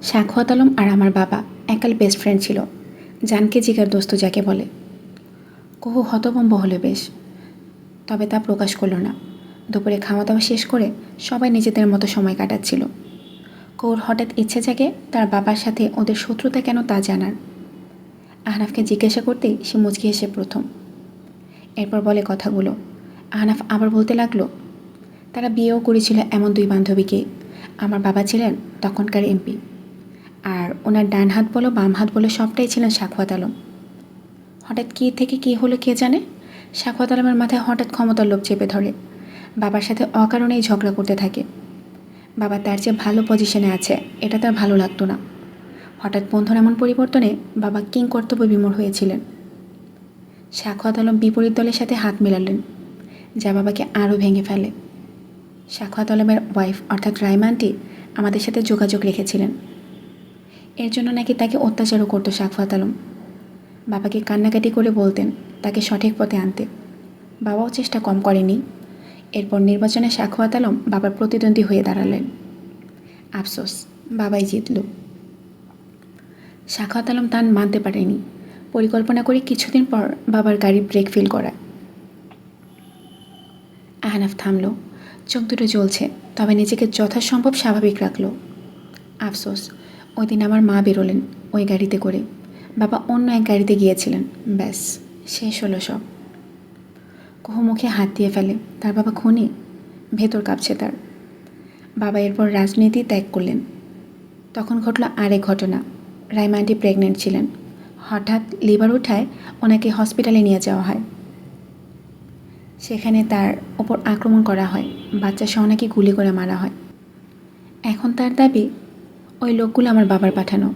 সাখাওয়াত আলম আর আমার বাবা এককাল best friend ছিল। জানকে জিগার দোস্ত যাকে বলে। কুহু হতভম্ব হলো বেশ, তবে তা প্রকাশ করল না। দুপুরে খাওয়া দাওয়া শেষ করে সবাই নিজেদের মতো সময় কাটাচ্ছিল। কুহুর হঠাৎ ইচ্ছে জাগে তার বাবার সাথে ওদের শত্রুতা কেন তা জানার। আহনাফকে জিজ্ঞাসা করতেই সে মুচকি হেসে প্রথম, এরপর বলে কথাগুলো। আহনাফ আবার বলতে লাগলো, তারা বিয়েও করেছিল এমন দুই বান্ধবীকে। আমার বাবা ছিলেন তখনকার এমপি, আর ওনার ডান হাত বলো বাম হাত বলো সবটাই ছিলেন সাখাওয়াত আলম। হঠাৎ কী থেকে কী হলো কে জানে, সাখাওয়াত আলমের মাথায় হঠাৎ ক্ষমতার লোভ চেপে ধরে। বাবার সাথে অকারণেই ঝগড়া করতে থাকে। বাবা তার চেয়ে ভালো পজিশনে আছে, এটা তার ভালো লাগতো না। হঠাৎ বন্ধুর এমন পরিবর্তনে বাবা কিং কর্তব্য বিমূঢ় হয়েছিলেন। সাখাওয়াত আলম বিপরীত দলের সাথে হাত মেলালেন, যা বাবাকে আরও ভেঙে ফেলে। সাখাওয়াত আলমের ওয়াইফ অর্থাৎ রাইমা আন্টি আমাদের সাথে যোগাযোগ রেখেছিলেন। এর জন্য নাকি তাকে অত্যাচারও করতো সাখাওয়াত আলম। বাবাকে কান্নাকাটি করে বলতেন তাকে সঠিক পথে আনতে। বাবাও চেষ্টা কম করেনি। এরপর নির্বাচনে সাখাওয়াত আলম বাবার প্রতিদ্বন্দ্বী হয়ে দাঁড়ালেন। আফসোস, বাবাই জিতল। সাখাওয়াত আলম তা মানতে পারেনি। পরিকল্পনা করে কিছুদিন পর বাবার গাড়ি ব্রেক ফেল করায়। আহনাফ থামল, চোখ দুটো জ্বলছে, তবে নিজেকে যথাসম্ভব স্বাভাবিক রাখল। আফসোস, ওই দিন আমার মা বেরোলেন ওই গাড়িতে করে, বাবা অন্য এক গাড়িতে গিয়েছিলেন। ব্যাস, শেষ হলো সব। কুহু মুখে হাত দিয়ে ফেলে, তার বাবা খুনি, ভেতর কাঁপছে তার। বাবা এরপর রাজনীতি ত্যাগ করলেন। তখন ঘটল আরেক ঘটনা। রাইমা আন্টি প্রেগনেন্ট ছিলেন। হঠাৎ লিভার উঠায় ওনাকে হসপিটালে নিয়ে যাওয়া হয়। সেখানে তার ওপর আক্রমণ করা হয়, বাচ্চা সহ নাকি গুলি করে মারা হয়। এখন তার দাবি ওই লোকগুলো আমার বাবার পাঠানো।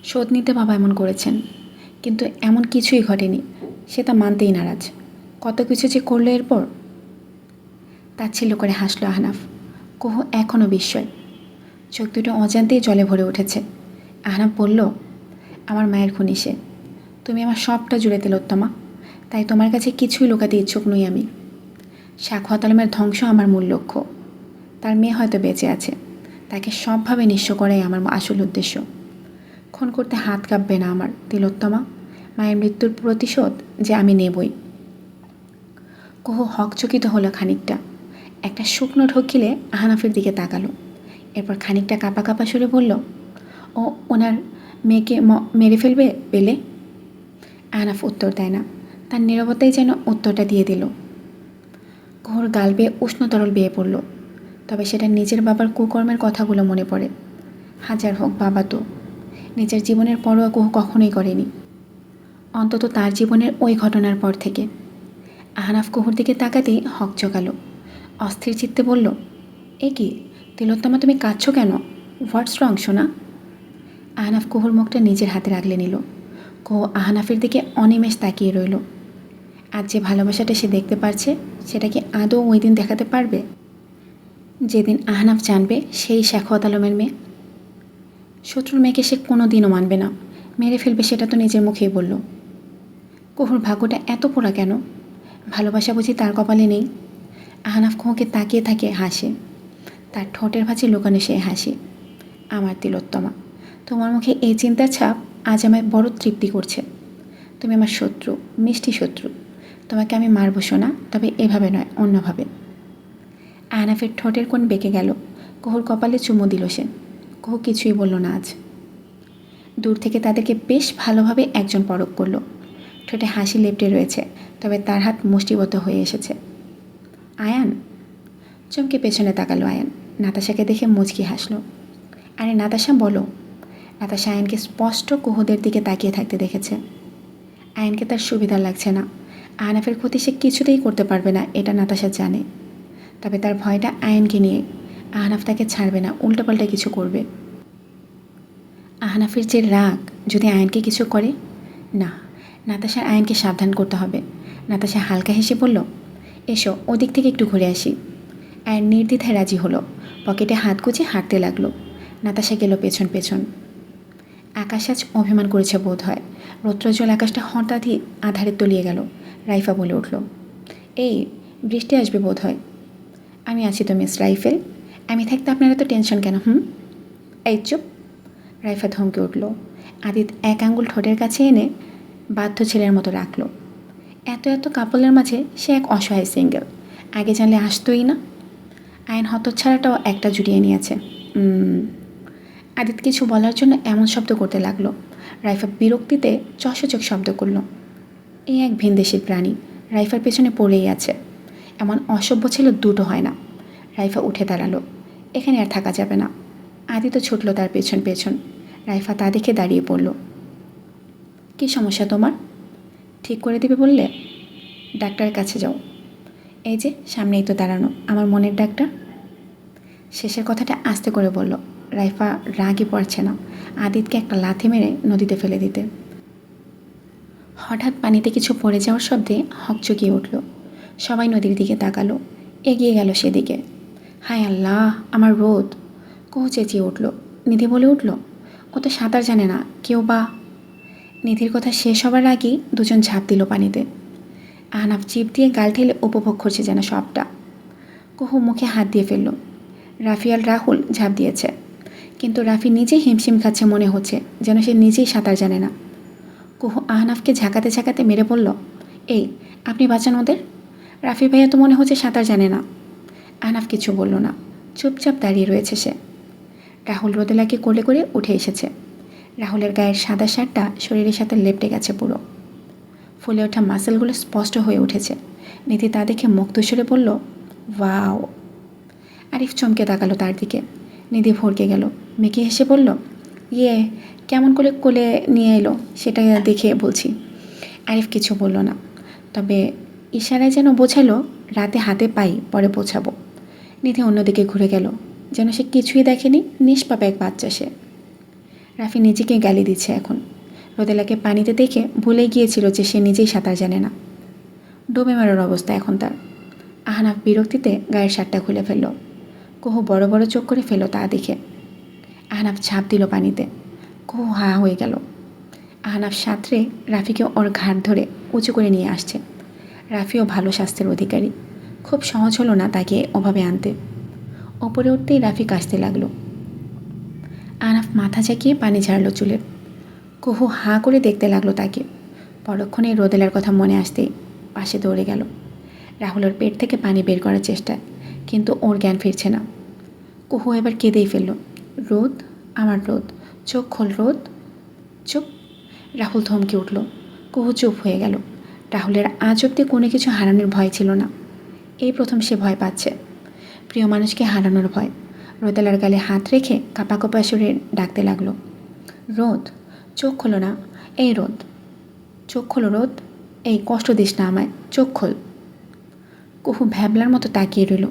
শোধ নিতে বাবা এমন করেছেন, কিন্তু এমন কিছুই ঘটেনি। সে তা মানতেই নারাজ। কত কিছু যে করলো এরপর। তাচ্ছিল্য করে হাসল আহনাফ। কুহু এখনও বিস্ময়, চোখ দুটো অজান্তেই জলে ভরে উঠেছে। আহনাফ বলল, আমার মায়ের খুনি সে। তুমি আমার সবটা জুড়ে দিল উত্তমা, তাই তোমার কাছে কিছুই লুকাতে ইচ্ছুক নই আমি। সাখাওয়াত আলমের ধ্বংস আমার মূল লক্ষ্য। তার মেয়ে হয়তো বেঁচে আছে, তাকে সবভাবে নিঃস্ব করাই আমার আসল উদ্দেশ্য। খুন করতে হাত কাঁপবে না আমার তিলোত্তমা। মায়ের মৃত্যুর প্রতিশোধ যে আমি নেবই। কুহু হকচকিত হলো খানিকটা। একটা শুকনো ঢোক গিলে আহনাফের দিকে তাকালো। এরপর খানিকটা কাঁপা কাঁপা সুরে বলল, ও ওনার মেয়েকে মেরে ফেলবে পেলে? আহনাফ উত্তর দেয় না, তার নীরবতাই যেন উত্তরটা দিয়ে দিল। কুহুর গাল বেয়ে উষ্ণ তরল বেয়ে পড়ল, তবে সেটা নিজের বাবার কুকর্মের কথাগুলো মনে পড়ে। হাজার হোক, বাবা তো। নিজের জীবনের পরোয়া কুহু কখনোই করেনি, অন্তত তার জীবনের ওই ঘটনার পর থেকে। আহনাফ কুহুর দিকে তাকাতেই হক চকালো, অস্থির চিত্তে বলল, এ কি তিলোত্তমা, তুমি কাঁদছো কেন? হোয়াটস রং সোনা? আহনাফ কুহুর মুখটা নিজের হাতে রাখলে নিল। কুহু আহনাফের দিকে অনিমেষ তাকিয়ে রইল। আজ যে ভালোবাসাটা সে দেখতে পারছে, সেটা কি আদৌ ওই দিন দেখাতে পারবে যেদিন আহনাফ জানবে সেই সাখাওয়াত আলমের মেয়ে? শত্রুর মেয়েকে সে কোনো দিনও মানবে না, মেরে ফেলবে, সেটা তো নিজের মুখেই বলল। কুহুর ভাগ্যটা এত পোড়া কেন? ভালোবাসা বুঝি তার কপালে নেই? আহনাফ কুহুকে তাকিয়ে থাকে, হাসে। তার ঠোঁটের ভাঁজে লুকানো সেই হাসি। আমার তিলোত্তমা, তোমার মুখে এই চিন্তার ছাপ আজ আমায় বড় তৃপ্তি করছে। তুমি আমার শত্রু, মিষ্টি শত্রু। তোমাকে আমি মারব শোনা, তবে এভাবে নয়, অন্যভাবে। আহনাফের ঠোঁটের কোণ বেঁকে গেল। কুহুর কপালে চুমু দিল সে। কুহু কিছুই বলল না আজ। দূর থেকে তাদেরকে বেশ ভালোভাবে একজন পরখ করল। ঠোঁটে হাসি লেপ্টে রয়েছে, তবে তার হাত মুষ্টিবদ্ধ হয়ে এসেছে। আয়ান? চমকে পেছনে তাকালো আয়ান। নাতাশাকে দেখে মুচকি হাসল। আরে নাতাশা, বলো। নাতাশা আয়ানকে স্পষ্ট কুহুদের দিকে তাকিয়ে থাকতে দেখেছে। আয়ানকে তার সুবিধা লাগছে না। আহনাফের ক্ষতি সে কিছুতেই করতে পারবে না, এটা নাতাশা জানে। তবে তার ভয়টা আয়ানকে নিয়ে। আহনাফ তাকে ছাড়বে না, উল্টোপাল্টা কিছু করবে। আহনাফের যে রাগ, যদি আয়ানকে কিছু করে। না, নাতাশার আয়ানকে সাবধান করতে হবে। নাতাশা হালকা হেসে বলল, এসো ওদিক থেকে একটু ঘুরে আসি। আয়ান নির্দ্বিধায় রাজি হলো। পকেটে হাত গুজে হাঁটতে লাগলো। নাতাশা গেল পেছন পেছন। আকাশ আজ অভিমান করেছে বোধ হয়। রৌদ্রোজ্জ্বল আকাশটা হঠাৎই আধারে তলিয়ে গেল। রাইফা বলে উঠল, এই বৃষ্টি আসবে বোধ হয়। আমি আছি তো মিস রাইফেল, আমি থাকতে আপনারা তো টেনশন কেন? এই চুপ। রাইফা ধমকে উঠল। আদিত এক আঙ্গুল ঠোঁটের কাছে এনে বাধ্য ছেলের মতো রাখল। এত এত কাপলের মাঝে সে এক অসহায় সিঙ্গেল, আগে জানলে আসতোই না। আইন হতচ্ছাড়াটাও একটা জুড়িয়ে নিয়েছে। আদিত কিছু বলার জন্য এমন শব্দ করতে লাগলো। রাইফা বিরক্তিতে চকচক শব্দ করল। এই এক ভিনদেশি প্রাণী রাইফার পেছনে পড়েই আছে। এমন অসভ্য ছিল দুটো হয় না। রাইফা উঠে দাঁড়ালো। এখানে আর থাকা যাবে না। আদিত ছুটল তার পেছন পেছন। রাইফা তা দেখে দাঁড়িয়ে পড়ল। কী সমস্যা তোমার? ঠিক করে দিবে বললে? ডাক্তারের কাছে যাও। এই যে সামনেই তো দাঁড়ানো আমার মনের ডাক্তার। শেষের কথাটা আস্তে করে বলল। রাইফা রাগই পড়ছে না আদিতকে একটা লাথি মেরে নদীতে ফেলে দিতে। হঠাৎ পানিতে কিছু পড়ে যাওয়ার শব্দে হকচকিয়ে উঠল। সবাই নদীর দিকে তাকালো। এগিয়ে গেল সেদিকে। হায় আল্লাহ, আমার রোদ! কুহু চেঁচিয়ে উঠল। নিধি বলে উঠল, ও তো সাঁতার জানে না, কেউ বা। নিধির কথা শেষ হবার আগেই দুজন ঝাঁপ দিল পানিতে। আহনাফ চিপ দিয়ে গাল ঠেলে উপভোগ করছে যেন সবটা। কুহু মুখে হাত দিয়ে ফেলল। রাফি আর রাহুল ঝাঁপ দিয়েছে, কিন্তু রাফি নিজেই হিমশিম খাচ্ছে, মনে হচ্ছে যেন সে নিজেই সাঁতার জানে না। কুহু আহনাফকে ঝাঁকাতে ঝাঁকাতে মেরে বলল, এই আপনি বাঁচান ওদের। রাফি ভাইয়া তো মনে হচ্ছে সাঁতার জানে না। আহনাফ কিছু বলল না, চুপচাপ দাঁড়িয়ে রয়েছে সে। রাহুল রোদেলাকে কোলে করে উঠে এসেছে। রাহুলের গায়ের সাদা শার্টটা শরীরের সাথে লেপটে গেছে পুরো। ফুলে ওঠা মাসেলগুলো স্পষ্ট হয়ে উঠেছে। নিধি তা দেখে মুগ্ধ স্বরে বলল, ওয়াও। আরিফ চমকে তাকালো তার দিকে। নিধি ভরকে গেল। মেকি হেসে বলল, ইয়ে, কেমন করে কোলে নিয়ে এলো সেটা দেখে বলছি। আরিফ কিছু বলল না, তবে ইশারায় যেন বোঝালো রাতে হাতে পাই পরে পৌঁছাবো। নিধি অন্যদিকে ঘুরে গেল, যেন সে কিছুই দেখেনি। নিষ্পাপ এক বাচ্চা সে। রাফি নিজেকে গালি দিচ্ছে এখন। রোদেলাকে পানিতে দেখে ভুলে গিয়েছিল যে সে নিজেই সাঁতার জানে না। ডুবে মারার অবস্থা এখন তার। আহনাফ বিরক্তিতে গায়ের শার্টটা খুলে ফেলল। কুহু বড় বড় চোখ করে ফেলল তা দেখে। আহনাফ ঝাঁপ দিল পানিতে। কুহু হা হয়ে গেল। আহনাফ সাঁতরে রাফিকে ওর ঘাট ধরে উঁচু করে নিয়ে আসছে। রাফিও ভালো স্বাস্থ্যের অধিকারী। খুব সহজ হলো না তাকে ওভাবে আনতে। ওপরে উঠতেই রাফি কাশতে লাগলো। আহনাফ মাথা ঝাঁকিয়ে পানি ঝাড়ল চুলে। কুহু হাঁ করে দেখতে লাগলো তাকে। পরক্ষণে রোদেলার কথা মনে আসতেই পাশে দৌড়ে গেল। রাহুলের পেট থেকে পানি বের করার চেষ্টা, কিন্তু ওর জ্ঞান ফিরছে না। কুহু এবার কেঁদেই ফেলল। রোদ, আমার রোদ, চোখ খোল রোদ। চুপ। রাহুল থমকে উঠল। কুহু চুপ হয়ে গেল। রাহুলের আজ অব্দি কোনো কিছু হারানোর ভয় ছিল না। এই প্রথম সে ভয় পাচ্ছে, প্রিয় মানুষকে হারানোর ভয়। রোদেলার গালে হাত রেখে কাপা কাপা সুরে ডাকতে লাগলো, রোদ, চোখ খোলো না। এই রোদ, চোখ খোলো রোদ। এই কষ্ট দিস না আমায়, চোখ খোল। কুহু ভ্যাবলার মতো তাকিয়ে রইল।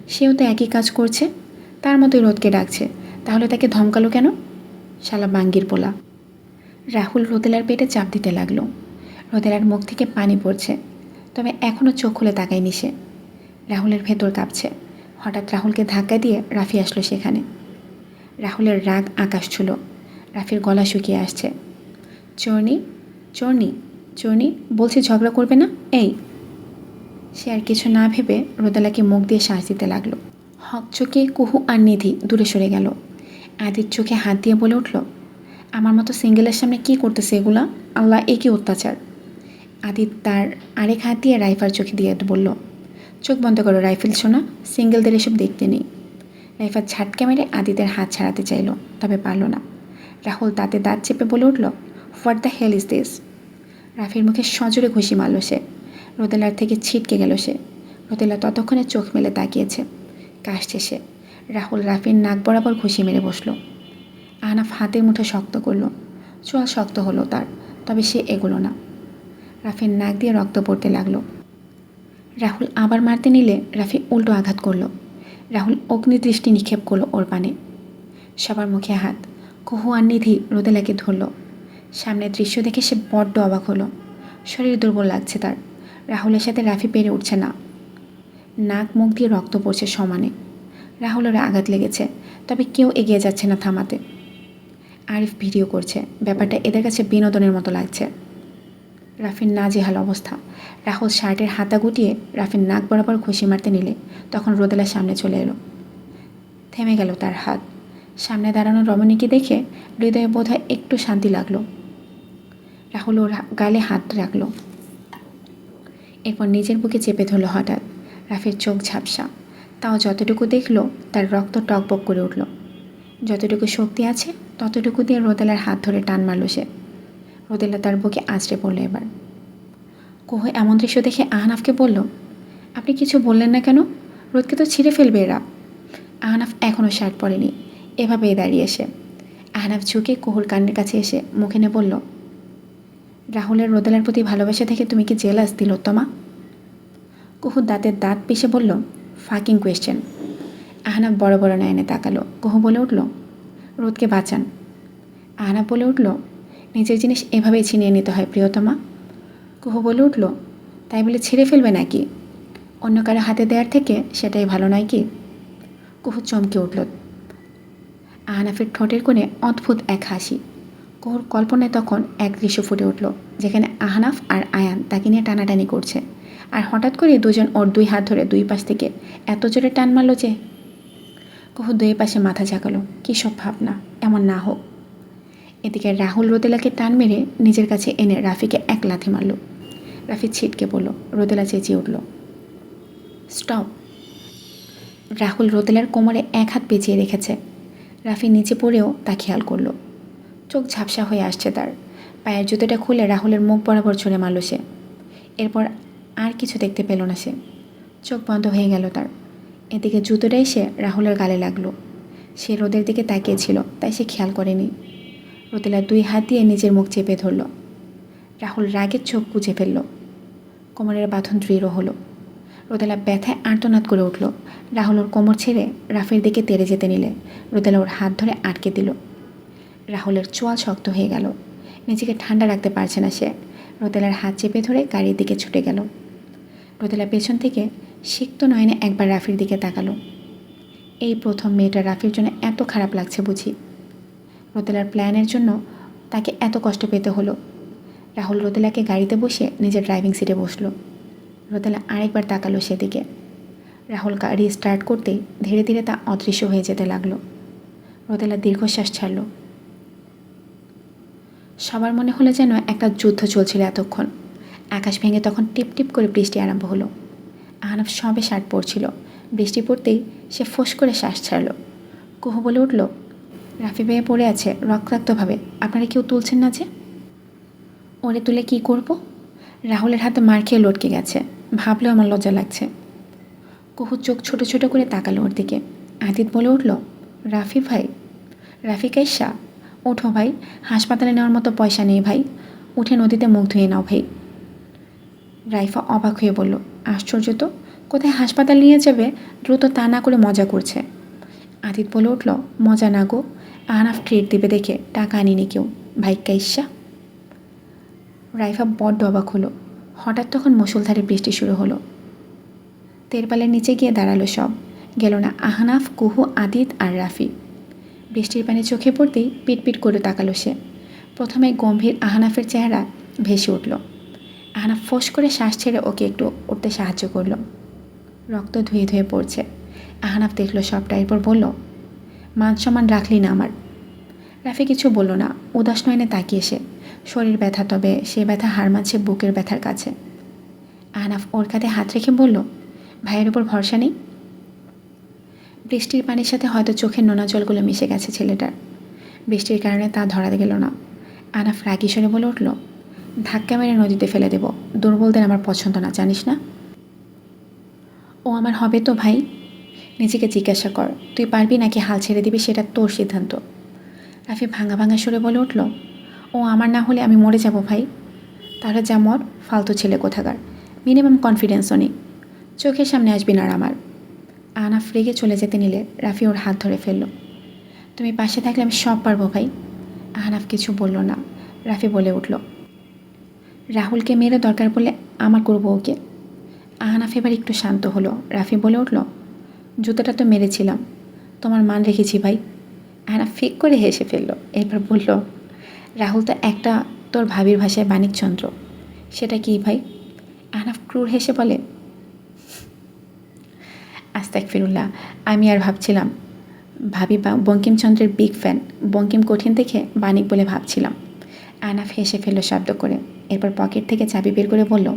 সেও তো একই কাজ করছে, তার মতোই রোদকে ডাকছে। তাহলে তাকে ধমকালো কেন? শালা বাঙ্গির পোলা। রাহুল রোদেলার পেটে চাপ দিতে লাগলো। রোদেলার মুখ থেকে পানি পড়ছে, তবে এখনও চোখ খুলে তাকায়নি সে। রাহুলের ভেতর কাঁপছে। হঠাৎ রাহুলকে ধাক্কা দিয়ে রাফি আসলো সেখানে। রাহুলের রাগ আকাশ ছুলো। রাফির গলা শুকিয়ে আসছে। চর্নি, চর্নি, চর্নি, বলছি ঝগড়া করবে না। এই। সে আর কিছু না ভেবে রোদেলাকে মুখ দিয়ে শ্বাস দিতে লাগলো। হকচকে কুহু আর নিধি দূরে সরে গেল। আদির চোখে হাত দিয়ে বলে উঠল, আমার মতো সিঙ্গেলের সামনে কি করতেছে এগুলা? আল্লাহ, এ কি অত্যাচার! আদিত তার আরেক হাত দিয়ে রাইফার চোখে দিয়ে বলল, চোখ বন্ধ করো রাইফেল শোনা, সিঙ্গেলদের এসব দেখতে নেই। রাইফা ঝাটকা মেরে আদিতের হাত ছাড়াতে চাইল, তবে পারল না। রাহুল তাতে দাঁত চেপে বলে উঠল, what the hell is this. রাফির মুখে সজোরে ঘুষি মারল সে। রোদেলার থেকে ছিটকে গেল সে। রোদেলা ততক্ষণে চোখ মেলে তাকিয়েছে, কাশছে সে। রাহুল রাফির নাক বরাবর ঘুষি মেরে বসল। আহনাফ হাতের মুঠো শক্ত করল। চোয়াল শক্ত হলো তার, তবে সে এগোলো না। রাফির নাক দিয়ে রক্ত পড়তে লাগলো। রাহুল আবার মারতে নিলে রাফি উল্টো আঘাত করল। রাহুল অগ্নিদৃষ্টি নিক্ষেপ করলো ওর পানে। সবার মুখে হাত। কুহু আর নিধি রোদেলাকে ধরল। সামনের দৃশ্য দেখে সে বড্ড অবাক হলো। শরীর দুর্বল লাগছে তার। রাহুলের সাথে রাফি পেরে উঠছে না। নাক মুখ দিয়ে রক্ত পড়ছে সমানে। রাহুলের আঘাত লেগেছে, তবে কেউ এগিয়ে যাচ্ছে না থামাতে। আরিফ ভিডিও করছে। ব্যাপারটা এদের কাছে বিনোদনের মতো লাগছে। রাফির নাজেহাল অবস্থা। রাহুল শার্টের হাতা গুটিয়ে রাফির নাক বরাবর ঘুষি মারতে নিলে তখন রোদেলার সামনে চলে এলো। থেমে গেল তার হাত। সামনে দাঁড়ানো রমণীকে দেখে হৃদয়ে বোধহয় একটু শান্তি লাগলো। রাহুল ওর গালে হাত রাখলো, এরপর নিজের বুকে চেপে ধরলো। হঠাৎ রাফির চোখ ঝাপসা, তাও যতটুকু দেখলো তার রক্ত টকবক করে উঠল। যতটুকু শক্তি আছে ততটুকু দিয়ে রোদেলার হাত ধরে টান মারল সে। রোদেলা তার বুকে আঁচড়ে পড়ল। এবার কুহু এমন দৃশ্য দেখে আহনাফকে বলল, আপনি কিছু বললেন না কেন? রোদকে তো ছিঁড়ে ফেলবে এরা। আহনাফ এখনও শার্ট পরেনি, এভাবেই দাঁড়িয়ে এসে। আহনাফ ঝুঁকে কুহুর কানের কাছে এসে মুখে নিয়ে বলল, রাহুলের রোদেলার প্রতি ভালোবাসা থেকে তুমি কি জেলাস তিলোত্তমা? কুহু দাঁতের দাঁত পিষে বলল, ফাকিং কোয়েশ্চেন। আহনাফ বড় বড় নয়নে তাকালো। কুহু বলে উঠল, রোদকে বাঁচান। আহনাফ বলে উঠল, নিজের জিনিস এভাবেই ছিনিয়ে নিতে হয় প্রিয়তমা। কুহু বলে উঠল, তাই বলে ছিঁড়ে ফেলবে নাকি? অন্য কারো হাতে দেওয়ার থেকে সেটাই ভালো নয় কি? কুহু চমকে উঠল। আহনাফের ঠোঁটের কোণে অদ্ভুত এক হাসি। কুহুর কল্পনায় তখন এক দৃশ্য ফুটে উঠল, যেখানে আহনাফ আর আয়ান তাকে নিয়ে টানাটানি করছে, আর হঠাৎ করে দুজন ওর দুই হাত ধরে দুই পাশ থেকে এত জোরে টান মারল যে কুহু দুই পাশে মাথা ঝাঁকালো। কী সব ভাবনা, এমন না হোক। এদিকে রাহুল রোদেলাকে টান মেরে নিজের কাছে এনে রাফিকে এক লাথি মারল। রাফি ছিটকে পড়ল। রোদেলা চেঁচিয়ে উঠল, স্টপ। রাহুল রোদেলার কোমরে এক হাত পেঁচিয়ে রেখেছে। রাফি নিচে পড়েও তা খেয়াল করল। চোখ ঝাপসা হয়ে আসছে তার। পায়ের জুতোটা খুলে রাহুলের মুখ বরাবর ছুঁড়ে মারল সে। এরপর আর কিছু দেখতে পেল না সে। চোখ বন্ধ হয়ে গেল তার। এদিকে জুতোটা এসে রাহুলের গালে লাগলো। সে রোদের দিকে তাকিয়েছিল, তাই সে খেয়াল করেনি। রোদেলা দুই হাত দিয়ে নিজের মুখ চেপে ধরল। রাহুল রাগের চোখ কুঁচে ফেলল। কোমরের বাঁধন দৃঢ় হলো। রোদেলা ব্যথায় আর্তনাদ করে উঠল। রাহুল ওর কোমর ছেড়ে রাফির দিকে তেড়ে যেতে নিলে রোদেলা ওর হাত ধরে আটকে দিল। রাহুলের চোয়াল শক্ত হয়ে গেল। নিজেকে ঠান্ডা রাখতে পারছে না সে। রোদেলার হাত চেপে ধরে গাড়ির দিকে ছুটে গেল। রোদেলা পেছন থেকে সিক্ত নয়নে একবার রাফির দিকে তাকালো। এই প্রথম মেয়েটা রাফির জন্য এত খারাপ লাগছে বুঝি। রোদেলার প্ল্যানের জন্য তাকে এত কষ্ট পেতে হলো। রাহুল রোদেলাকে গাড়িতে বসে নিজের ড্রাইভিং সিটে বসলো। রোদেলা আরেকবার তাকালো সেদিকে। রাহুল গাড়ি স্টার্ট করতেই ধীরে ধীরে তা অদৃশ্য হয়ে যেতে লাগলো। রোদেলা দীর্ঘশ্বাস ছাড়ল। সবার মনে হলো যেন একটা যুদ্ধ চলছিল এতক্ষণ। আকাশ ভেঙে তখন টিপ টিপ করে বৃষ্টি আরম্ভ হলো। আহনাফ সবে শার্ট পরছিল। বৃষ্টি পড়তেই সে ফোঁস করে শ্বাস ছাড়ল। কুহু বলে উঠল, রাফি বেয়ে পড়ে আছে রক্তাক্তভাবে, আপনারা কেউ তুলছেন না যে? ওরে তুলে কি করব? রাহুলের হাতে মার খেয়ে লটকে গেছে, ভাবলেও আমার লজ্জা লাগছে। কুহু চোখ ছোটো ছোটো করে তাকালো ওর দিকে। আদিত বলে উঠল, রাফি ভাই, রাফি কাইসা, ওঠো ভাই, হাসপাতালে নেওয়ার মতো পয়সা নেই ভাই, উঠে নদীতে মুখ ধুয়ে নাও ভাই। রাইফা অবাক হয়ে বলল, আশ্চর্য তো, কোথায় হাসপাতাল নিয়ে যাবে, দ্রুত তা না করে মজা করছে। আদিত বলে উঠল, মজা না গো, আহনাফ ট্রিট দিবে দেখে টাকা আনিনি কেউ, ভাই কাইসা। রাইফা বড্ড অবাক হলো। হঠাৎ তখন মুষলধারে বৃষ্টি শুরু হলো। তেরপালের নিচে গিয়ে দাঁড়ালো সব। গেল না আহনাফ, কুহু, আদিত আর রাফি। বৃষ্টির পানি চোখে পড়তেই পিটপিট করে তাকালো সে। প্রথমে গম্ভীর আহনাফের চেহারা ভেসে উঠল। আহনাফ ফোঁস করে শ্বাস ছেড়ে ওকে একটু উঠতে সাহায্য করল। রক্ত ধুয়ে ধুয়ে পড়ছে। আহনাফ দেখলো সবটা, এরপর বলল, মান সম্মান রাখলি না আমার। রাফি কিছু বলল না, উদাস নয়নে তাকিয়ে সে। শরীর ব্যথা, তবে সে ব্যথা হার মানছে বুকের ব্যথার কাছে। আহনাফ ওর কাঁধে হাত রেখে বলল, ভাইয়ের উপর ভরসা নেই? বৃষ্টির পানির সাথে হয়তো চোখের নোনা জলগুলো মিশে গেছে ছেলেটার। বৃষ্টির কারণে তা ধরা গেল না। আহনাফ রাগী স্বরে বলে উঠল, ধাক্কা মেরে নদীতে ফেলে দেব, দুর্বলদের আমার পছন্দ না, জানিস না? ও আমার হবে তো ভাই? নিজেকে জিজ্ঞাসা কর, তুই পারবি নাকি হাল ছেড়ে দিবি সেটা তোর সিদ্ধান্ত। রাফি ভাঙা ভাঙা সুরে বলে উঠল, ও আমার না হলে আমি মরে যাব ভাই। তাহলে যা মর, ফালতু ছেলে কোথাকার, মিনিমাম কনফিডেন্সও নেই, চোখের সামনে আসবি না আর আমার। আহনাফ রেগে চলে যেতে নিলে রাফি ওর হাত ধরে ফেলল। তুমি পাশে থাকলে আমি সব পারবো ভাই। আহনাফ কিছু বলল না। রাফি বলে উঠল, রাহুলকে মেরে দরকার পড়লে আমার করবো ওকে। আহনাফ এবার একটু শান্ত হলো। রাফি বলে উঠল, জুতোটা তো মেরেছিলাম, তোমার মান রেখেছি ভাই। আহনাফ ফিক করে হেসে ফেলল। এরপর বলল, রাহুল তো একটা তোর ভাবির ভাষায় বাণিকচন্দ্র, সেটা কি ভাই? আহনাফ ক্রূর হেসে বলে, আস্তাগফিরুল্লাহ, আমি আর ভাবছিলাম ভাবি বঙ্কিমচন্দ্রের বিগ ফ্যান। বঙ্কিম কঠিন দেখে বাণিক বলে ভাবছিলাম। আহনাফ হেসে ফেলল শব্দ করে। এরপর পকেট থেকে চাবি বের করে বলল,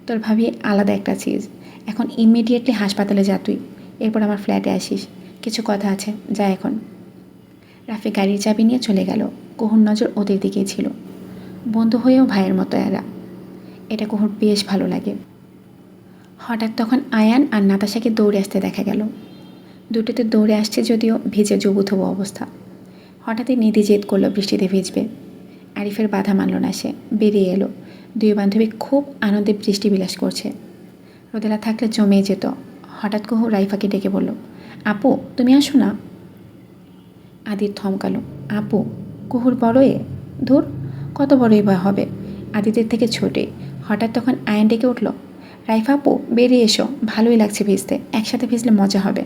তোর ভাবি আলাদা একটা চিজ। এখন ইমিডিয়েটলি হাসপাতালে যা তুই। এরপর আমার ফ্ল্যাটে আসিস, কিছু কথা আছে, যা এখন। রাফি গাড়ির চাবি নিয়ে চলে গেল। কুহুর নজর ওদের দিকেই ছিল। বন্ধু হয়েও ভাইয়ের মতো এরা। এটা কুহুর বেশ ভালো লাগে। হঠাৎ তখন আয়ান আর নাতাশাকে দৌড়ে আসতে দেখা গেল। দুটোতে দৌড়ে আসছে যদিও ভিজে জবুথবু অবস্থা। হঠাৎই নিধি জেদ করলো বৃষ্টিতে ভিজবে। আরিফের বাধা মানল না, সে বেরিয়ে এলো। দুই বান্ধবী খুব আনন্দে বৃষ্টি বিলাস করছে। রোদেলা থাকলে জমেই যেত। হঠাৎ কুহু রাইফাকে ডেকে বলল, আপু তুমি আসো না। আদির থমকালো। আপু? কুহুর বড় ধুর, কত বড়ই বা হবে, আদিদের থেকে ছোটে। হঠাৎ তখন আয়ন ডেকে উঠল, রাইফা আপু বেরিয়ে এসো, ভালোই লাগছে ভিজতে, একসাথে ভিজলে মজা হবে।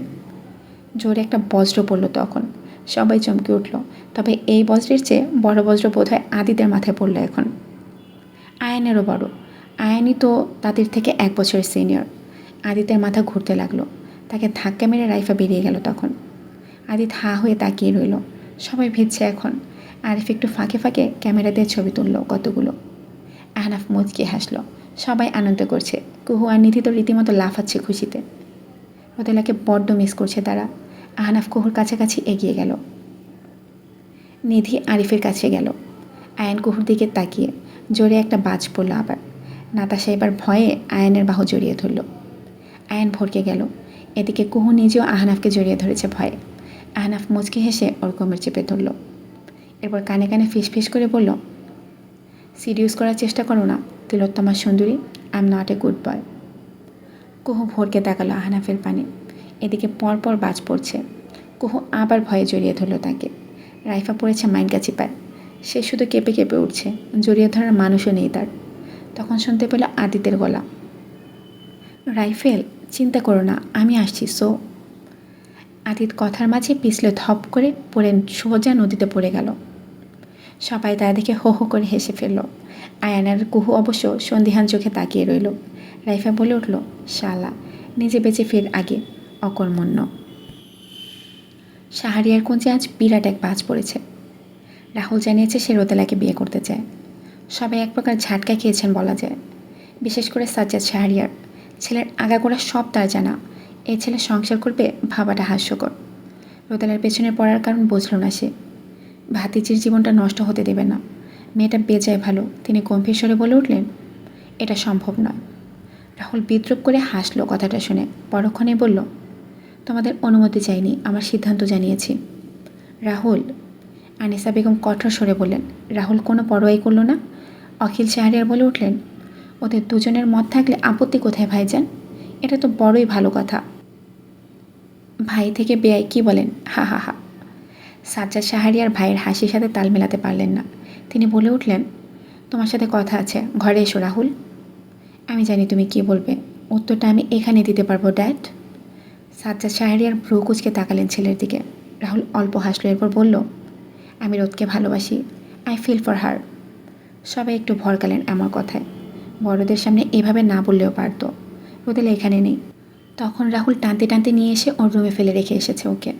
জোরে একটা বজ্র পড়ল তখন। সবাই চমকে উঠল। তবে এই বজ্রের চেয়ে বড় বজ্র বোধহয় আদিদের মাথায় পড়ল এখন। আয়ানেরও বড়। আয়ানই তো তাদের থেকে 1 বছরের সিনিয়র। আদিতের মাথা ঘুরতে লাগলো। তাকে ধাক্কা মেরে রাইফা বেরিয়ে গেল তখন। আদিত হা হয়ে তাকিয়ে রইল। সবাই ভিজছে এখন। আরিফ একটু ফাঁকে ফাঁকে ক্যামেরা দিয়ে ছবি তুলল কতগুলো। আহনাফ মুচকি হাসল। সবাই আনন্দ করছে। কুহু আর নিধি তো রীতিমতো লাফাচ্ছে খুশিতে। রোদেলাকে বড্ড মিস করছে তারা। আহনাফ কুহুর কাছাকাছি এগিয়ে গেল। নিধি আরিফের কাছে গেল। আয়ান কুহুর দিকে তাকিয়ে। জোরে একটা বাজ পড়ল আবার। নাতাশা এবার ভয়ে আয়ানের বাহু জড়িয়ে ধরল। আয়ান ভরকে গেল। এদিকে কুহু নিজেও আহনাফকে জড়িয়ে ধরেছে ভয়ে। আহনাফ মুচকি হেসে ওর কোমর চেপে ধরল। এরপর কানে কানে ফিস করে বলল, সিরিয়াস করার চেষ্টা করো না তিলোত্তমা সুন্দরী, I am not a good boy. কুহু ভোরকে তাকালো আহনাফের পানে। এদিকে পরপর বাজ পড়ছে। কুহু আবার ভয়ে জড়িয়ে ধরল তাকে। রাইফা পড়েছে মাইনকাচি পায়। সে শুধু কেঁপে কেঁপে উঠছে। জড়িয়ে ধরার মানুষও নেই তার। তখন শুনতে পেল আদিতের গলা, রাইফেল চিন্তা করো না, আমি আসছি। সো আদিত কথার মাঝে পিছলে ধপ করে পড়ে সোজা নদীতে পড়ে গেল। সবাই তা দেখে হো হো করে হেসে ফেলল। আয়ানার কুহু অবশ্য সন্দিহান চোখে তাকিয়ে রইল। রাইফা বলে উঠল, শালা, নিজে বেঁচে ফের আগে, অকর্মণ্য। শাহরিয়ার কুঞ্জে আজ বিরাট এক বাজ পড়েছে। রাহুল জানিয়েছে সে রোদেলাকে বিয়ে করতে চায়। সবাই এক প্রকার ঝাটকা খেয়েছেন বলা যায়। বিশেষ করে সাজ্জাদ শাহরিয়ার। ছেলের আগাগোড়া সব তার জানা। এই ছেলে সংসার করবে ভাবাটা হাস্যকর। রোদেলার পেছনে পড়ার কারণ বুঝল না সে। ভাতিজির জীবনটা নষ্ট হতে দেবে না। মেয়েটা বেজায় ভালো। তিনি গম্ভীর স্বরে বলে উঠলেন, এটা সম্ভব নয়। রাহুল বিদ্রুপ করে হাসল কথাটা শুনে। পরক্ষণে বলল, তোমাদের অনুমতি চাইনি, আমার সিদ্ধান্ত জানিয়েছি। রাহুল, আনিসা বেগম কঠোর স্বরে বললেন। রাহুল কোনো পরোয়াই করল না। অখিল শাহরিয়ার বলে উঠলেন, ওদের দুজনের মত থাকলে আপত্তি কোথায় ভাইজান? এটা তো বড়ই ভালো কথা। ভাই থেকে বেয়াই কি বলেন? হা হা হা। সাজ্জাদ শাহরিয়ার ভাইয়ের হাসির সাথে তাল মেলাতে পারলেন না। তিনি বলে উঠলেন, তোমার সাথে কথা আছে, ঘরে এসো রাহুল। আমি জানি তুমি কি বলবে। উত্তরটা আমি এখানে দিতে পারবো ড্যাড। সাজ্জাদ শাহরিয়ার ভ্রু কুচকে তাকালেন ছেলের দিকে। রাহুল অল্প হাসলো। এরপর বলল, আমি রোদকে ভালোবাসি। I feel for her. সবাই একটু ভরকালেন আমার কথায়। বড়দের সামনে এভাবে না বললেও পারত। রোদেলা এখানে নেই। তখন রাহুল টানতে টানতে নিয়ে এসে ওর রুমে ফেলে রেখে এসেছে ওকে।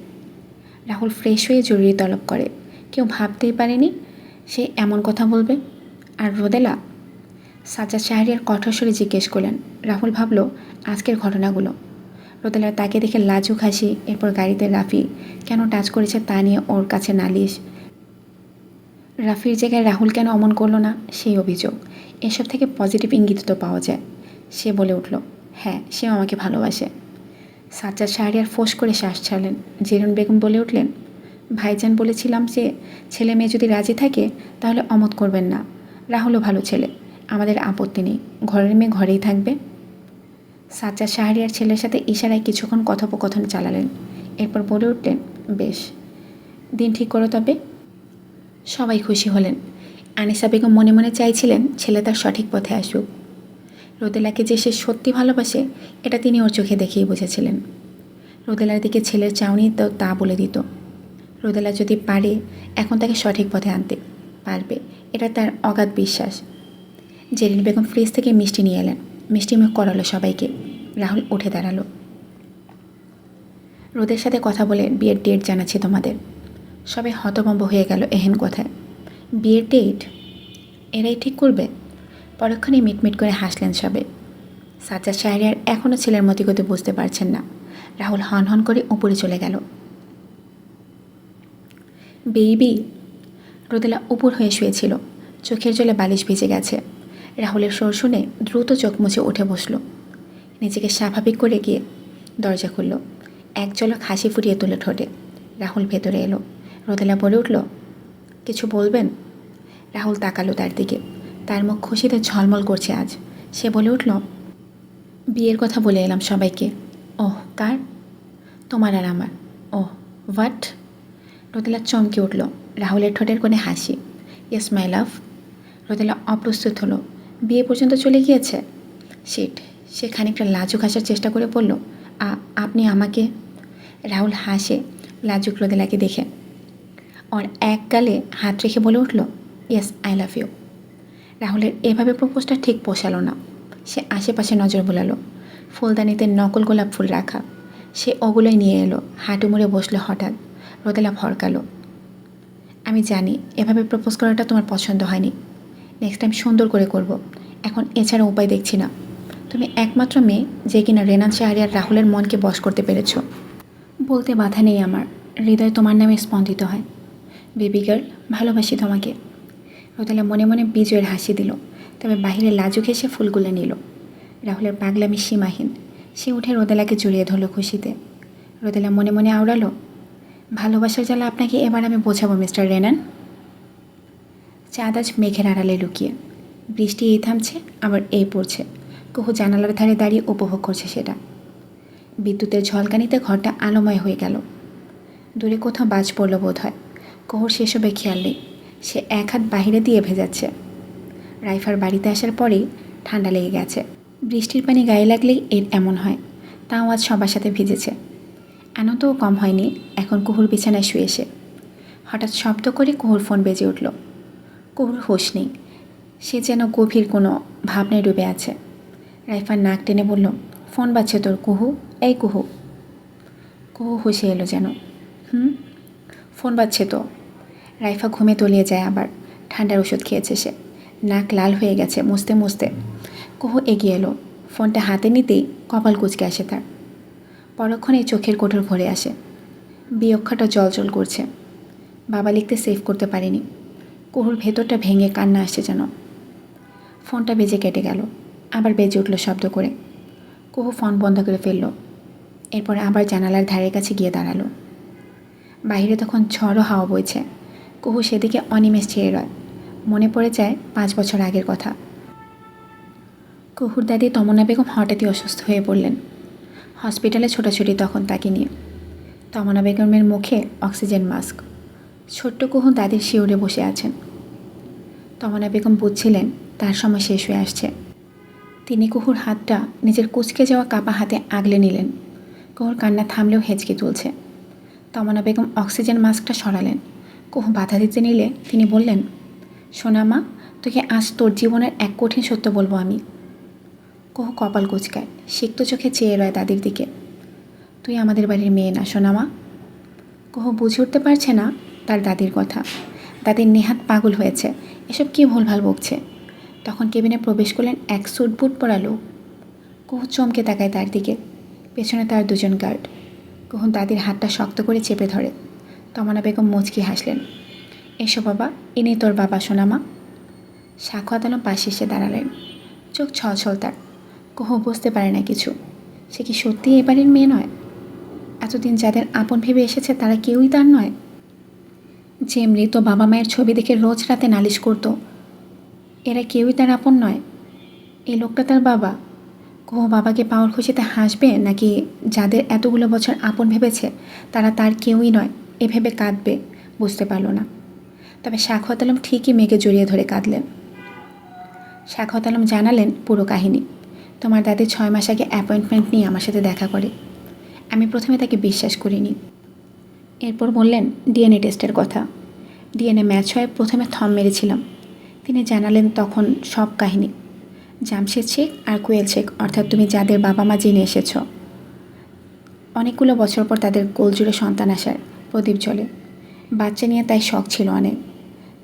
রাহুল ফ্রেশ হয়ে জরুরি তলব করে। কেউ ভাবতেই পারেনি সে এমন কথা বলবে। আর রোদেলা? সাজ্জাদ শাহরিয়ার কঠোর স্বরে জিজ্ঞেস করলেন। রাহুল ভাবল আজকের ঘটনাগুলো। রোদেলার তাকে দেখে লাজুক হাসি। এরপর গাড়িতে রাফি কেন টাচ করেছে তা নিয়ে ওর কাছে নালিশ। রাফির জায়গায় রাহুল কেন অমন করলো না সেই অভিযোগ। এসব থেকে পজিটিভ ইঙ্গিত তো পাওয়া যায়। সে বলে উঠল, হ্যাঁ সেও আমাকে ভালোবাসে। সাজ্জাদ শাহরিয়ার ফোঁস করে শ্বাস ছাড়লেন। জেরুন বেগম বলে উঠলেন, ভাইজান বলেছিলাম যে ছেলে মেয়ে যদি রাজি থাকে তাহলে অমত করবেন না। রাহুলও ভালো ছেলে, আমাদের আপত্তি নেই। ঘরের মেয়ে ঘরেই থাকবে। সাজ্জাদ শাহরিয়ার ছেলের সাথে ইশারায় কিছুক্ষণ কথোপকথন চালালেন। এরপর বলে উঠলেন, বেশ, দিন ঠিক করো তবে। সবাই খুশি হলেন। আনিসা বেগম মনে মনে চাইছিলেন ছেলে তার সঠিক পথে আসুক। রোদেলাকে যে সে সত্যি ভালোবাসে এটা তিনি ওর চোখে দেখেই বুঝেছিলেন। রোদেলার দিকে ছেলের চাউনি তো তা বলে দিত। রোদেলা যদি পারে এখন তাকে সঠিক পথে আনতে পারবে, এটা তার অগাধ বিশ্বাস। জেরিন বেগম ফ্রিজ থেকে মিষ্টি নিয়ে এলেন। মিষ্টি মুখ করালো সবাইকে। রাহুল উঠে দাঁড়ালো। রোদের সাথে কথা বলে বিয়ের ডেট জানাচ্ছি তোমাদের। সবাই হতভম্ব হয়ে গেল এহেন কথায়। বিয়ের ডেট এরাই ঠিক করবে? পরক্ষণে মিটমিট করে হাসলেন সবে। সাজ্জাদ শাহরিয়ার এখনও ছেলের মতিগতি বুঝতে পারছেন না। রাহুল হন হন করে উপরে চলে গেল। বেবি। রোদেলা উপর হয়ে শুয়েছিল, চোখের জলে বালিশ ভিজে গেছে। রাহুলের সুর শুনে দ্রুত চোখ মুছে উঠে বসল। নিজেকে স্বাভাবিক করে গিয়ে দরজা খুলল। এক ঝলক হাসি ফুটিয়ে তুলে ঠোঁটে। রাহুল ভেতরে এলো। রোদেলা বলে উঠল, কিছু বলবেন? রাহুল তাকালো তার দিকে। তার মুখ খুশিতে ঝলমল করছে আজ। সে বলে উঠল, বিয়ের কথা বলে এলাম সবাইকে। ওহ, কার? তোমার আর আমার। ওহ, হোয়াট? রোদেলা চমকে উঠল। রাহুলের ঠোঁটের কোণে হাসি। ইয়েস মাই লাভ। রোদেলা অপ্রস্তুত হলো। বিয়ে পর্যন্ত চলে গিয়েছে? শিট। সে খানিকটা লাজুক হাসার চেষ্টা করে বলল, আপনি আমাকে? রাহুল হাসে লাজুক রোদেলাকে দেখে। ওর এক গালে হাত রেখে বলে উঠল, ইয়েস আই লাভ ইউ। রাহুলের এভাবে প্রপোজটা ঠিক পোষালো না। সে আশেপাশে নজর বোলালো। ফুলদানিতে নকল গোলাপ ফুল রাখা। সে ওগুলোই নিয়ে এলো, হাঁটু মুড়ে বসলো। হঠাৎ রোদেলা ভরকালো। আমি জানি এভাবে প্রপোজ করাটা তোমার পছন্দ হয়নি। নেক্সট টাইম সুন্দর করে করব। এখন এছাড়া উপায় দেখছি না। তুমি একমাত্র মেয়ে যে কিনা রেনান শাহরিয়ার রাহুলের মনকে বশ করতে পেরেছ। বলতে বাধা নেই আমার, হৃদয় তোমার নামে স্পন্দিত হয়। বেবি গার্ল, ভালোবাসি তোমাকে। রোদেলা মনে মনে বিজয়ের হাসি দিল, তবে বাহিরে লাজুক হেসে ফুলগুলো নিল। রাহুলের পাগলামি সীমাহীন। সে উঠে রোদেলাকে জড়িয়ে ধরল খুশিতে। রোদেলা মনে মনে আওড়ালো, ভালোবাসার জ্বালা আপনাকে এবার আমি বোঝাবো মিস্টার রেনান। চাঁদ আজ মেঘের আড়ালে লুকিয়ে। বৃষ্টি এই থামছে আবার এই পড়ছে। কুহু জানালার ধারে দাঁড়িয়ে উপভোগ করছে সেটা। বিদ্যুতের ঝলকানিতে ঘরটা আলোময় হয়ে গেল। দূরে কোথাও বাজ পড়ল বোধ হয়। কুহুর সেসবে খেয়াল নেই। সে এক হাত বাহিরে দিয়ে ভেজাচ্ছে। রাইফার বাড়িতে আসার পরেই ঠান্ডা লেগে গেছে। বৃষ্টির পানি গায়ে লাগলেই এর এমন হয়। তাও আজ সবার সাথে ভিজেছে। আনন্দও কম হয়নি এখন কুহুর বিছানায় শুয়ে এসে। হঠাৎ শব্দ করে কুহুর ফোন বেজে উঠল। কুহুর হোশ নেই। সে যেন গভীর কোনো ভাবনায় ডুবে আছে। রাইফার নাক টেনে বলল, ফোন বাজছে তোর কুহু। এই কুহু। কুহু হুঁশে এলো যেন। ফোন বাজছে তো। রাইফা ঘুমে তলিয়ে যায় আবার। ঠান্ডার ওষুধ খেয়েছে সে। নাক লাল হয়ে গেছে মুছতে মুছতে। কুহু এগিয়ে এলো। ফোনটা হাতে নিতেই কপাল কুঁচকে আসে তার। পরক্ষণেই চোখের কোটর ভরে আসে। বিয়ক্ষাটা জল করছে। বাবা লিখতে সেভ করতে পারেনি। কুহুর ভেতরটা ভেঙে কান্না আসছে যেন। ফোনটা বেজে কেটে গেল। আবার বেজে উঠল শব্দ করে। কুহু ফোন বন্ধ করে ফেলল। এরপর আবার জানালার ধারের কাছে গিয়ে দাঁড়ালো। বাইরে তখন ঝড়ো হাওয়া বইছে। কুহু সেদিকে অনিমেষ চেয়ে রয়। মনে পড়ে যায় 5 বছর আগের কথা। কুহুর দাদি তমনা বেগম হঠাৎই অসুস্থ হয়ে পড়লেন। হসপিটালে ছোটাছুটি তখন তাকে নিয়ে। তমনা বেগমের মুখে অক্সিজেন মাস্ক। ছোট্ট কুহু দাদির শিউরে বসে আছেন। তমনা বেগম বুঝছিলেন তার সময় শেষ হয়ে আসছে। তিনি কুহুর হাতটা নিজের কুঁচকে যাওয়া কাপা হাতে আগলে নিলেন। কুহুর কান্না থামলেও হেঁচকে তুলছে। তমনা বেগম অক্সিজেন মাস্কটা সরালেন। কুহু বাধা দিতে নিলে তিনি বললেন, সোনা মা, তোকে আজ তোর জীবনের এক কঠিন সত্য বলবো আমি। কুহু কপাল কুঁচকায়, সিক্ত চোখে চেয়ে রয় দাদির দিকে। তুই আমাদের বাড়ির মেয়ে না সোনা মা। কুহু বুঝে উঠতে পারছে না তার দাদির কথা। দাদির নেহাত পাগল হয়েছে। এসব কী ভুলভাল বকছে। তখন কেবিনে প্রবেশ করলেন এক স্যুট বুট পরা লোক। কুহু চমকে তাকায় তার দিকে। পেছনে তার 2 জন গার্ড। কুহু দাদির হাতটা শক্ত করে চেপে ধরে। তমনা বেগম মুচকি হাসলেন। এসো বাবা, ইনি তোর বাবা সোনামা। সাক্ষাৎ আলম পাশে এসে দাঁড়ালেন। চোখ ছলছল তার। কুহু বুঝতে পারে না কিছু। সে কি সত্যিই এ বাড়ির মেয়ে নয়? এতদিন যাদের আপন ভেবে এসেছে তারা কেউই তার নয়? যে মৃত বাবা মায়ের ছবি দেখে রোজ রাতে নালিশ করত, এরা কেউই তার আপন নয়? এই লোকটা তার বাবা? কুহু বাবাকে পাওয়ার খুশিতে হাসবে, নাকি যাদের এতগুলো বছর আপন ভেবেছে তারা তার কেউই নয় এ ভেবে কাঁদবে? বুঝতে পারল না। তবে সাক্ষাৎ আলম ঠিকই মেয়েকে জড়িয়ে ধরে কাঁদলেন। সাক্ষাৎ আলম জানালেন পুরো কাহিনী। তোমার দাদি 6 মাস আগে অ্যাপয়েন্টমেন্ট নিয়ে আমার সাথে দেখা করে। আমি প্রথমে তাকে বিশ্বাস করিনি। এরপর বললেন ডিএনএ টেস্টের কথা। ডিএনএ ম্যাচ হয়ে প্রথমে থম মেরেছিলাম। তিনি জানালেন তখন সব কাহিনী। জামশেদ শেখ আর কোয়েল শেখ, অর্থাৎ তুমি যাদের বাবা মা জেনে এসেছ, অনেকগুলো বছর পর তাদের গোলজুড়ে সন্তান আসার প্রদীপ জ্বলে। বাচ্চা নিয়ে তাই শখ ছিল অনেক,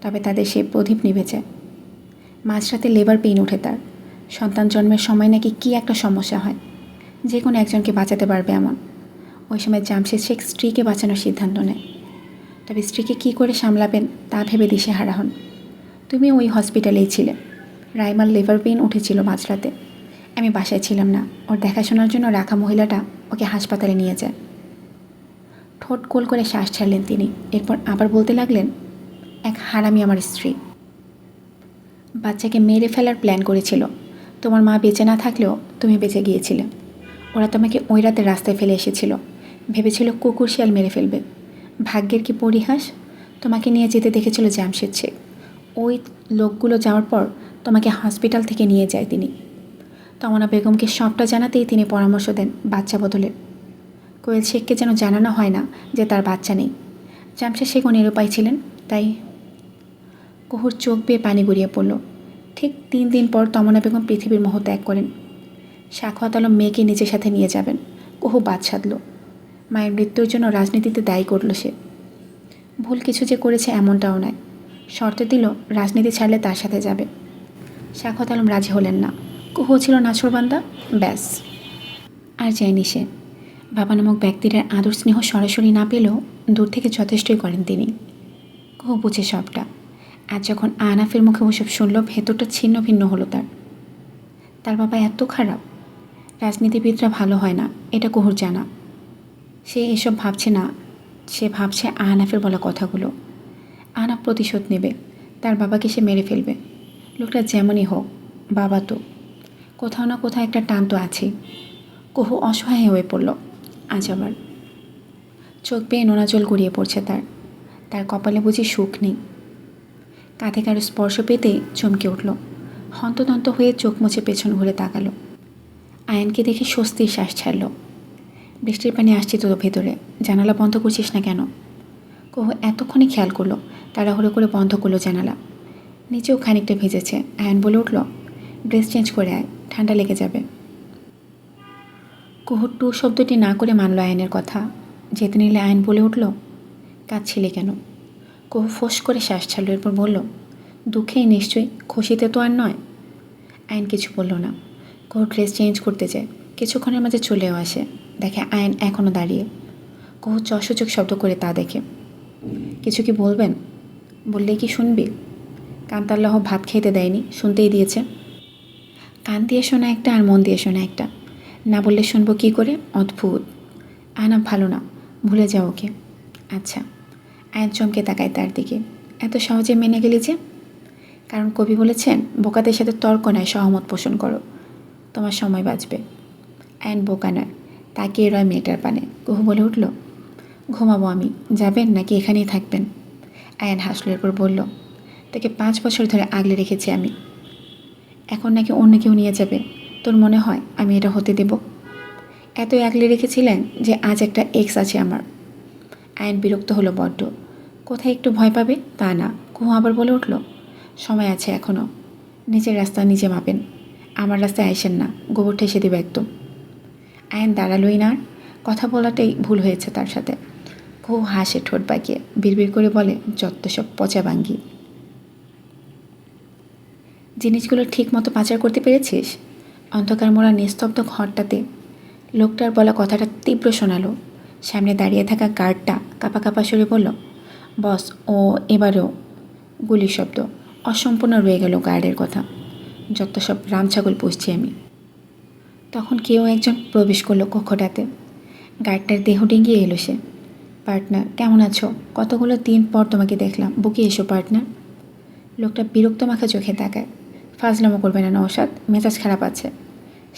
তবে তাদের সেই প্রদীপ নিভে যায়। মাঝরাতে লেবার পেইন ওঠে তার। সন্তান জন্মের সময় নাকি কী একটা সমস্যা হয়, যে কোনো একজনকে বাঁচাতে পারবে এমন। ওই সময় জামশেদ শেখ স্ত্রীকে বাঁচানোর সিদ্ধান্ত নেয়, তবে স্ত্রীকে কী করে সামলাবেন তা ভেবে দিশেহারা হন। তুমি ওই হসপিটালেই ছিলে। রাইমার লেবার পেইন উঠেছিল মাঝরাতে। আমি বাসায় ছিলাম না, ওর দেখাশোনার জন্য রাখা মহিলাটা ওকে হাসপাতালে নিয়ে যায়। ঠোঁট গোল করে শ্বাস ছাড়লেন তিনি। এরপর আবার বলতে লাগলেন, এক হারামি আমার স্ত্রী। বাচ্চাকে মেরে ফেলার প্ল্যান করেছিল। তোমার মা বেঁচে না থাকলেও তুমি বেঁচে গিয়েছিলে। ওরা তোমাকে ওই রাতে রাস্তায় ফেলে এসেছিল, ভেবেছিল কুকুর শিয়াল মেরে ফেলবে। ভাগ্যের কি পরিহাস, তোমাকে নিয়ে যেতে দেখেছিল জামশেদ শেখ। ওই লোকগুলো যাওয়ার পর তোমাকে হসপিটাল থেকে নিয়ে যায় তিনি। তমনা বেগমকে সবটা জানাতেই তিনি পরামর্শ দেন বাচ্চা বদলের। কোয়েল শেখকে যেন জানানো হয় না যে তার বাচ্চা নেই। জামশেদ শেখও নিরুপায় ছিলেন, তাই। কুহুর চোখ বেয়ে পানি গড়িয়ে পড়ল। ঠিক 3 দিন পর তমনা বেগম পৃথিবীর মোহ ত্যাগ করেন। সাখাওয়াত আলম মেয়েকে নিজের সাথে নিয়ে যাবেন। কুহু বাদ সাধল। মায়ের মৃত্যুর জন্য রাজনীতিতে দায়ী করল সে। ভুল কিছু যে করেছে এমনটাও নয়। শর্ত দিল রাজনীতি ছাড়লে তার সাথে যাবে। সাখাওয়াত আলম রাজি হলেন না। কুহু ছিল নাছোড়বান্দা, ব্যাস। আর যায়নি সে। বাবা নামক ব্যক্তির আদর স্নেহ সরাসরি না পেলেও দূর থেকে যথেষ্টই করেন তিনি। কুহু বুঝে সবটা। আজ যখন আহনাফের মুখে ওসব শুনল, ভেতরটা ছিন্ন ভিন্ন হলো তার। তার বাবা এত খারাপ। রাজনীতিবিদরা ভালো হয় না, এটা কুহুর জানা। সে এসব ভাবছে না, সে ভাবছে আহনাফের বলা কথাগুলো। আহনাফ প্রতিশোধ নেবে, তার বাবাকে সে মেরে ফেলবে। লোকটা যেমনই হোক, বাবা তো। কোথাও না কোথাও একটা টান তো আছেই। কুহু অসহায় হয়ে পড়ল। আজ আবার চোখ বেয়ে নোনা জল গড়িয়ে পড়ছে তার। তার কপালে বুঝি সুখ নেই। কাঁধে কারো স্পর্শ পেতেই চমকে উঠল। হন্তদন্ত হয়ে চোখ মুছে পেছন ঘুরে তাকালো। আয়নকে দেখে স্বস্তির শ্বাস ছাড়ল। বৃষ্টির পানি আসছে তো ভেতরে, জানালা বন্ধ করছিস না কেন? কুহু এতক্ষণে খেয়াল করলো, তাড়াহুড়ো করে বন্ধ করলো জানালা। নিচেও খানিকটা ভিজেছে। আয়ন বলে উঠল, ড্রেস চেঞ্জ করে আয়, ঠান্ডা লেগে যাবে। কুহু টু শব্দটি না করে মানল আয়নের কথা। যেতে নিলে আয়ন বলে উঠল, কাঁদছিলে কেন? কুহু ফোঁস করে শ্বাস ছাড়ল। এরপর বলল, দুঃখেই নিশ্চয়ই, খুশিতে তো আর নয়। আয়ন কিছু বলল না। কুহু ড্রেস চেঞ্জ করতে যায়। কিছুক্ষণের মাঝে চলেও আসে। দেখে আয়ন এখনও দাঁড়িয়ে। কুহু চসূচক শব্দ করে তা দেখে। কিছু কি বলবেন? বললেই কি শুনবি? কান্তাল্লাহ ভাত খেতে দেয়নি, শুনতেই দিয়েছে। কান দিয়ে শোনা একটা আর মন দিয়ে শোনা একটা। না বললে শুনবো কী করে? অদ্ভুত। আয়না ভালো না, ভুলে যাও ওকে। আচ্ছা। আয়ন চমকে তাকায় তার দিকে। এত সহজে মেনে গেলি যে? কারণ কবি বলেছেন, বোকাদের সাথে তর্ক নয়, সহমত পোষণ করো, তোমার সময় বাঁচবে। আয়ন বোকা নয়, তাকিয়ে রয় মেয়েটার পানে। কুহু বলে উঠল, ঘুমাবো আমি, যাবেন নাকি এখানেই থাকবেন? আয়ন হাসল। এরপর বলল, তাকে 5 বছর ধরে আগলে রেখেছি আমি, এখন নাকি অন্য কেউ নিয়ে যাবে? তোর মনে হয় আমি এটা হতে দেব? এতই আগলে রেখেছিলেন যে আজ একটা এক্স আছে আমার। আয়ন বিরক্ত হলো বড্ড। কোথায় একটু ভয় পাবে তা না। কুহু আবার বলে উঠল, সময় আছে এখনও, নিজের রাস্তা নিজে মাপেন, আমার রাস্তায় আইসেন না, গোবর ঠেসে দেবে একদম। আয়ন দাঁড়ালোই না। কথা বলাটাই ভুল হয়েছে তার সাথে। কুহু হাসে ঠোঁট বাঁকিয়ে, বিড়বিড় করে বলে, যত সব পচা বাঙ্গি। জিনিসগুলো ঠিক মতো পাচার করতে পেরেছিস? অন্ধকার মোড়া নিস্তব্ধ ঘরটাতে লোকটার বলা কথাটা তীব্র শোনালো। সামনে দাঁড়িয়ে থাকা গার্ডটা কাঁপা কাঁপা সরে বলল, বস, ও এবারেও। গুলির শব্দ। অসম্পূর্ণ রয়ে গেল গার্ডের কথা। যত সব রামছাগল পুষছি আমি। তখন কেউ একজন প্রবেশ করলো কক্ষটাতে। গার্ডটার দেহ ডিঙ্গিয়ে এলো সে। পার্টনার, কেমন আছো? কতগুলো দিন পর তোমাকে দেখলাম, বুকে এসো পার্টনার। লোকটা বিরক্ত মাখা চোখে তাকায়। ফাজলামো করবে না নওশাদ, মেজাজ খারাপ আছে।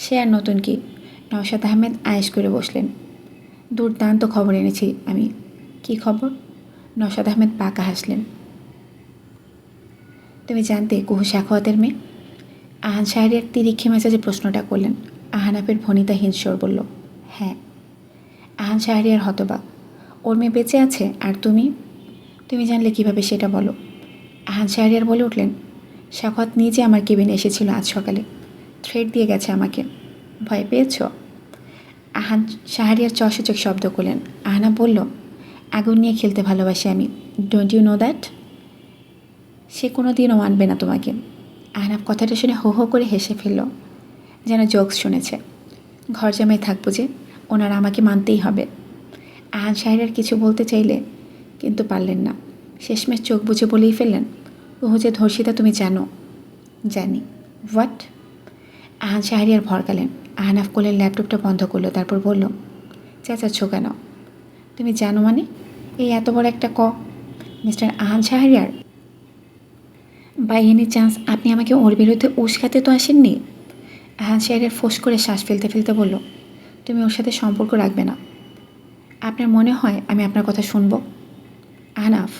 সে আর নতুন কি? নওশাদ আহমেদ আয়েশ করে বসলেন। দুর্দান্ত খবর এনেছি আমি। কি খবর? নওশাদ আহমেদ পাকা হাসলেন। তুমি জানতে কুহু সাখাওয়াতের মেয়ে? আহান শাহরিয়ার তিরিক্ষি মেজাজে প্রশ্নটা করলেন। আহানাফের ভনিতা হিংস্বর বলল, হ্যাঁ। আহান শাহরিয়ার হতবাক। ওর মেয়ে বেঁচে আছে আর তুমি? তুমি জানলে কিভাবে সেটা বলো। আহান শাহরিয়ার বলে উঠলেন, সাখাওয়াত নিজে আমার কেবিনে এসেছিল আজ সকালে। থ্রেট দিয়ে গেছে আমাকে। ভয় পেয়েছ? আহান শাহরিয়ার চকচক শব্দ করলেন। আহনাফ বলল, আগুন নিয়ে খেলতে ভালোবাসি আমি, ডোন্ট ইউ নো দ্যাট? সে কোনো দিনও মানবে না তোমাকে। আহনাফ কথাটা শুনে হো হো করে হেসে ফেলল, যেন জোকস শুনেছে। ঘর জামাই থাকবো যে, ওনারা আমাকে মানতেই হবে। আহান শাহরিয়ার কিছু বলতে চাইলে কিন্তু পারলেন না। শেষমেশ চোখ বুজে বলেই ফেললেন, ওহো যে ধর্ষিতা তুমি জানো? জানি। হোয়াট? আহান শাহরিয়ার ভরকালেন। আহনাফ কোলের ল্যাপটপটা বন্ধ করলো, তারপর বলল, চেঁচাচ্ছ কেন? তুমি জানো মানে? এই এত বড় একটা mister Ahan Shahriar, by any chance আপনি আমাকে ওর বিরুদ্ধে উস্কাতে তো আসেননি? আহান শাহরিয়ার ফোঁস করে শ্বাস ফেলতে ফেলতে বলল, তুমি ওর সাথে সম্পর্ক রাখবে না? আপনার মনে হয় আমি আপনার কথা শুনবো? আহনাফ।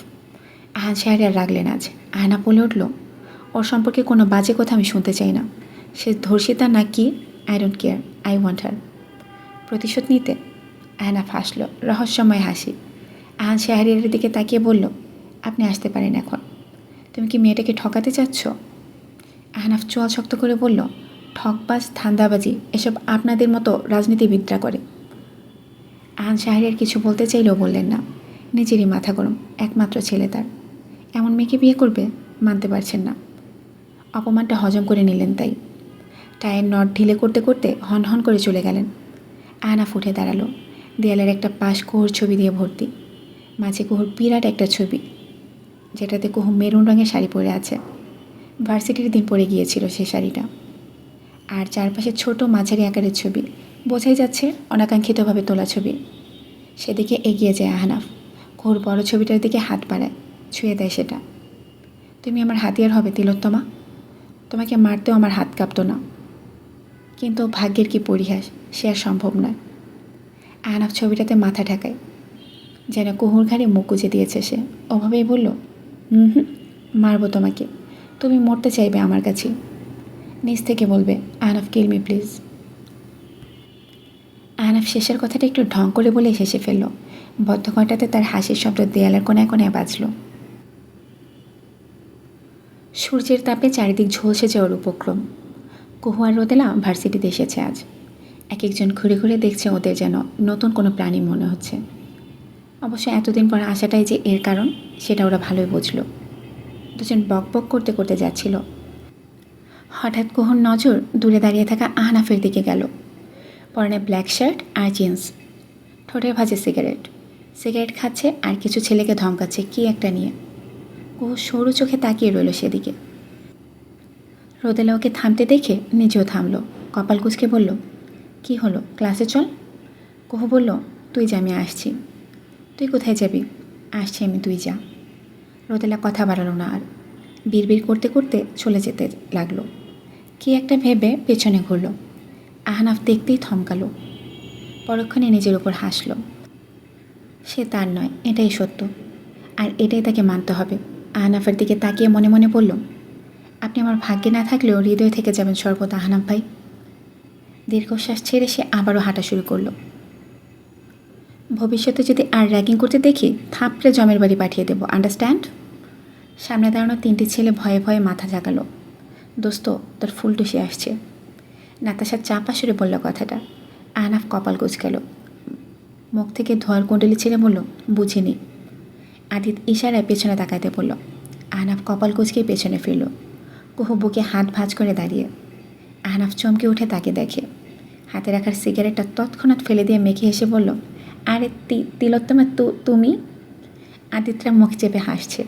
আহান শাহরিয়ার রাগলেন আজ। আহনাফ বলে উঠল, ওর সম্পর্কে কোনো বাজে কথা আমি শুনতে চাই না। সে ধর্ষিতা না কি, I don't care, I want হার। প্রতিশোধ নিতে? আহনাফ হাসল, রহস্যময় হাসি। আহান শাহরিয়ারের দিকে তাকিয়ে বলল, আপনি আসতে পারেন এখন। তুমি কি মেয়েটাকে ঠকাতে চাচ্ছ? আহনাফ চোয়াল শক্ত করে বলল, ঠকবাজ, ধান্দাবাজি এসব আপনাদের মতো রাজনীতিবিদরা করে। আহান শাহরিয়ার কিছু বলতে চাইলেও বললেন না। নিজেরই মাথা গরম, একমাত্র ছেলে তার, এমন মেয়েকে বিয়ে করবে? মানতে পারছেন না। অপমানটা হজম করে নিলেন তাই। টায়ের নট ঢিলে করতে করতে হন হন করে চলে গেলেন। আহনাফ উঠে দাঁড়ালো। দেয়ালের একটা পাশ কুহুর ছবি দিয়ে ভর্তি। মাঝে কুহুর বিরাট একটা ছবি, যেটাতে কুহু মেরুন রঙের শাড়ি পরে আছে। ভার্সিটির দিন পরে গিয়েছিল সে শাড়িটা। আর চারপাশে ছোট মাঝারি আকারের ছবি, বোঝাই যাচ্ছে অনাকাঙ্ক্ষিতভাবে তোলা ছবি। সেদিকে এগিয়ে যায় আহনাফ। কুহুর বড় ছবিটার দিকে হাত বাড়ায়, ছুঁয়ে দেয় সেটা। তুমি আমার হাতিয়ার হবে তিলোত্তমা, তোমাকে মারতেও আমার হাত কাঁপতো না। কিন্তু ভাগ্যের কি পরিহাস, সে আর সম্ভব নয়। আহনাফ ছবিটাতে মাথা ঠেকায়, যেন কুহুর ঘাড়ে মুখ গুজে দিয়েছে সে। ওভাবেই বলল, হুম, মারবো তোমাকে, তুমি মরতে চাইবে আমার কাছে। নিজ থেকে বলবে, আহনাফ কিল মি প্লিজ। আহনাফ শেষের কথাটা একটু ঢং করে বলে হেসে ফেলল। বদ্ধ ঘটাতে তার হাসির শব্দ দেয়ালের কোনায় কোনায় বাজল। সূর্যের তাপে চারিদিক ঝলসে যাওয়ার উপক্রম। কুহু আর রোদেলা ভার্সিটিতে এসেছে আজ। এক একজন ঘুরে ঘুরে দেখছে ওদের, যেন নতুন কোনো প্রাণী মনে হচ্ছে। অবশ্য এতদিন পর আসাটাই যে এর কারণ, সেটা ওরা ভালোই বুঝল। দুজন বক বক করতে করতে যাচ্ছিল। হঠাৎ কুহুর নজর দূরে দাঁড়িয়ে থাকা আহনাফের দিকে গেল। পরনে ব্ল্যাক শার্ট আর জিন্স, ঠোঁটে ভাজে সিগারেট খাচ্ছে আর কিছু ছেলেকে ধমকাচ্ছে কি একটা নিয়ে। কুহু সরু চোখে তাকিয়ে রইল সেদিকে। রোদেলা ওকে থামতে দেখে নিজেও থামলো, কপাল কুঁচকে বলল, কি হলো, ক্লাসে চল। কুহু বলল, তুই যা, আমি আসছি। তুই কোথায় যাবি? আসছি আমি, তুই যা। রোদেলা কথা বাড়ালো না আর, বিড়বিড় করতে করতে চলে যেতে লাগলো। কি একটা ভেবে পেছনে ঘুরল। আহনাফ দেখতেই থমকালো। পরক্ষণে নিজের উপর হাসল। সে তার নয়, এটাই সত্য, আর এটাই তাকে মানতে হবে। আহনাফের দিকে তাকিয়ে মনে মনে বলল, আপনি আমার ভাগ্যে না থাকলেও হৃদয় থেকে যাবেন সর্বদা আহনাফ ভাই। দীর্ঘশ্বাস ছেড়ে সে আবারও হাঁটা শুরু করলো। ভবিষ্যতে যদি আর র্যাগিং করতে দেখি, থাপড়ে জমের বাড়ি পাঠিয়ে দেবো, আন্ডারস্ট্যান্ড? সামনে দাঁড়ানো তিনটি ছেলে ভয়ে ভয়ে মাথা জাগালো। দোস্ত, তোর ফুলটুসি আসছে। নাতাশা চাপা সুরে বলল কথাটা। আহনাফ কপাল কুঁচকাল, মুখ থেকে ধোয়ার কুণ্ডলি ছেড়ে বলল, বুঝিনি। আদিত ইশারায় পেছনে তাকাইতে বলল। আহনাফ কপাল কুঁচকেই পেছনে ফিরল। কুহু বুকে হাত ভাঁজ করে দাঁড়িয়ে। আহনাফ চমকে উঠে তাকে দেখে। হাতে রাখার সিগারেটটা তৎক্ষণাৎ ফেলে দিয়ে মেখে হেসে বলল, আরে তিলোত্তমা, তুমি? আদিতরা মুখ চেপে হাসছে।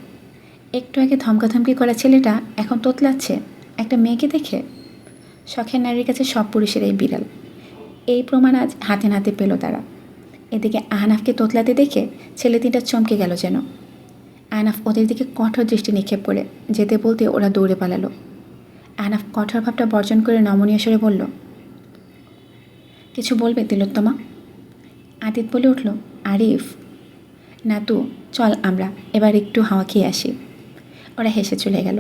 একটু আগে ধমকাধমকি করা ছেলেটা এখন তোতলাচ্ছে একটা মেয়েকে দেখে। শখের নারীর কাছে সব পুরুষেরাই বিড়াল, এই প্রমাণ আজ হাতে নাতে পেল তারা। এদিকে আহনাফকে তোতলাতে দেখে ছেলে তিনটা চমকে গেল যেন। আহনাফ ওদের দিকে কঠোর দৃষ্টি নিক্ষেপ করে যেতে বলতে ওরা দৌড়ে পালালো। আহনাফ কঠোর ভাবটা বর্জন করে নমনীয় স্বরে বলল, কিছু বলবে তিলোত্তমা? আদিত বলে উঠল, আরিফ না তু, চল আমরা এবার একটু হাওয়া খেয়ে আসি। ওরা হেসে চলে গেল।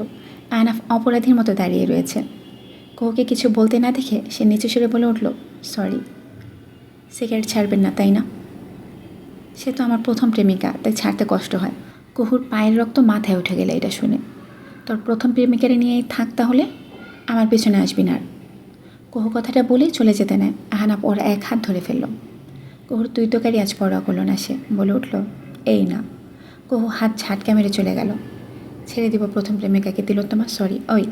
আহনাফ অপরাধীর মতো দাঁড়িয়ে রয়েছে। কুহুকে কিছু বলতে না দেখে সে নিচু সুরে বলে উঠল, সরি। সিগারেট ছাড়বেন না তাই না? সে তো আমার প্রথম প্রেমিকা, তাই ছাড়তে কষ্ট হয়। কুহুর পায়ের রক্ত মাথায় উঠে গেলে এটা শুনে। তোর প্রথম প্রেমিকারে নিয়েই থাক তাহলে, আমার পেছনে আসবি না আর। কুহু কথাটা বলেই চলে যেতে নেয় আহনাফ ওর এক হাত ধরে ফেলল। কুহুর তুই তোকারি আজ পরোয়া করলো না, সে বলে উঠল, এই না। কুহু হাত ঝাটকা মেরে চলে গেল। ছেড়ে দিব প্রথম প্রেমিকাকে তিলোত্তমা, সরি। ওই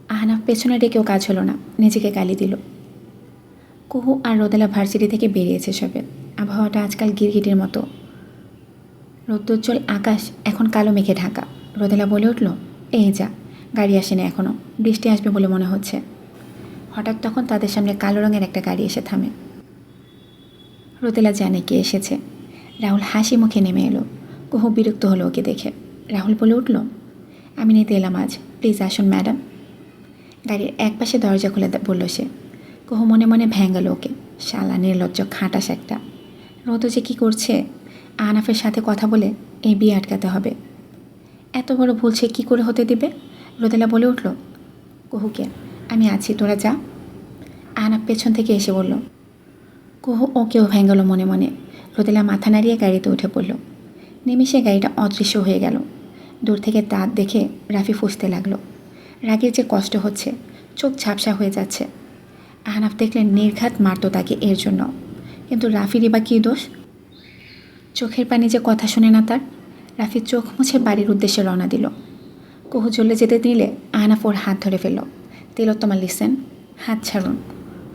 আহনাফ পেছনে ডেকেও কাজ হলো না, নিজেকে গালি দিল। কুহু আর রোদেলা ভার্সিটি থেকে বেরিয়েছে সবে। আবহাওয়াটা আজকাল গিরগিটির মতো। রৌদ্রোজ্জ্বল আকাশ এখন কালো মেঘে ঢাকা। রোদেলা বলে উঠল, এই যা, গাড়ি আসেনি এখনও, বৃষ্টি আসবে বলে মনে হচ্ছে। হঠাৎ তখন তাদের সামনে কালো রঙের একটা গাড়ি এসে থামে। রোদেলা জানে কে এসেছে। রাহুল হাসি মুখে নেমে এলো। কুহু বিরক্ত হলো ওকে দেখে। রাহুল বলে উঠল, আমি নিতে এলাম আজ, প্লিজ আসুন ম্যাডাম। গাড়ির এক পাশে দরজা খুলে বলল সে। কুহু মনে মনে ভেঙ্গাল ওকে, শালা নির্লজ্জ খাটাস একটা। রোদো যে কী করছে, আহনাফের সাথে কথা বলে এই বিয়ে আটকাতে হবে। এত বড় ভুল সে কী করে হতে দিবে। রোদেলা বলে উঠল, কুহুকে, আমি আছি, তোরা যা। আহনাফ পেছন থেকে এসে বলল। কুহু ওকেও ভেঙ্গালো মনে মনে। রোদেলা মাথা নাড়িয়ে গাড়িতে উঠে পড়ল। নিমিষে গাড়িটা অদৃশ্য হয়ে গেল। দূর থেকে দাঁত দেখে রাফি ফুঁসতে লাগলো। রাগের যে কষ্ট হচ্ছে, চোখ ঝাপসা হয়ে যাচ্ছে। আহনাফ দেখলেন নির্ঘাত মারত তাকে এর জন্য, কিন্তু রাফিরই বা কী দোষ। চোখের পানি যে কথা শুনে না তার। রাফি চোখ মুছে বাড়ির উদ্দেশ্যে রওনা দিল। কুহু চলে যেতে নিলে আহনাফ ওর হাত ধরে ফেলল। তিলোত্তমা লিসেন, হাত ছাড়ুন,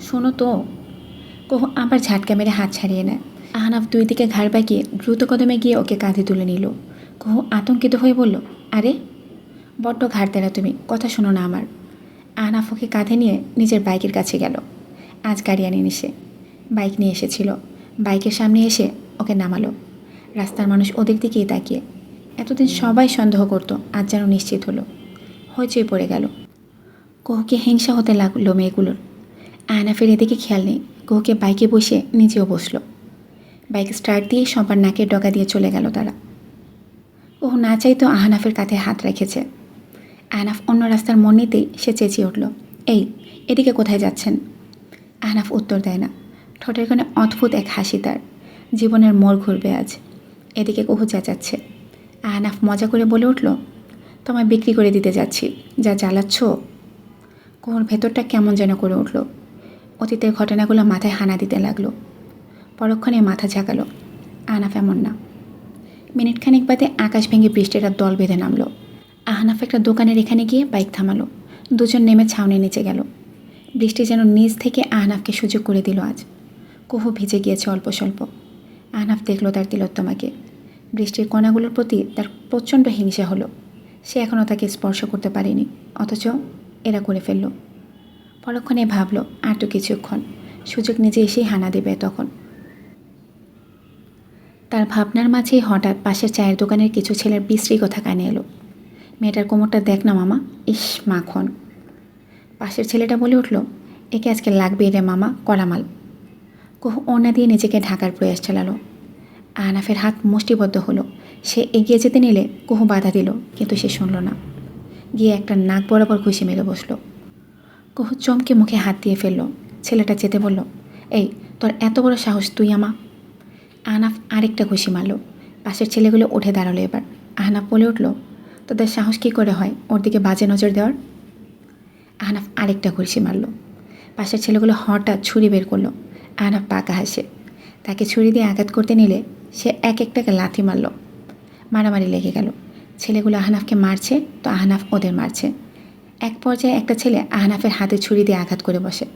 শোনো তো। কুহু আবার ঝাটকা মেরে হাত ছাড়িয়ে নেয়। আহনাফ দুই দিকে ঘাড় বাঁকিয়ে দ্রুত কদমে গিয়ে ওকে কাঁধে তুলে নিল। কুহু আতঙ্কিত হয়ে বলল, আরে বড্ড ঘাড় দেনা তুমি, কথা শোনো না আমার। আহনাফ ওকে কাঁধে নিয়ে নিজের বাইকের কাছে গেল। আজ গাড়ি আনেনি সে, বাইক নিয়ে এসেছিল। বাইকের সামনে এসে ওকে নামালো। রাস্তার মানুষ ওদের দিকেই তাকিয়ে। এতদিন সবাই সন্দেহ করত, আজ যেন নিশ্চিত হলো। হইচই পড়ে গেল। কুহুকে হিংসা হতে লাগলো মেয়েগুলোর। আহনাফের এদিকে খেয়াল নেই। কুহুকে বাইকে বসে নিজেও বসলো। বাইক স্টার্ট দিয়ে সবার নাকের ডগা দিয়ে চলে গেল তারা। কুহু না চাইতো আহনাফের কাঁধে হাত রেখেছে। আহনাফ অন্য রাস্তার মন নিতেই সে চেঁচিয়ে উঠল, এই এদিকে কোথায় যাচ্ছেন। আহনাফ উত্তর দেয় না। ঠোঁটের কোণে অদ্ভুত এক হাসি তার। জীবনের মোড় ঘুরবে আজ। এদিকে কুহু চেঁচাচ্ছে। আহনাফ মজা করে বলে উঠল, তোমায় বিক্রি করে দিতে যাচ্ছি, যা জ্বালাচ্ছ। কুহুর ভেতরটা কেমন যেন করে উঠল। অতীতের ঘটনাগুলো মাথায় হানা দিতে লাগলো। পরক্ষণে মাথা ঝাঁকালো, আহনাফ এমন না। মিনিটখানেক বাদে আকাশ ভেঙে বৃষ্টির আর দল বেঁধে নামলো। আহনাফ একটা দোকানের এখানে গিয়ে বাইক থামালো। দুজন নেমে ছাউনির নিচে গেল। বৃষ্টি যেন নিজ থেকে আহনাফকে সুযোগ করে দিল আজ। কুহু ভিজে গিয়েছে অল্প স্বল্প। আহনাফ দেখল তার তিলোত্তমাকে। বৃষ্টির কণাগুলোর প্রতি তার প্রচণ্ড হিংসা হলো। সে এখনও তাকে স্পর্শ করতে পারেনি, অথচ এরা করে ফেলল। পরক্ষণে ভাবল আর তো কিছুক্ষণ, সুযোগ নিজে এসেই হানা দেবে তখন। তার ভাবনার মাঝেই হঠাৎ পাশের চায়ের দোকানের কিছু ছেলের বিশ্রী কথা কানে এলো। মেয়েটার কোমরটা দেখ না মামা, ইস মাখন। পাশের ছেলেটা বলে উঠল, একে আজকে লাগবে রে মামা, কড়ামাল। কুহু ওড়না দিয়ে নিজেকে ঢাকার প্রয়াস চালালো। আহনাফের হাত মুষ্টিবদ্ধ হলো। সে এগিয়ে যেতে নিলে কুহু বাধা দিল, কিন্তু সে শুনল না। গিয়ে একটা নাক বরাবর ঘুষি মেরে বসল। কুহু চমকে মুখে হাত দিয়ে ফেলল। ছেলেটা যেতে বলল, এই তোর এত বড় সাহস তুই আমা। আহনাফ আরেকটা ঘুষি মারল। পাশের ছেলেগুলো উঠে দাঁড়ালো এবার। আহনাফ বলে উঠল, তোদের সাহস কী করে হয় ওর দিকে বাজে নজর দেওয়ার। আহনাফ আরেকটা ঘুষি মারল। পাশের ছেলেগুলো হঠাৎ ছুরি বের করলো। আহনাফ পাকা হাসে। তাকে ছুরি দিয়ে আঘাত করতে নিলে সে এক একটাকে লাথি মারল। মারামারি লেগে গেল। ছেলেগুলো আহনাফকে মারছে তো আহনাফ ওদের মারছে। এক পর্যায়ে একটা ছেলে আহনাফের হাতে ছুরি দিয়ে আঘাত করে বসে।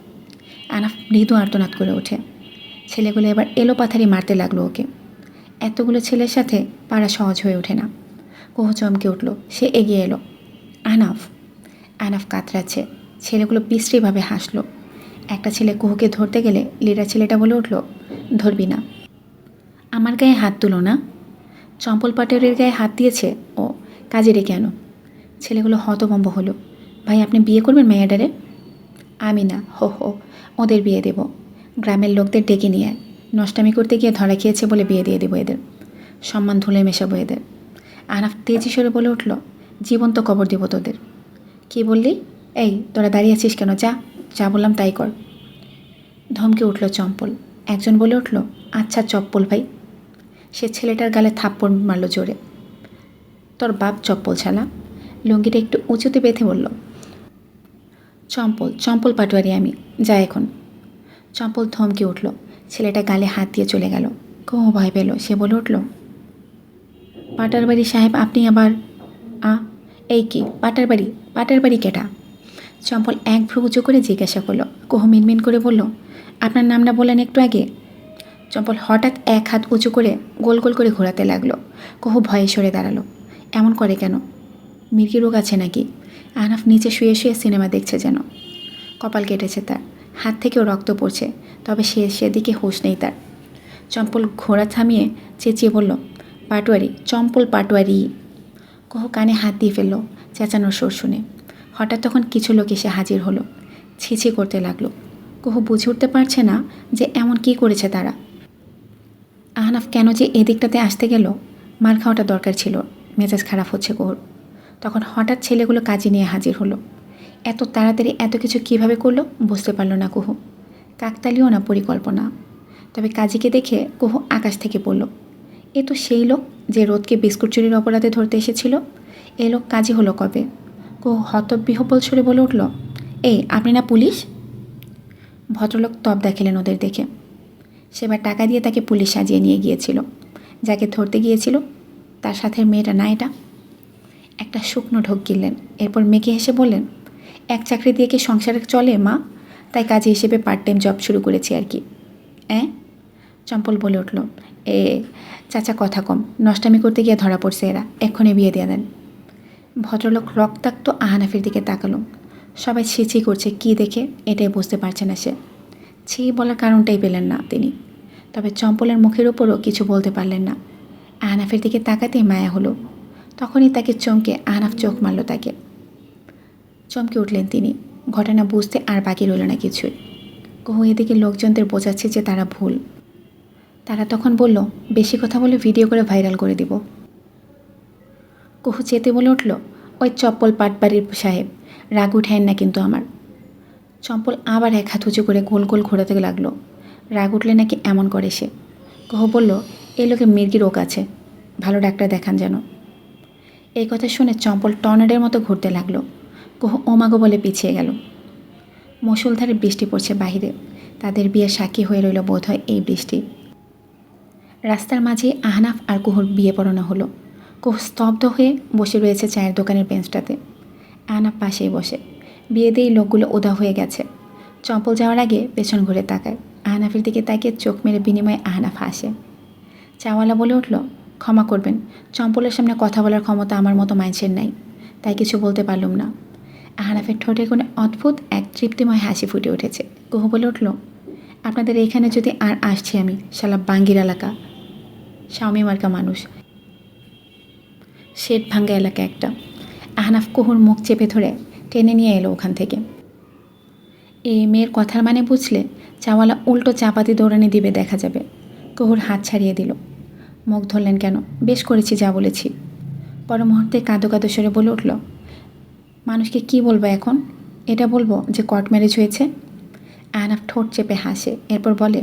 আহনাফ মৃদু আর্তনাদ করে ওঠে। ছেলেগুলো এবার এলোপাথারি মারতে লাগলো ওকে। এতগুলো ছেলের সাথে পারা সহজ হয়ে ওঠে না। কুহু চমকে উঠল। সে এগিয়ে এলো। আহনাফ। আহনাফ কাতরাচ্ছে। ছেলেগুলো বিশ্রীভাবে হাসলো। একটা ছেলে কুহুকে ধরতে গেলে লিডার ছেলেটা বলে উঠল, ধরবি না। আমার গায়ে হাত তুলো না। চম্পল পাটের গায়ে হাত দিয়েছে ও, কাজে রেখে আনো। ছেলেগুলো হতভম্ব হলো। ভাই আপনি বিয়ে করবেন মেয়েডারে? আমি না, হো হো, ওদের বিয়ে দেব। গ্রামের লোকদের ডেকে নিয়ে নষ্টামি করতে গিয়ে ধরা খেয়েছে বলে বিয়ে দিয়ে দেবো এদের। সম্মান ধুলে মেশাবো এদের। আহনাফ তেজি সরে বলে উঠল, জীবন্ত কবর দেব তোদের। কি বললি? এই তোরা দাঁড়িয়ে আছিস কেন? যা যা বললাম তাই কর। ধমকে উঠল চম্পল। একজন বলে উঠল, আচ্ছা চপ্পল ভাই। সে ছেলেটার গালে থাপ্পড় মারল জোরে। তোর বাপ চপ্পল ছালা। লুঙ্গিটা একটু উঁচুতে বেঁধে বলল, চম্পল চম্পল পাটোয়ারি আমি, যা এখন। চম্পল থমকে উঠল। ছেলেটা গালে হাত দিয়ে চলে গেল। কুহু ভয় পেল। সে বলে উঠল, পাটারবাড়ি সাহেব আপনি আবার? এই কি পাটারবাড়ি কেটা? চম্পল এক ভ্রু উঁচু করে জিজ্ঞাসা করলো। কুহু মিনমিন করে বলল, আপনার নামটা বললেন একটু আগে। চম্পল হঠাৎ এক হাত উঁচু করে গোল গোল করে ঘোরাতে লাগলো। কুহু ভয়ে সরে দাঁড়ালো। এমন করে কেন? মির্গি রোগ আছে নাকি? আহনাফ নিচে শুয়ে শুয়ে সিনেমা দেখছে যেন। কপাল কেটেছে তার, হাত থেকেও রক্ত পড়ছে, তবে সেদিকে হুঁশ নেই তার। চম্পল ঘোড়া থামিয়ে চেঁচিয়ে বলল, পাটোয়ারি, চম্পল পাটোয়ারি। কুহু কানে হাত দিয়ে ফেলল চেঁচানোর সুর শুনে। হঠাৎ তখন কিছু লোক এসে হাজির হলো। ছিছি করতে লাগলো। কুহু বুঝে উঠতে পারছে না যে এমন কি করেছে তারা। আহনাফ কেন যে এদিকটাতে আসতে গেল? মার খাওয়াটা দরকার ছিল। মেজাজ খারাপ হচ্ছে কুহুর। তখন হঠাৎ ছেলেগুলো কাজে নিয়ে হাজির হলো। এত তাড়াতাড়ি এত কিছু কিভাবে করলো বুঝতে পারল না কুহু। কাকতালীয় না পরিকল্পনা। তবে কাজীকে দেখে কুহু আকাশ থেকে পড়ল। এ তো সেই লোক যে রোদকে বিস্কুট চুরির অপরাধে ধরতে এসেছিল। এ লোক কাজী হলো কবে? কুহু হতবিহ্বল সুরে বলে উঠল, এই আপনি না পুলিশ? ভদ্রলোক তব দেখালেন ওদের দেখে। সেবার টাকা দিয়ে তাকে পুলিশ সাজিয়ে নিয়ে গিয়েছিল। যাকে ধরতে গিয়েছিল তার সাথে মেয়েটা না এটা? একটা শুকনো ঢোক গিললেন। এরপর মেয়েকে হেসে বললেন, এক চাকরি দিয়ে কি সংসারে চলে মা? তাই কাজী হিসেবে পার্ট টাইম জব শুরু করেছি আর কি। চম্পল বলে উঠল, চাচা কথা কম, নষ্টামি করতে গিয়ে ধরা পড়ছে এরা, এক্ষুনি বিয়ে দিয়ে দেন। ভদ্রলোক রক্তাক্ত আহনাফের দিকে তাকালো। সবাই ছিছি করছে কি দেখে, এটাই বুঝতে পারছে না সে। ছি বলার কারণটাই পেলেন না তিনি। তবে চম্পলের মুখের উপরও কিছু বলতে পারলেন না। আহনাফের দিকে তাকাতেই মায়া হলো। তখনই তাকে চমকে আহনাফ চোখ মারল তাকে। চমকে উঠলেন তিনি। ঘটনা বুঝতে আর বাকি রইল না কিছুই। কুহু এদিকে লোকজনদের বোঝাচ্ছে যে তারা ভুল। তারা তখন বলল, বেশি কথা বলে ভিডিও করে ভাইরাল করে দিব। কুহু চেতে বলে উঠল, ওই চপ্পল পাটবাড়ির সাহেব, রাগ উঠায়েন না কিন্তু আমার। চম্পল আবার এক হাত উঁচু করে গোল গোল ঘোরাতে লাগলো। রাগ উঠলে নাকি এমন করে সে। কুহু বলল, এই লোকে মির্গি রোগ আছে, ভালো ডাক্তার দেখান যেন। এই কথা শুনে চম্পল টর্নেডোর মতো ঘুরতে লাগলো। কুহু ওমাগো বলে পিছিয়ে গেল। মুষলধারে বৃষ্টি পড়ছে বাহিরে। তাদের বিয়ের সাক্ষী হয়ে রইল বোধহয় এই বৃষ্টি। রাস্তার মাঝে আহনাফ আর কুহুর বিয়ে পড়ানো হলো। কুহু স্তব্ধ হয়ে বসে রয়েছে চায়ের দোকানের বেঞ্চটাতে। আহনাফ পাশেই বসে। বিয়ে দিয়েই লোকগুলো উদা হয়ে গেছে। চম্পল যাওয়ার আগে পেছন ঘুরে তাকায়। আহনাফের দিকে তাকিয়ে চোখ মেরে বিনিময়ে আহনাফ হাসে। চাওয়ালা বলে উঠল, ক্ষমা করবেন, চম্পলের সামনে কথা বলার ক্ষমতা আমার মতো মানুষের নাই, তাই কিছু বলতে পারলুম না। আহনাফের ঠোঁটের কোণে অদ্ভুত এক তৃপ্তিময় হাসি ফুটে উঠেছে। কুহু বলে উঠল, আপনাদের এইখানে যদি আর আসছি আমি, শালা বাঙ্গির এলাকা, স্বামী মার্কা মানুষ, শেড ভাঙ্গা এলাকা একটা। আহনাফ কুহুর মুখ চেপে ধরে টেনে নিয়ে এলো ওখান থেকে। এই মেয়ের কথার মানে বুঝলে চাওয়ালা উল্টো চাপাতি দৌড়ানি দিবে দেখা যাবে। কুহুর হাত ছাড়িয়ে দিল। মুখ ধরলেন কেন? বেশ করেছি যা বলেছি। পর মুহূর্তে কাঁদো কাঁদো সরে বলে উঠল, মানুষকে কি বলবো এখন? এটা বলবো যে কোর্ট ম্যারেজ হয়েছে? আহনাফ ঠোঁট চেপে হাসে। এরপর বলে,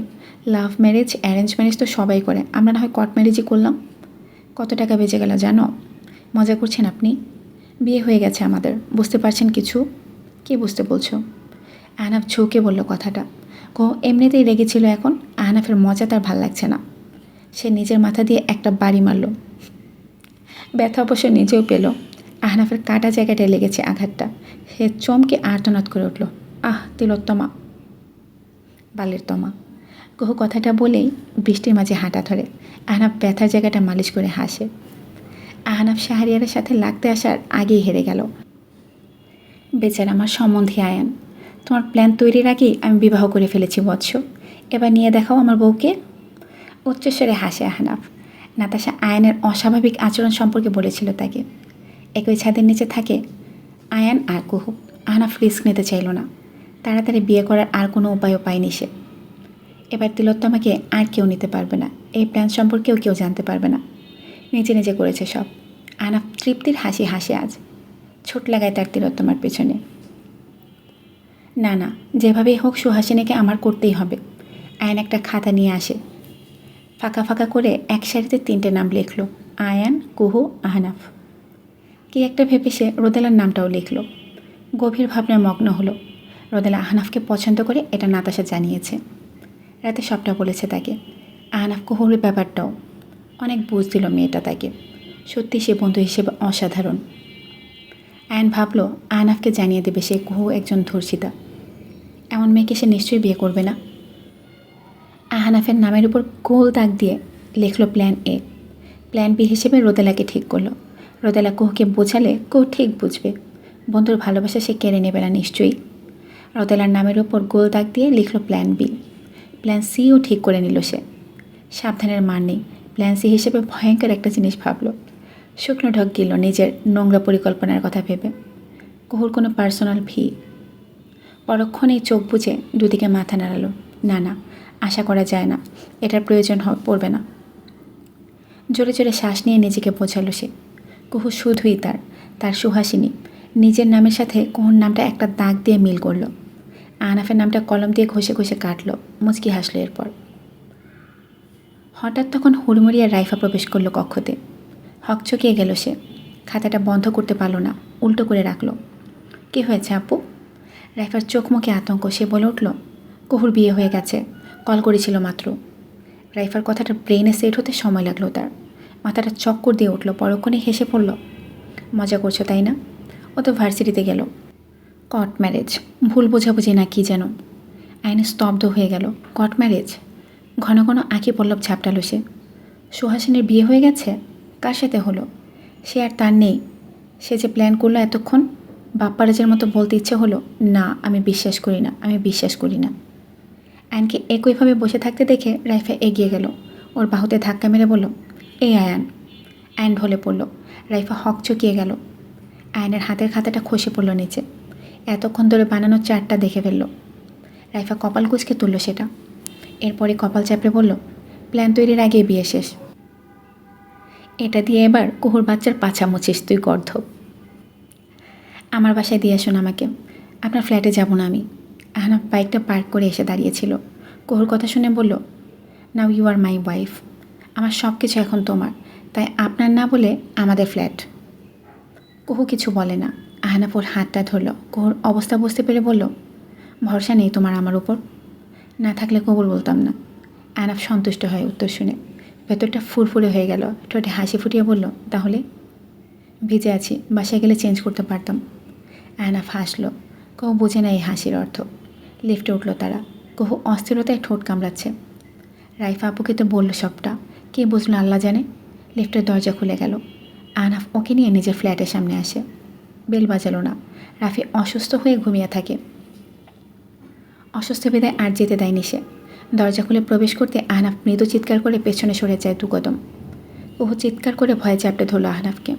লাভ ম্যারেজ অ্যারেঞ্জ ম্যারেজ তো সবাই করে, আমরা না হয় কোর্ট ম্যারেজই করলাম। কত টাকা বেঁচে গেল জানো? মজা করছেন আপনি? বিয়ে হয়ে গেছে আমাদের, বুঝতে পারছেন কিছু? কি বুঝতে বলছো? আহনাফ ঝুঁকে বলল কথাটা। এমনিতেই রেগেছিল এখন। আহনাফের মজা তার ভাল লাগছে না। সে নিজের মাথা দিয়ে একটা বাড়ি মারল। ব্যথা অবশ্য নিজেও পেল। আহনাফের কাটা জায়গাটায় লেগেছে আঘাতটা। সে চমকে আর্তনাদ করে উঠল, আহ তিলোত্তমা, বালের তমা। কুহু কথাটা বলেই বৃষ্টির মাঝে হাঁটা ধরে। আহনাফ ব্যথার জায়গাটা মালিশ করে হাসে। আহনাফ শাহরিয়ারের সাথে লাগতে আসার আগেই হেরে গেল। বেচারা আমার সম্বন্ধী আয়ান, তোমার প্ল্যান তৈরির আগেই আমি বিবাহ করে ফেলেছি বৎস। এবার নিয়ে দেখাও আমার বউকে। উচ্চস্বরে হাসে আহনাফ। নাতাশা আয়ানের অস্বাভাবিক আচরণ সম্পর্কে বলেছিল তাকে। একই ছাদের নিচে থাকে আয়ান আর কুহু। আহনাফ রিস্ক নিতে চাইল না। তাড়াতাড়ি বিয়ে করার আর কোনো উপায়ও পায়নি সে। এবার তিলোত্তমাকে আর কেউ নিতে পারবে না। এই প্ল্যান সম্পর্কেও কেউ জানতে পারবে না। নিজে নিজে করেছে সব। আহনাফ তৃপ্তির হাসি হাসে আজ। ছোট লাগায় তার তিলোত্তমার পেছনে। না না, যেভাবেই হোক সুহাসিনীকে আমার করতেই হবে। আয়ান একটা খাতা নিয়ে আসে। ফাঁকা ফাঁকা করে এক সারিতে 3টে নাম লিখল, আয়ান, কুহু, আহনাফ। কি একটা ভেবে সে রোদেলার নামটাও লিখল। গভীর ভাবনায় মগ্ন হলো। রোদেলা আহনাফকে পছন্দ করে এটা নাতাশা জানিয়েছে। রাতে সবটা বলেছে তাকে। আহনাফ কুহুরের ব্যাপারটাও অনেক বুঝ দিল মেয়েটা তাকে। সত্যি সে বন্ধু হিসেবে অসাধারণ। আয়ান ভাবল আহনাফকে জানিয়ে দেবে সে কুহু একজন ধর্ষিতা। এমন মেয়েকে সে নিশ্চয়ই বিয়ে করবে না। আহনাফের নামের উপর গোল দাগ দিয়ে লিখল প্ল্যান এ। প্ল্যান বি হিসেবে রোদেলাকে ঠিক করলো। রোদেলা কুহুকে বোঝালে কুহু ঠিক বুঝবে। বন্ধুর ভালোবাসা সে কেড়ে নেবে না নিশ্চয়ই। রোদেলার নামের উপর গোল দাগ দিয়ে লিখল প্ল্যান বি। প্ল্যান সিও ঠিক করে নিল সে। সাবধানের মার নেই। প্ল্যান সি হিসেবে ভয়ঙ্কর একটা জিনিস ভাবল। শুকনো ঢক গেল নিজের নোংরা পরিকল্পনার কথা ভেবে। কুহুর কোনো পার্সোনাল ভি। পরক্ষণেই চোখ বুজে দুদিকে মাথা নাড়ালো। না না, আশা করা যায় না, এটার প্রয়োজন পড়বে না। জোরে জোরে শ্বাস নিয়ে নিজেকে বোঝালো সে। কুহু শুধুই তার সুহাসিনী। নিজের নামের সাথে কুহুর নামটা একটা দাগ দিয়ে মিল করলো। আহনাফের নামটা কলম দিয়ে ঘষে ঘষে কাটলো। মুচকি হাসলো এরপর। হঠাৎ তখন হুড়মুড়িয়ে রাইফা প্রবেশ করলো কক্ষতে। হকচকিয়ে গেল সে। খাতাটা বন্ধ করতে পারল না, উল্টো করে রাখলো। কী হয়েছে আপু? রাইফার চোখ মুখে আতঙ্ক। সে বলে উঠল, কুহুর বিয়ে হয়ে গেছে, কল করেছিল মাত্র। রাইফার কথাটা ব্রেনে সেট হতে সময় লাগলো তার। মাথাটা চক্কর দিয়ে উঠল। পরক্ষণে হেসে পড়ল। মজা করছো তাই না? ও তো ভার্সিটিতে গেল। কট ম্যারেজ, ভুল বোঝাবুঝি না কি যেন। আইনে স্তব্ধ হয়ে গেল। কট ম্যারেজ? ঘন ঘন আঁখি পল্লব ঝাপটালো সে। সুহাসিনীর বিয়ে হয়ে গেছে? কার সাথে হলো? সে আর তার নেই। সে যে প্ল্যান করলো এতক্ষণ। বাপ্পারাজের মতো বলতে ইচ্ছে হলো, না আমি বিশ্বাস করি না, আমি বিশ্বাস করি না। আয়নকে একইভাবে বসে থাকতে দেখে রাইফা এগিয়ে গেল। ওর বাহুতে ধাক্কা মেরে বলল, এই আয়ান। আয়ন ঢলে পড়ল। রাইফা হকচকিয়ে গেল। আয়নের হাতের খাতাটা খসে পড়ল নিচে। এতক্ষণ ধরে বানানো চারটা দেখে ফেলল। রাইফা কপাল কুঁচকে তুলল সেটা। এরপরে কপাল চাপড়ে বলল, প্ল্যান তৈরির আগে বিয়ে শেষ। এটা দিয়ে এবার কুহুর বাচ্চার পাছা মুছিস তুই গর্ধব। আমার বাসায় দিয়ে আসুন আমাকে। আপনার ফ্ল্যাটে যাব না আমি। আহনাফ বাইকটা পার্ক করে এসে দাঁড়িয়েছিল। কুহুর কথা শুনে বলল, now you R my wife. আমার সব কিছু এখন তোমার, তাই আপনার না বলে আমাদের ফ্ল্যাট। কুহু কিছু বলে না। আহনাফ ওর হাতটা ধরল। কুহুর অবস্থা বুঝতে পেরে বলল, ভরসা নেই তোমার আমার উপর? না থাকলে কবুল বলতাম না। আহনাফ সন্তুষ্ট হয় উত্তর শুনে। ভেতরটা ফুরফুরে হয়ে গেল। ঠোঁটে হাসি ফুটিয়ে বলল, তাহলে? ভিজে আছি, বাসায় গেলে চেঞ্জ করতে পারতাম। আহনাফ হাসল। কুহু বোঝে না এই হাসির অর্থ। লিফটে উঠল তারা। কুহু অস্থিরতায় ঠোঁট কামড়াচ্ছে। রাইফা আপুকে তো বলল সবটা। কে বুঝলো আল্লাহ জানে। লিফটের দরজা খুলে গেল। আহনাফ ওকে নিয়ে নিজের ফ্ল্যাটের সামনে আসে। বেল বাজালো না। রাফি অসুস্থ হয়ে ঘুমিয়ে থাকে। অসুস্থ বিদায় আর যেতে দেয়নি সে। দরজা খুলে প্রবেশ করতে আহনাফ মৃদু চিৎকার করে পেছনে সরে যায় 2 কদম। কুহু চিৎকার করে ভয়ে চাপটে ধরল আহনাফকে।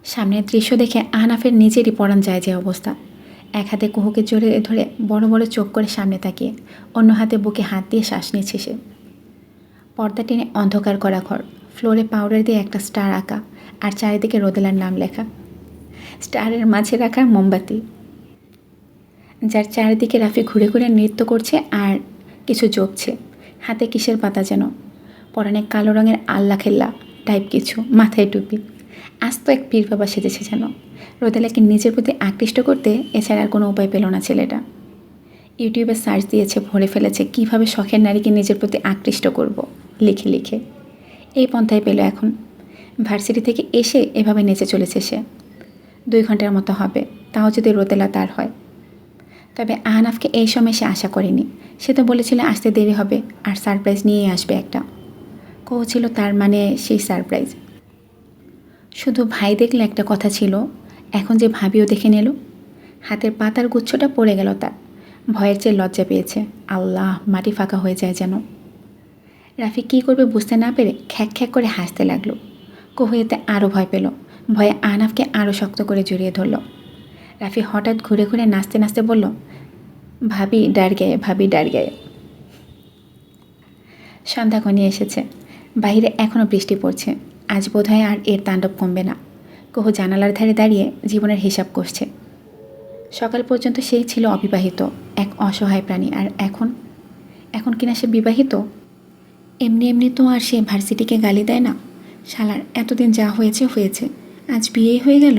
সামনের দৃশ্য দেখে আহনাফের নিজেরই পরাণ যায় যে অবস্থা। এক হাতে কুহুকে জড়িয়ে ধরে বড় বড় চোখ করে সামনে তাকিয়ে, অন্য হাতে বুকে হাত দিয়ে শ্বাস নিচ্ছে সে। পর্দা টেনে অন্ধকার করা ঘর। ফ্লোরে পাউডার দিয়ে একটা স্টার আঁকা, আর চারিদিকে রোদেলার নাম লেখা। স্টারের মাঝে রাখা মোমবাতি, যার চারিদিকে রাফি ঘুরে ঘুরে নৃত্য করছে আর কিছু জপছে। হাতে কিসের পাতা যেন। পরনে কালো রঙের আল্লা খেল্লা টাইপ কিছু, মাথায় টুপি। আস্ত এক পীর বাবা সেজেছে যেন। রোদেলাকে নিজের প্রতি আকৃষ্ট করতে এছাড়া আর কোনো উপায় পেল না ছেলেটা। ইউটিউবে সার্চ দিয়েছে, ভরে ফেলেছে কীভাবে শখের নারীকে নিজের প্রতি আকৃষ্ট করব, লিখে লিখে। এই পন্থায় পেল এখন। ভার্সিটি থেকে এসে এভাবে নেচে চলেছে সে। 2 ঘন্টার মতো হবে, তাও যদি রোদেলা তার হয়। তবে আহনাফকে এই সময় সে আশা করেনি। সে তো বলেছিল আসতে দেরি হবে আর সারপ্রাইজ নিয়েই আসবে একটা। ছিল তার মানে সেই সারপ্রাইজ। শুধু ভাই দেখলে একটা কথা ছিল, এখন যে ভাবিও দেখে নিল। হাতের পাতার গুচ্ছটা পড়ে গেল তার। ভয়ের চেয়ে লজ্জা পেয়েছে। আল্লাহ, মাটি ফাঁকা হয়ে যায় যেন। রাফি কী করবে বুঝতে না পেরে খ্যাক খ্যাক করে হাসতে লাগলো। কুহু এতে আরও ভয় পেল। ভয়ে আহনাফকে আরও শক্ত করে জড়িয়ে ধরল। রাফি হঠাৎ ঘুরে ঘুরে নাচতে নাচতে বলল, ভাবি ডার গায়ে, ভাবি ডার গায়ে। সন্ধ্যা ঘনিয়ে এসেছে। বাইরে এখনও বৃষ্টি পড়ছে। আজ বোধহয় আর এর তাণ্ডব কমবে না। কুহু জানালার ধারে দাঁড়িয়ে জীবনের হিসাব করছে। সকাল পর্যন্ত সেই ছিল অবিবাহিত এক অসহায় প্রাণী, আর এখন কিনা সে বিবাহিত। এমনি এমনি তো আর সে ভার্সিটিকে গালি দেয় না। শালার এতদিন যা হয়েছে, আজ বিয়েই হয়ে গেল।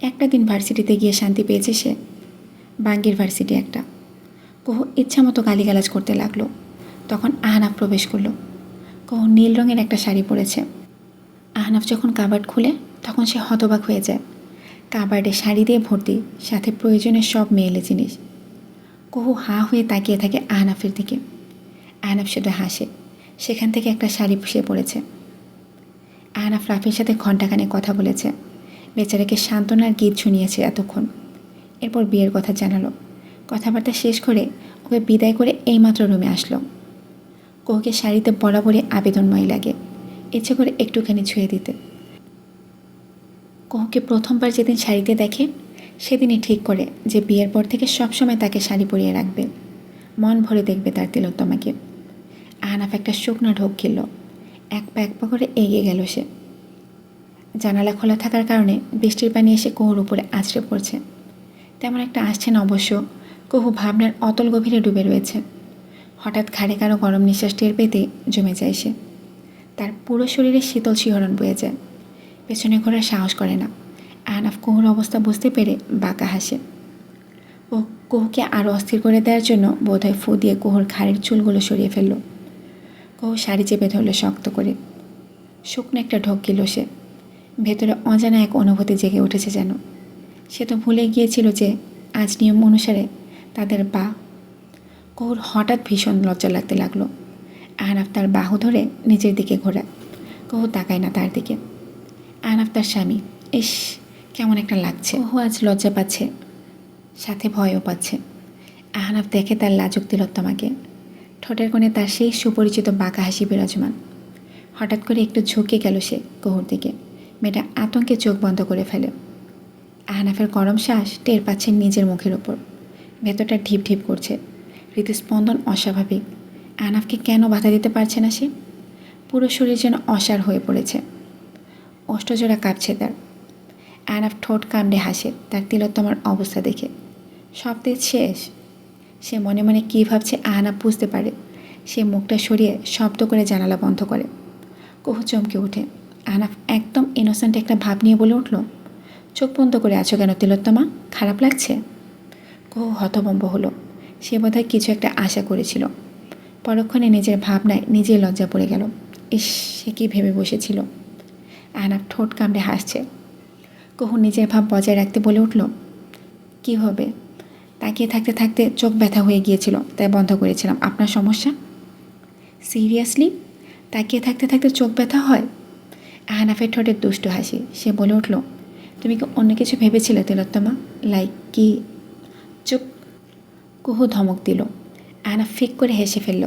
একটা দিন ভার্সিটিতে গিয়ে শান্তি পেয়েছে সে। বাঙ্গির ভার্সিটি একটা। কুহু ইচ্ছা মতো গালিগালাজ করতে লাগলো। তখন আহনাফ প্রবেশ করলো। কুহু নীল রঙের একটা শাড়ি পরেছে। আহনাফ যখন কাবার্ড খুলে তখন সে হতবাক হয়ে যায়। কাবার্ডে শাড়ি দিয়ে ভর্তি, সাথে প্রয়োজনের সব মেয়েলে জিনিস। কুহু হাঁ হয়ে তাকিয়ে থাকে আহনাফের দিকে। আহনাফ শুধু হাসে। সেখান থেকে একটা শাড়ি সে পরেছে। আহনাফ রাফির সাথে ঘণ্টাখানে কথা বলেছে, বেচারাকে সান্ত্বনার গীত শুনিয়েছে এতক্ষণ। এরপর বিয়ের কথা জানালো। কথাবার্তা শেষ করে ওকে বিদায় করে এইমাত্র রুমে আসলো। কুহুকে শাড়িতে বরাবরই আবেদনময় লাগে, ইচ্ছে করে একটুখানি ছুঁয়ে দিতে। কুহুকে প্রথমবার যেদিন শাড়িতে দেখে সেদিনই ঠিক করে যে বিয়ের পর থেকে সবসময় তাকে শাড়ি পরিয়ে রাখবে, মন ভরে দেখবে তার তিলোত্তমাকে। আহনাফ একটা শুকনো ঢোক গেল, এক পা করে এগিয়ে গেল সে। জানালা খোলা থাকার কারণে বৃষ্টির পানি এসে কুহুর উপরে আছড়ে পড়ছে। তেমন একটা আসছে না অবশ্য। কুহু ভাবনার অতল গভীরে ডুবে রয়েছে। হঠাৎ ঘাড়ে কারো গরম নিঃশ্বাস টের পেতে জমে যায় সে। তার পুরো শরীরে শীতল শিহরণ বয়ে যায়। পেছনে ঘোরার সাহস করে না। আহনাফ কুহুর অবস্থা বুঝতে পেরে বাঁকা হাসে। ও কুহুকে আরও অস্থির করে দেওয়ার জন্য বোধহয় ফু দিয়ে কুহুর ঘাড়ের চুলগুলো সরিয়ে ফেলল। কুহু শাড়ি চেপে ধরল শক্ত করে। শুকনো একটা ঢোক গেল সে। ভেতরে অজানা এক অনুভূতি জেগে উঠেছে যেন। সে তো ভুলে গিয়েছিল যে আজ নিয়ম অনুসারে তাদের বা। কুহুর হঠাৎ ভীষণ লজ্জা লাগতে লাগলো। আহনাফ তার বাহু ধরে নিজের দিকে ঘোরায়। কুহু তাকায় না তার দিকে। আহনাফ তার স্বামী। ইস, কেমন একটা লাগছে। কুহু আজ লজ্জা পাচ্ছে, সাথে ভয়ও পাচ্ছে। আহনাফ দেখে তার লাজুক তিলোত্তমাকে। ঠোঁটের কোণে তার সেই সুপরিচিত বাঁকা হাসি বিরাজমান। হঠাৎ করে একটু ঝুঁকে গেল সে কুহুর দিকে। মেয়েটা আতঙ্কে চোখ বন্ধ করে ফেলে। আহনাফের গরম শ্বাস টের পাচ্ছেন নিজের মুখের ওপর। ভেতরটা ঢিপ ঢিপ করছে, হৃদস্পন্দন অস্বাভাবিক। আহনাফকে কেন বাধা দিতে পারছে না সে? পুরো শরীর যেন অসাড় হয়ে পড়েছে। অষ্টজোড়া কাঁপছে তার। আহনাফ ঠোঁট কামড়ে হাসে তার তিলোত্তমার অবস্থা দেখে। সব তেজ শেষ। সে মনে মনে কী ভাবছে আহনাফ বুঝতে পারে। সে মুখটা সরিয়ে শব্দ করে জানালা বন্ধ করে। কুহু চমকে ওঠে। আহনাফ একদম ইনোসেন্ট একটা ভাব নিয়ে বলে উঠল, চোখ বন্ধ করে আছো কেন তিলোত্তমা? খারাপ লাগছে? কুহু হতভম্ব হলো। সে বোধহয় কিছু একটা আশা করেছিল। পরক্ষণে নিজের ভাবনায় নিজেই লজ্জা পড়ে গেল। ইস, সে কী ভেবে বসেছিল। আহনাফ ঠোঁট কামড়ে হাসছে। কুহু নিজের ভাব বজায় রাখতে বলে উঠল, কী হবে? তাকিয়ে থাকতে থাকতে চোখ ব্যথা হয়ে গিয়েছিল, তাই বন্ধ করেছিলাম। আপনার সমস্যা? সিরিয়াসলি? তাকিয়ে থাকতে থাকতে চোখ ব্যথা হয়? আহনাফের ঠোঁটে দুষ্টু হাসি। সে বলে উঠল, তুমি কি অন্য কিছু ভেবেছিলে তিলোত্তমা? লাইক কি? চুপ। কুহু ধমক দিল। আহনাফ ফিক করে হেসে ফেলল।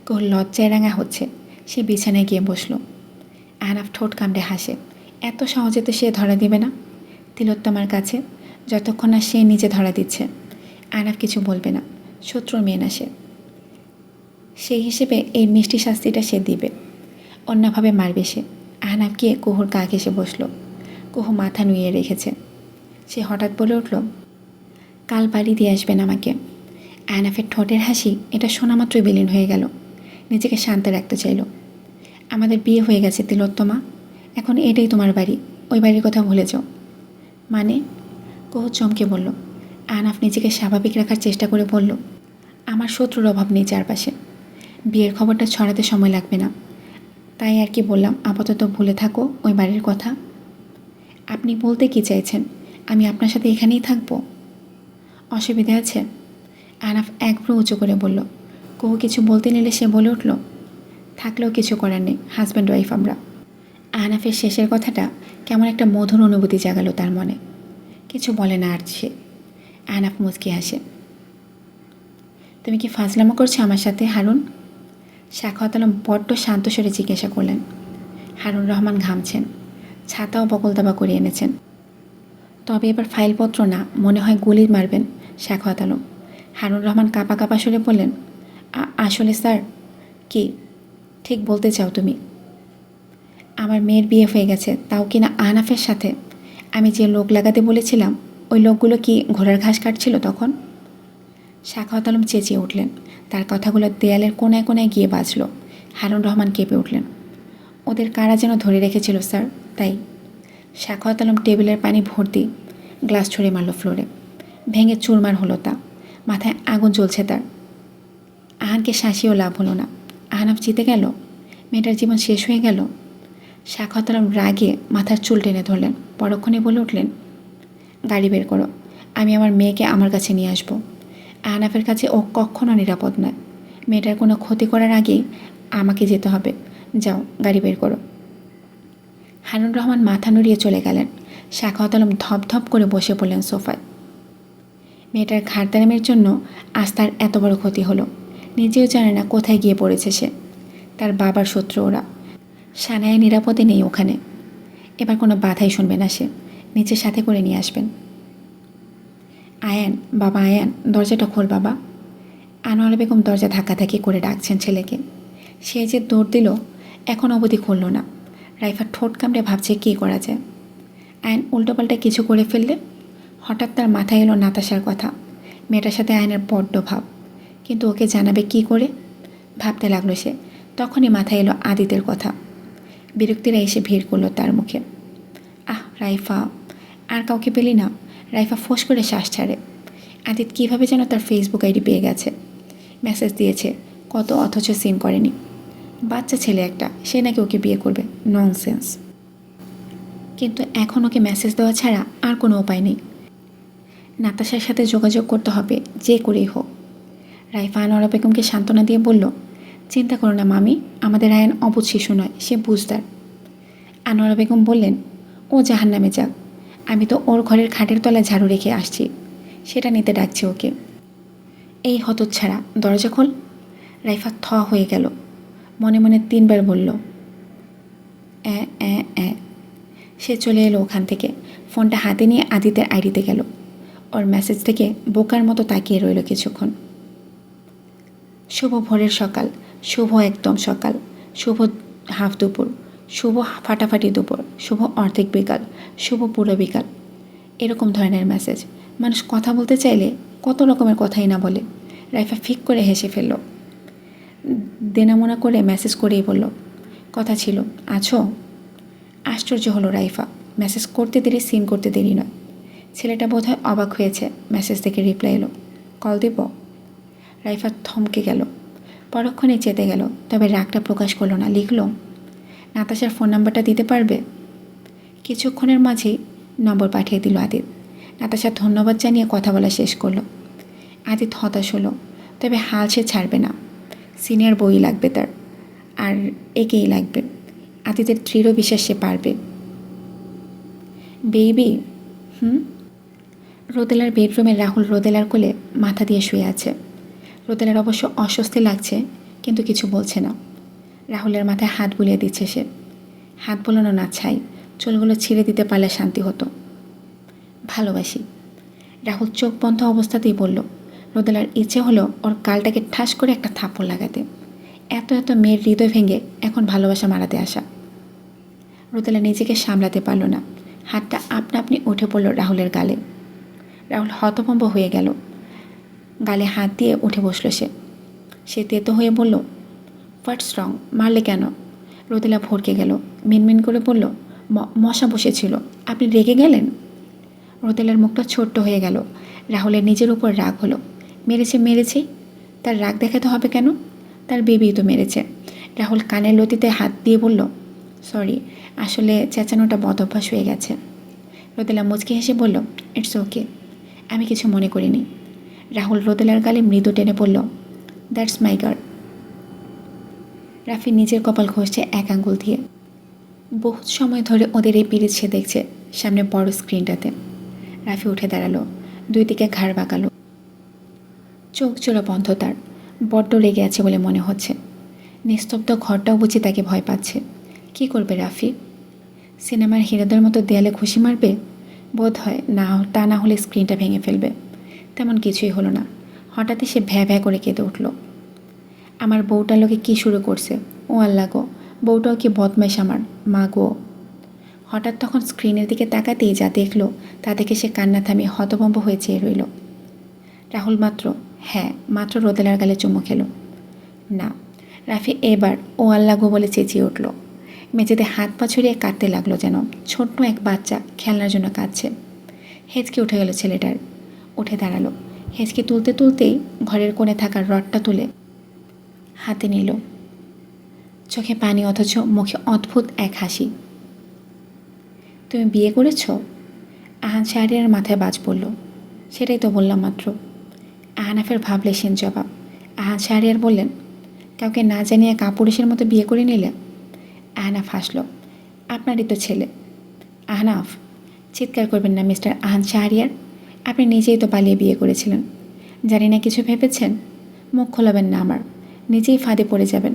কুহু লজ্জায় রাঙা হচ্ছে। সে বিছানায় গিয়ে বসল। আহনাফ ঠোঁট কামড়ে হাসে। এত সহজে তো সে ধরা দেবে না তিলোত্তমার কাছে, যতক্ষণ না সে নিজে ধরা দিচ্ছে। আহনাফ কিছু বলবে না। শত্রুর মেয়ে না সে। সেই হিসেবে এই মিষ্টি শাস্তিটা সে দিবে, অন্যভাবে মারবে সে। আহনাফ গিয়ে কুহুর গা ঘেঁষে বসল। কুহু মাথা নুইয়ে রেখেছে। সে হঠাৎ বলে উঠল, কাল বাড়ি দিয়ে আসবেন আমাকে। আহনাফের ঠোঁটের হাসি এটা শোনা মাত্রই বিলীন হয়ে গেল। নিজেকে শান্ত রাখতে চাইল। আমাদের বিয়ে হয়ে গেছে তিলোত্তমা, এখন এটাই তোমার বাড়ি। ওই বাড়ির কথা ভুলে যাও। মানে? কুহু চমকে বলল। আহনাফ নিজেকে স্বাভাবিক রাখার চেষ্টা করে বলল, আমার শত্রুর অভাব নেই চারপাশে। বিয়ের খবরটা ছড়াতে সময় লাগবে না, তাই আর কি বললাম আপাতত ভুলে থাকো ওই বাড়ির কথা। আপনি বলতে কি চাইছেন? আমি আপনার সাথে এখানেই থাকবো? অসুবিধা আছে? আহনাফ এক ভ্রু উঁচু করে বলল। কুহু কিছু বলতে নিলে সে বলে উঠল, থাকলেও কিছু করার নেই, হাজব্যান্ড ওয়াইফ আমরা। আহনাফের শেষের কথাটা কেমন একটা মধুর অনুভূতি জাগালো তার মনে। কিছু বলে না আর সে। আহনাফ মুচকি হাসে। তুমি কি ফাজলামো করছো আমার সাথে হারুন? সাখাওয়াত আলম বড্ড শান্ত স্বরে জিজ্ঞাসা করলেন। হারুন রহমান ঘামছেন, ছাতাও বকল দাবা করে এনেছেন। তবে এবার ফাইলপত্র না, মনে হয় গুলি মারবেন সাখাওয়াত আলম। হারুন রহমান কাঁপা কাঁপা স্বরে বললেন, আসলে স্যার। কি ঠিক বলতে চাও তুমি? আমার মেয়ের বিয়ে হয়ে গেছে, তাও কিনা আহনাফের সাথে। আমি যে লোক লাগাতে বলেছিলাম ওই লোকগুলো কি ঘোড়ার ঘাস কাটছিল তখন? সাখাওয়াত আলম চেঁচিয়ে উঠলেন। তার কথাগুলো দেয়ালের কোনায় কোনায় গিয়ে বাজল। হারুন রহমান কেঁপে উঠলেন। ওদের কারা যেন ধরে রেখেছিল স্যার, তাই। সাখাওয়াত আলম টেবিলের পানি ভর্তি গ্লাস ছড়িয়ে মারল ফ্লোরে। ভেঙে চুরমার হলো তা। মাথায় আগুন জ্বলছে তার। আহানকে শাসিয়েও লাভ হলো না। আহানাফ জিতে গেল, মেয়েটার জীবন শেষ হয়ে গেল। সাখাওয়াত আলম রাগে মাথার চুল টেনে ধরলেন। পরক্ষণে বলে উঠলেন, গাড়ি বের করো, আমি আমার মেয়েকে আমার কাছে নিয়ে আসবো। আহনাফের কাছে ও কখনো নিরাপদ নয়। মেয়েটার কোনো ক্ষতি করার আগেই আমাকে যেতে হবে। যাও, গাড়ি বের করো। হারুন রহমান মাথা নড়িয়ে চলে গেলেন। সাখাওয়াত আলম ধপধপ করে বসে পড়লেন সোফায়। মেয়েটার ঘাড়তারামের জন্য আজ তার এত বড় ক্ষতি হলো। নিজেও জানে না কোথায় গিয়ে পড়েছে সে। তার বাবার শত্রু ওরা। সানায়া নিরাপদে নেই ওখানে। এবার কোনো বাধাই শুনবে না সে। নিচের সাথে করে নিয়ে আসবেন। আয়ান, বাবা আয়ান, দরজাটা খোল বাবা। আনোয়ারা বেগম দরজা ধাক্কাধাক্কি করে ডাকছেন ছেলেকে। সে যে দৌড় দিল, এখন অবধি খুলল না। রাইফা ঠোঁট কামড়ে ভাবছে কী করা যায়। আয়ন উল্টোপাল্টা কিছু করে ফেললে। হঠাৎ তার মাথায় এলো নাতাশার কথা। মেয়েটার সাথে আয়নের বড্ড ভাব, কিন্তু ওকে জানাবে কি করে ভাবতে লাগলো সে। তখনই মাথায় এলো আদিতের কথা। বিরক্তিরা এসে ভিড় করলো তার মুখে। আহ রাইফা, আর কাউকে পেলি না? রাইফা ফোঁস করে শ্বাস ছাড়ে। আদিত কীভাবে যেন তার ফেসবুক আইডি পেয়ে গেছে। মেসেজ দিয়েছে কত, অথচ সিন করেনি। বাচ্চা ছেলে একটা, সে নাকি ওকে বিয়ে করবে। ননসেন্স। কিন্তু এখন ওকে মেসেজ দেওয়া ছাড়া আর কোনো উপায় নেই। নাতাশার সাথে যোগাযোগ করতে হবে যে করেই হোক। রাইফা আনোয়ারা বেগমকে সান্ত্বনা দিয়ে বলল, চিন্তা করো না মামি, আমাদের আয়ন অবুঝ শিশু নয়, সে বুঝদার। আনোয়ারা বেগম বললেন, ও জাহান্নামে যাক, আমি তো ওর ঘরের খাটের তলায় ঝাড়ু রেখে আসছি, সেটা নিতে ডাকছি ওকে। এই হতচ্ছাড়া, দরজা খোল। রাইফা থ হয়ে গেল। মনে মনে 3 বার বলল, অ্যাঁ অ্যাঁ অ্যাঁ। সে চলে এলো ওখান থেকে। ফোনটা হাতে নিয়ে আদিতের আইডিতে গেল। ওর মেসেজ থেকে বোকার মতো তাকিয়ে রইল কিছুক্ষণ। শুভ ভোরের সকাল, শুভ একদম সকাল, শুভ হাফ দুপুর, শুভ ফাটাফাটি দুপুর, শুভ অর্ধেক বিকাল, শুভ পুরো বিকাল। এরকম ধরনের মেসেজ। মানুষ কথা বলতে চাইলে কত রকমের কথাই না বলে। রাইফা ফিক করে হেসে ফেলল। দেনামোনা করে মেসেজ করেই বলল, কথা ছিল, আছো? আশ্চর্য হলো রাইফা। মেসেজ করতে দেরি, সিন করতে দেরি নয়। ছেলেটা বোধহয় অবাক হয়েছে। মেসেজ থেকে রিপ্লাই এলো, কল দেব? রাইফা থমকে গেল। পরক্ষণে চেতে গেল, তবে রাগটা প্রকাশ করলো না। লিখল, নাতাশার ফোন নাম্বারটা দিতে পারবে? কিছুক্ষণের মাঝেই নম্বর পাঠিয়ে দিল আদিত। নাতাশা ধন্যবাদ জানিয়ে কথা বলা শেষ করলো। আদিত হতাশ হলো, তবে হাল সে ছাড়বে না। সিনিয়র বই লাগবে তার, আর একেই লাগবে। আদিতের দৃঢ় বিশ্বাস সে পারবে। বেবি। রোদেলার বেডরুমে রাহুল রোদেলার কোলে মাথা দিয়ে শুয়ে আছে। রোদেলার অবশ্য অস্বস্তি লাগছে, কিন্তু কিছু বলছে না। রাহুলের মাথায় হাত বুলিয়ে দিচ্ছে সে। হাত বোলানো না ছাই, চুলগুলো ছিঁড়ে দিতে পারলে শান্তি হতো। ভালোবাসি। রাহুল চোখ বন্ধ অবস্থাতেই বলল। রোদেলার ইচ্ছে হলো ওর গালটাকে ঠাস করে একটা থাপ্পড় লাগাতে। এত এত মেয়ের হৃদয় ভেঙে এখন ভালোবাসা মারাতে আসা। রোদেলা নিজেকে সামলাতে পারল না। হাতটা আপনা আপনি উঠে পড়ল রাহুলের গালে। রাহুল হতভম্ব হয়ে গেল। গালে হাত দিয়ে উঠে বসল সে তেতো হয়ে বলল, হোয়াটস রং, মারলে কেন? রোদেলা ভরকে গেল। মিনমিন করে বলল, মশা বসেছিল, আপনি রেগে গেলেন? রোদেলার মুখটা ছোট্ট হয়ে গেল। রাহুলের নিজের উপর রাগ হলো। মেরেছেই, তার রাগ দেখাতে হবে কেন? তার বেবিই তো মেরেছে। রাহুল কানের লতিতে হাত দিয়ে বলল, সরি, আসলে চেঁচানোটা বদ অভ্যাস হয়ে গেছে। রোদেলা মুচকি হেসে বলল, ইটস ওকে, আমি কিছু মনে করিনি। রাহুল রোদেলার গালে মৃদু টেনে বলল, দ্যাটস মাই গার্ল। রাফি নিজের কপাল ঘষছে এক আঙ্গুল দিয়ে। বহুত সময় ধরে ওদের এই পিরিচ সে দেখছে সামনে বড় স্ক্রিনটাতে। রাফি উঠে দাঁড়ালো, 2 দিকে ঘাড় বাঁকালো। চোখ জোড়া বন্ধ তার। বড্ড রেগে আছে বলে মনে হচ্ছে। নিস্তব্ধ ঘরটাও বুঝি তাকে ভয় পাচ্ছে। কি করবে রাফি? সিনেমার হিরোদের মতো দেয়ালে ঘুষি মারবে? বোধ হয় না, তা না হলে স্ক্রিনটা ভেঙে ফেলবে। তেমন কিছুই হলো না। হঠাৎই সে ভ্যা ভ্যা করে কেঁদে উঠল। আমার বউটার লোকে কী শুরু করছে? ও আল্লাহ গো, বউটাও কি বদমাইশ আমার, মা গো। হঠাৎ তখন স্ক্রিনের দিকে তাকাতেই যা দেখল তা দেখে সে কান্না থামিয়ে হতভম্ব হয়ে চেয়ে রইল। রাহুল মাত্র রোদেলার গালে চুমু খেল। না। রাফি এবার ও আল্লাহ গো বলে চেঁচিয়ে উঠল। মেঝেতে হাত পা ছড়িয়ে কাঁদতে লাগলো, যেন ছোট্ট এক বাচ্চা খেলনার জন্য কাঁদছে। হেঁচকে উঠে গেল ছেলেটার। ও উঠে দাঁড়ালো। হেঁচকি তুলতে তুলতেই ঘরের কোণে থাকা রডটা তুলে হাতে নিল। চোখে পানি অথচ মুখে অদ্ভুত এক হাসি। তুমি বিয়ে করেছ? আহান শাহরিয়ার মাথায় বাজ পড়ল। সেটাই তো বললাম মাত্র। আহনাফের ভাবলেশীন জবাব। আহান শাহরিয়ার বললেন, কাউকে না জানিয়ে কাপুরুষের মতো বিয়ে করে নিলে? আহনাফ হাসল। আপনারই তো ছেলে। আহনাফ, চিৎকার করবেন না মিস্টার আহান শাহরিয়ার। আপনি নিজেই তো পালিয়ে বিয়ে করেছিলেন। জানি না কিছু ভেবেছেন। মুখ খোলাবেন না আমার, নিজেই ফাঁদে পড়ে যাবেন।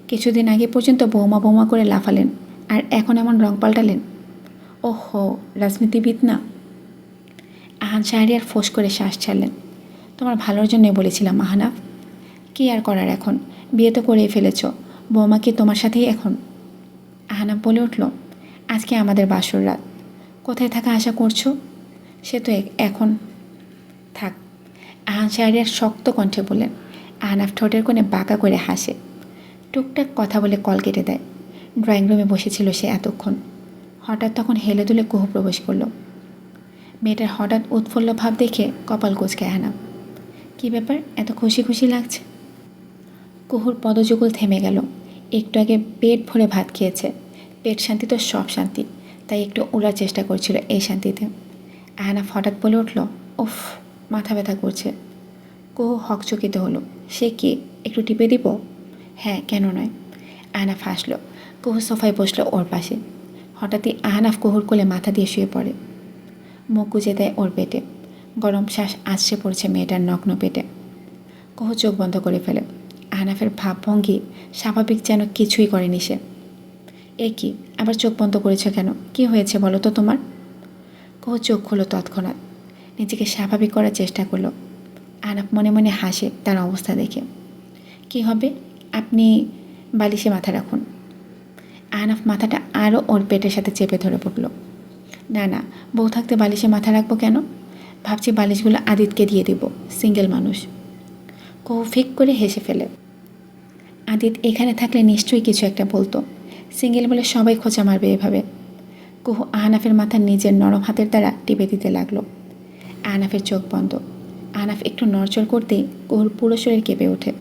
কিছুদিন আগে পর্যন্ত বৌমা বৌমা করে লাফালেন, আর এখন এমন রং পাল্টালেন। ওহো, রাজনীতিবিদ না? আহান শাহরিয়ার ফোঁস করে শ্বাস ছাড়লেন। তোমার ভালোর জন্যই বলেছিলাম আহনাফ। কী আর করার এখন, বিয়ে তো করেই ফেলেছ। বৌমা কি তোমার সাথেই এখন? আহনাফ বলে উঠল, আজকে আমাদের বাসর রাত। কোথায় থাকা আশা করছো? সে তো এখন থাক। আহান শাহরিয়ার শক্ত কণ্ঠে বললেন। আহনাফ ঠোঁটের কোণে বাঁকা করে হাসে। টুকটাক কথা বলে কল কেটে দেয়। ড্রয়িং রুমে বসেছিল সে এতক্ষণ। হঠাৎ তখন হেলে দুলে কুহু প্রবেশ করল। মেয়েটার হঠাৎ উৎফুল্ল ভাব দেখে কপাল কুঁচকে আহনাফ। কী ব্যাপার, এত খুশি খুশি লাগছে? কুহুর পদযুগল থেমে গেল। একটু আগে পেট ভরে ভাত খেয়েছে। পেট শান্তি তো সব শান্তি, তাই একটু উড়ার চেষ্টা করছিল এই শান্তিতে। আহনাফ হঠাৎ বলে উঠল, উফ, মাথা ব্যথা করছে। কুহু হকচকিত হলো। সে কি, একটু টিপে দিব? হ্যাঁ, কেন নয়। আহনাফ হাসল। কুহু সোফায় বসলো ওর পাশে। হঠাৎই আহনাফ কুহুর কোলে মাথা দিয়ে শুয়ে পড়ে। মুখ গুজে দেয় ওর পেটে। গরম শ্বাস আছড়ে পড়ছে মেয়েটার নগ্ন পেটে। কুহু চোখ বন্ধ করে ফেলে। আহনাফের ভাবভঙ্গি স্বাভাবিক যেন কিছুই করেনি সে। এ কি, আবার চোখ বন্ধ করেছ কেন? কি হয়েছে বলো তো তোমার? কুহু চোখ খুলো তৎক্ষণাৎ। নিজেকে স্বাভাবিক করার চেষ্টা করলো। আহনাফ মনে মনে হাসে তার অবস্থা দেখে। কি হবে? আপনি বালিশে মাথা রাখুন। আহনাফ মাথাটা আরও ওর পেটের সাথে চেপে ধরে পড়ল। না না, বউ থাকতে বালিশে মাথা রাখবো কেন? ভাবছি বালিশগুলো আদিতকে দিয়ে দেব, সিঙ্গেল মানুষ। কুহু ফিক করে হেসে ফেলে। আদিত এখানে থাকলে নিশ্চয়ই কিছু একটা বলতো। সিঙ্গেল বলে সবাই খোঁচা মারবে এভাবে। কুহু আহনাফের মাথা নিজের নরম হাতের দ্বারা টিপে দিতে লাগলো। আহনাফের চোখ বন্ধ। আহনাফ একটু নড়চড় করতেই কুহুর পুরো শরীর কেঁপে ওঠে।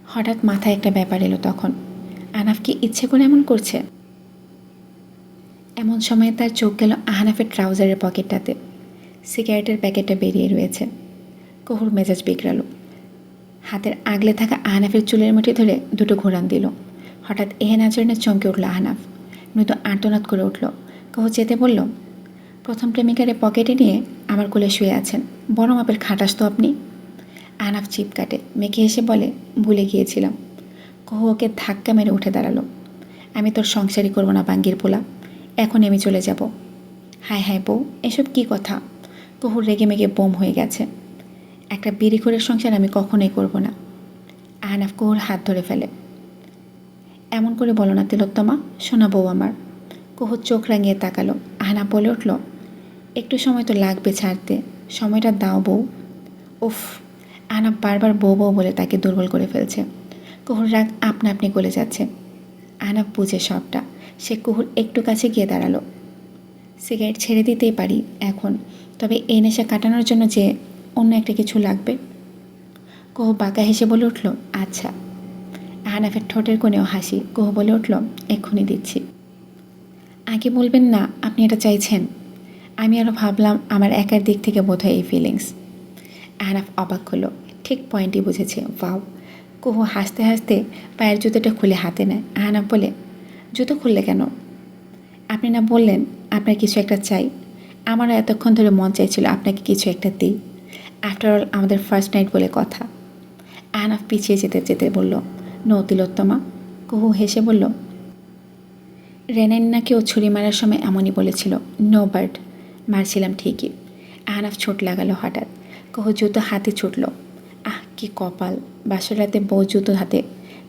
হঠাৎ মাথায় একটা ব্যাপার এলো তখন। আহনাফ কি ইচ্ছে করে এমন করছে? এমন সময়ে তার চোখ গেল আহনাফের ট্রাউজারের পকেটটাতে। সিগারেটের প্যাকেটটা বেরিয়ে রয়েছে। কুহুর মেজাজ বিগড়ালো। হাতের আগলে থাকা আহনাফের চুলের মুঠি ধরে দুটো ঘোরান দিল। হঠাৎ এহেন আচরণে চমকে উঠল আহনাফ। মৃদু আর্তনাদ করে উঠল। কুহু চেতে বলল, প্রথম প্রেমিকারে পকেটে নিয়ে আমার কোলে শুয়ে আছেন, বড় মাপের খাটাস তো আপনি। আহনাফ চিপ কাটে, মেখে এসে বলে, ভুলে গিয়েছিলাম। কুহু ওকে ধাক্কা মেরে উঠে দাঁড়ালো। আমি তোর সংসারই করবো না বাঙ্গির পোলা, এখন আমি চলে যাব। হায় হায় বউ, এসব কি কথা? কুহুর রেগে মেগে বোম হয়ে গেছে। একটা বিড়িখোরের সংসার আমি কখনোই করব না। আহনাফ কুহুর হাত ধরে ফেলে। এমন করে বলো না তিলোত্তমা, শোনা বউ আমার। কুহুর চোখ রাঙিয়ে তাকালো। আহনাফ বলে উঠল, একটু সময় তো লাগবে ছাড়তে, সময়টা দাও বউ। উফ। আহনাফ বারবার বউ বউ বলে তাকে দুর্বল করে ফেলছে। কুহুর রাগ আপনা আপনি গলে যাচ্ছে। আহনাফ বুঝে সবটা। সে কুহুর একটু কাছে গিয়ে দাঁড়ালো। সিগারেট ছেড়ে দিতেই পারি এখন, তবে এই নেশা কাটানোর জন্য যে অন্য একটা কিছু লাগবে। কুহু বাঁকা হেসে বলে উঠল, আচ্ছা। আহনাফের ঠোঁটের কোণেও হাসি। কুহু বলে উঠল, এক্ষুনি দিচ্ছি। আগে বলবেন না আপনি এটা চাইছেন। আমি আরও ভাবলাম আমার একার দিক থেকে বোধহয় এই ফিলিংস। আহনাফ অবাক হলো। ঠিক পয়েন্টই বুঝেছে। ওয়াও। কুহু হাসতে হাসতে পায়ের জুতোটা খুলে হাতে নেয়। আহনাফ বলে, জুতো খুললে কেন? আপনি না বললেন আপনার কিছু একটা চাই? আমারও এতক্ষণ ধরে মন চাইছিল আপনাকে কিছু একটা দিই। আফটার অল আমাদের ফার্স্ট নাইট বলে কথা। আহনাফ পিছিয়ে যেতে যেতে বলল, নো তিলোত্তমা। কুহু হেসে বলল, রেনাইন নাকেও ছুরি মারার সময় এমনই বলেছিল, নো বার্ড। মারছিলাম ঠিকই। আহনাফ ছোট লাগালো হঠাৎ। কুহু জুতো হাতে ছুটল। আহ, কি কপাল! বাসর রাতে বউ জুতো হাতে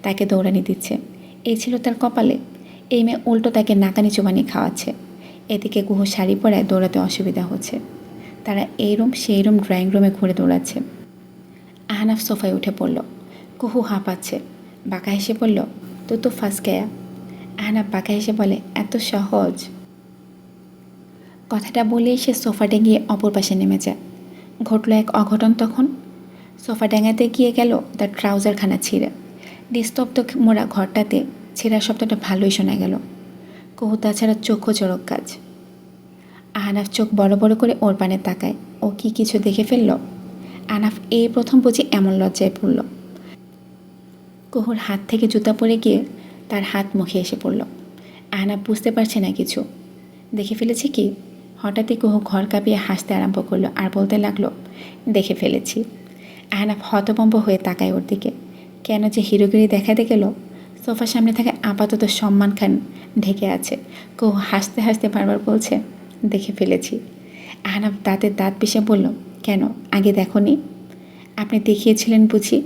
তাকে দৌড়ানি দিচ্ছে। এই ছিল তার কপালে। এই মেয়ে উল্টো তাকে নাকানি চুবানি খাওয়াচ্ছে। এদিকে কুহু শাড়ি পরায় দৌড়াতে অসুবিধা হচ্ছে। তারা এই রুম সেই রুম ড্রয়িং রুমে ঘুরে দৌড়াচ্ছে। আহনাফ সোফায় উঠে পড়ল। কুহু হাঁপাচ্ছে। বাঁকা হেসে বলল, তো ফাঁস গেয়া। আহনাফ বাঁকা হেসে বলে, এত সহজ? কথাটা বলেই সে সোফাটে গিয়ে অপর পাশে নেমে যায়। ঘটল এক অঘটন তখন। সোফা ড্যাঙাতে গিয়ে গেল তার ট্রাউজারখানা ছিঁড়ে। নিস্তব্ধ মোড়া ঘরটাতে ছেঁড়ার শব্দটা ভালোই শোনা গেল। কুহু তাছাড়া চক্ষু চড়ক কাজ। আহনাফ চোখ বড় বড় করে ওর পানে তাকায়। ও কি কিছু দেখে ফেলল? আহনাফ এই প্রথম বুঝি এমন লজ্জায় পড়ল। কুহুর হাত থেকে জুতা পড়ে গিয়ে তার হাত মুখে এসে পড়ল। আহনাফ বুঝতে পারছে না কিছু। দেখে ফেলেছি কি? হঠাৎই কুহু ঘর কাঁপিয়ে হাসতে আরম্ভ করলো আর বলতে লাগলো, দেখে ফেলেছি। আহনাফ হতভম্ব হয়ে তাকায় ওর দিকে। কেন যে হিরোগিরি দেখাতে গেল। সোফার সামনে থাকা আপাতত সম্মান খান ঢেকে আছে। কুহু হাসতে হাসতে বারবার বলছে, দেখে ফেলেছি। আহনাফ দাঁতে দাঁত পিষে বলল, কেন আগে দেখোনি? আপনি দেখিয়েছিলেন বুঝি?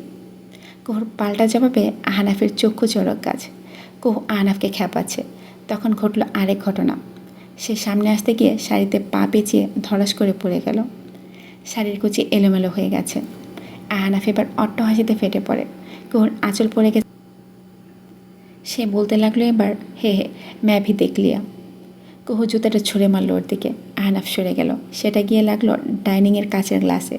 কুহুর পাল্টা জবাবে আহনাফের চক্ষু চড়ক গাছ। কুহু আহনাফকে খ্যাপাচ্ছে। তখন ঘটল আরেক ঘটনা। সে সামনে আসতে গিয়ে শাড়িতে পা পেঁচিয়ে ধরাস করে পড়ে গেল। শাড়ির কুচি এলোমেলো হয়ে গেছে। আহনাফ এবার অট্ট হাসিতে ফেটে পড়ে। কুহুর আঁচল পড়ে গেছে। সে বলতে লাগলো এবার, হে হে ম্যা ভি দেখ লিয়া। কুহু জুতাটা ছুঁড়ে মারল ওর দিকে। আহনাফ সরে গেল। সেটা গিয়ে লাগলো ডাইনিংয়ের কাচের গ্লাসে।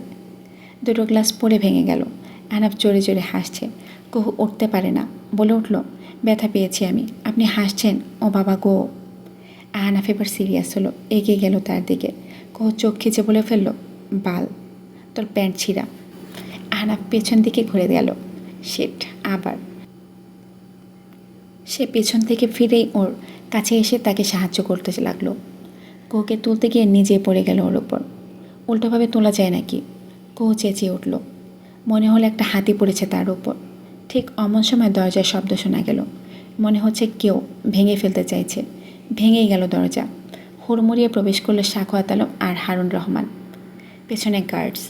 দুটো গ্লাস পড়ে ভেঙে গেল। আহনাফ জোরে জোরে হাসছে। কুহু উঠতে পারে না, বলে উঠল, ব্যথা পেয়েছি আমি, আপনি হাসছেন? ও বাবা গো। আহনাফ এবার সিরিয়াস হলো, এগিয়ে গেল তার দিকে। কুহু চোখ খিচে বলে ফেলল, বাল, তোর প্যান্ট ছিঁড়া। আহনাফ পেছন দিকে ঘুরে গেল। শিট, আবার। সে পেছন থেকে ফিরেই ওর কাছে এসে তাকে সাহায্য করতে লাগলো। কুহুকে তুলতে গিয়ে নিজে পড়ে গেল ওর ওপর। উল্টোভাবে তোলা যায় নাকি? কুহু চেঁচিয়ে উঠল। মনে হলো একটা হাতি পড়েছে তার উপর। ঠিক অমন সময় দরজার শব্দ শোনা গেল। মনে হচ্ছে কেউ ভেঙে ফেলতে চাইছে। ভেঙেই গেল দরজা। হুড়মুড়িয়ে প্রবেশ করলো সাখাওয়াত আলম আর হারুন রহমান। পেছনে গার্ডস।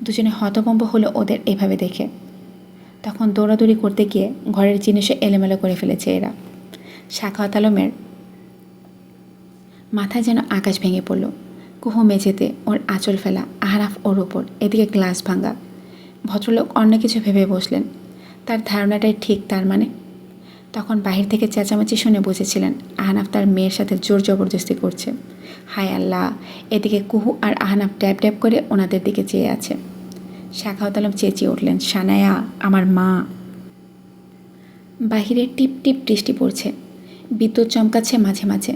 দুজনে হতভম্ব হলো ওদের এভাবে দেখে। তখন দৌড়াদৌড়ি করতে গিয়ে ঘরের জিনিসও এলোমেলো করে ফেলেছে এরা। সাখাওয়াত আলমের মাথায় যেন আকাশ ভেঙে পড়ল। কুহু মেঝেতে, ওর আঁচল ফেলা, আহনাফ ওর ওপর, এদিকে গ্লাস ভাঙা। ভদ্রলোক অন্য কিছু ভেবে বসলেন। তার ধারণাটাই ঠিক, তার মানে। তখন বাহির থেকে চেঁচামেচি শুনে বুঝেছিলেন আহনাফ তার মেয়ের সাথে জোর জবরদস্তি করছে। হায় আল্লাহ! এদিকে কুহু আর আহনাফ ড্যাব ড্যাব করে ওনাদের দিকে চেয়ে আছে। সাখাওয়াত আলম চেঁচিয়ে উঠলেন, সানায়া, আমার মা। বাহিরে টিপ টিপ বৃষ্টি পড়ছে। বিদ্যুৎ চমকাচ্ছে মাঝে মাঝে।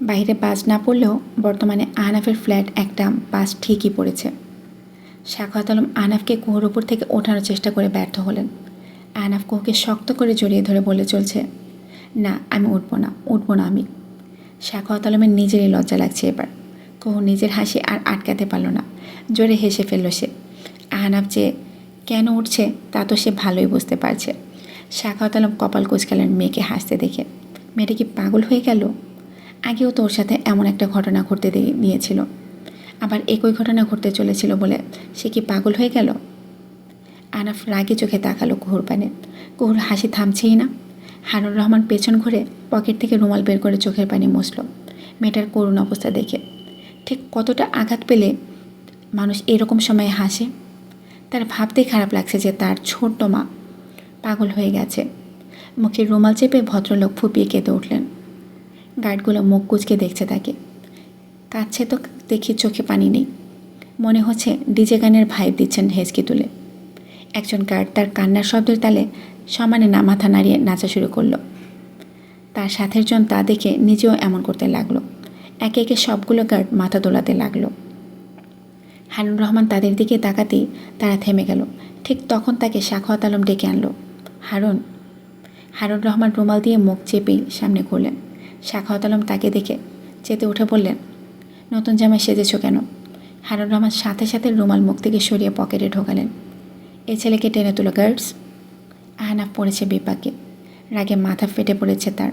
বাইরে বাজ না পড়লেও বর্তমানে আহনাফের ফ্ল্যাট একটা বাজ ঠিকই পড়েছে। সাখাওয়াত আলম আহনাফকে কুহুর উপর থেকে ওঠানোর চেষ্টা করে ব্যর্থ হলেন। আহনাফ কুহুকে শক্ত করে জড়িয়ে ধরে বলে চলছে, না আমি উঠবো না আমি। সাখাওয়াত আলমের নিজেরই লজ্জা লাগছে এবার। কুহু নিজের হাসি আর আটকাতে পারল না। জোরে হেসে ফেলল সে। আহনাফ যে কেন উঠছে তা তো সে ভালোই বুঝতে পারছে। সাখাওয়াত আলম কপাল কুঁচকালেন মেয়েকে হাসতে দেখে। মেয়েটা কি পাগল হয়ে গেল? আগেও তো ওর সাথে এমন একটা ঘটনা ঘটতে নিয়েছিল। আবার একই ঘটনা ঘটতে চলেছিল বলে সে কি পাগল হয়ে গেল? আহনাফ রাগে চোখে তাকালো কুহুর পানে। কুহুর হাসি থামছেই না। হারুন রহমান পেছন ঘুরে পকেট থেকে রুমাল বের করে চোখের পানি মুছল মেয়েটার করুণ অবস্থা দেখে। ঠিক কতটা আঘাত পেলে মানুষ এরকম সময়ে হাসে? তার ভাবতেই খারাপ লাগছে যে তার ছোট্ট মা পাগল হয়ে গেছে। মুখে রুমাল চেপে ভদ্রলোক ফুপিয়ে কেঁদে উঠলেন। গার্ডগুলো মুখ কুচকে দেখছে তাকে। কাঁদছে তো দেখি চোখে পানি নেই। মনে হচ্ছে ডিজে গানের ভাইব দিচ্ছেন হেঁচকি তুলে। একজন গার্ড তার কান্নার শব্দের তালে সমানে মাথা নাড়িয়ে নাচা শুরু করলো। তার সাথের জন তা দেখে নিজেও এমন করতে লাগলো। একে একে সবগুলো গার্ড মাথা দোলাতে লাগলো। হারুন রহমান তাদের দিকে তাকাতেই তারা থেমে গেল। ঠিক তখন তাকে সাখাওয়াত আলম ডেকে আনলো। হারুন রহমান রুমাল দিয়ে মুখ চেপেই সামনে ঘুরলেন। সাখাওয়াত আলম তাকে দেখে চেতে উঠে বললেন, নতুন জামায় সেজেছ কেন? হারুন রহমান সাথে সাথে রুমাল মুখ থেকে সরিয়ে পকেটে ঢোকালেন। এই ছেলেকে টেনে তুলো গার্ডস। আহনাফ পড়েছে বিপাকে। রাগে মাথা ফেটে পড়েছে তার।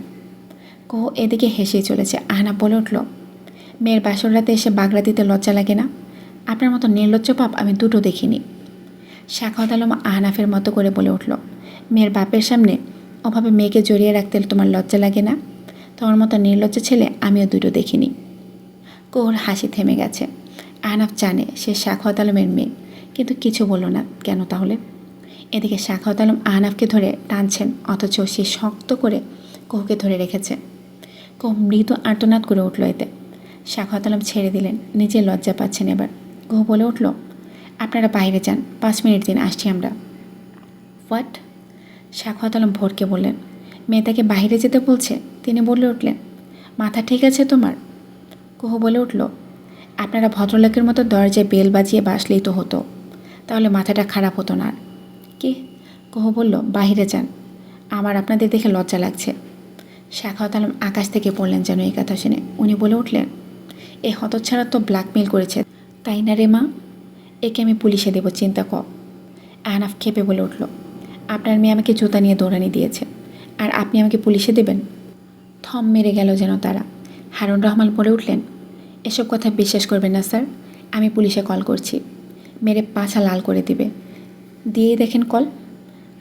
কুহু এদিকে হেসেই চলেছে। আহনাফ বলে উঠল, মেয়ের বাসর রাতে এসে বাগড়া দিতে লজ্জা লাগে না? আপনার মতো নির্লজ্জ পাপ আমি দুটো দেখিনি। সাখাওয়াত আলম আহনাফের মতো করে বলে উঠল, মেয়ের বাপের সামনে ওভাবে মেয়েকে জড়িয়ে রাখতে তোমার লজ্জা লাগে না? তোমার মতো নির্লজ্জ ছেলে আমিও দুটো দেখিনি। কুহুর হাসি থেমে গেছে। আহনাফ জানে সে সাখাওয়াত আলমের মেয়ে, কিন্তু কিছু বলল না কেন তাহলে? এদিকে সাখাওয়াত আলম আহনাফকে ধরে টানছেন, অথচ সে শক্ত করে কুহুকে ধরে রেখেছে। কুহু মৃদু আর্তনাদ করে উঠল এতে। সাখাওয়াত আলম ছেড়ে দিলেন। নিজে লজ্জা পাচ্ছেন এবার। কুহু বলে উঠল, আপনারা বাইরে যান, 5 মিনিট দিন, আসছি আমরা। হোয়াট? সাখাওয়াত আলম ভরকে বললেন। মেয়ে তাকে বাইরে যেতে বলছে? তিনি বলে উঠলেন, মাথা ঠিক আছে তোমার? কুহু বলে উঠল, আপনারা ভদ্রলোকের মতো দরজায় বেল বাজিয়ে বাসলেই তো হতো, তাহলে মাথাটা খারাপ হতো না। আর কি? কুহু বলল, বাইরে যান, আমার আপনাদের দেখে লজ্জা লাগছে। সাখাওয়াত আলম আকাশ থেকে পড়লেন যেন এই কথা শুনে। উনি বলে উঠলেন, এই হতচ্ছাড়া তো ব্ল্যাকমেল করেছে, তাই না রে মা? একে আমি পুলিশে দেব, চিন্তা কর। আহনাফ খেপে বলে উঠল, আপনার মেয়ে আমাকে জুতা নিয়ে দৌড়ানি দিয়েছে, আর আপনি আমাকে পুলিশে দেবেন? থম মেরে গেল যেন তারা। হারুন রহমান বলে উঠলেন, এসব কথা বিশ্বাস করবেন না স্যার, আমি পুলিশে কল করছি, মেরে পাছা লাল করে দিবে, দিয়েই দেখেন কল।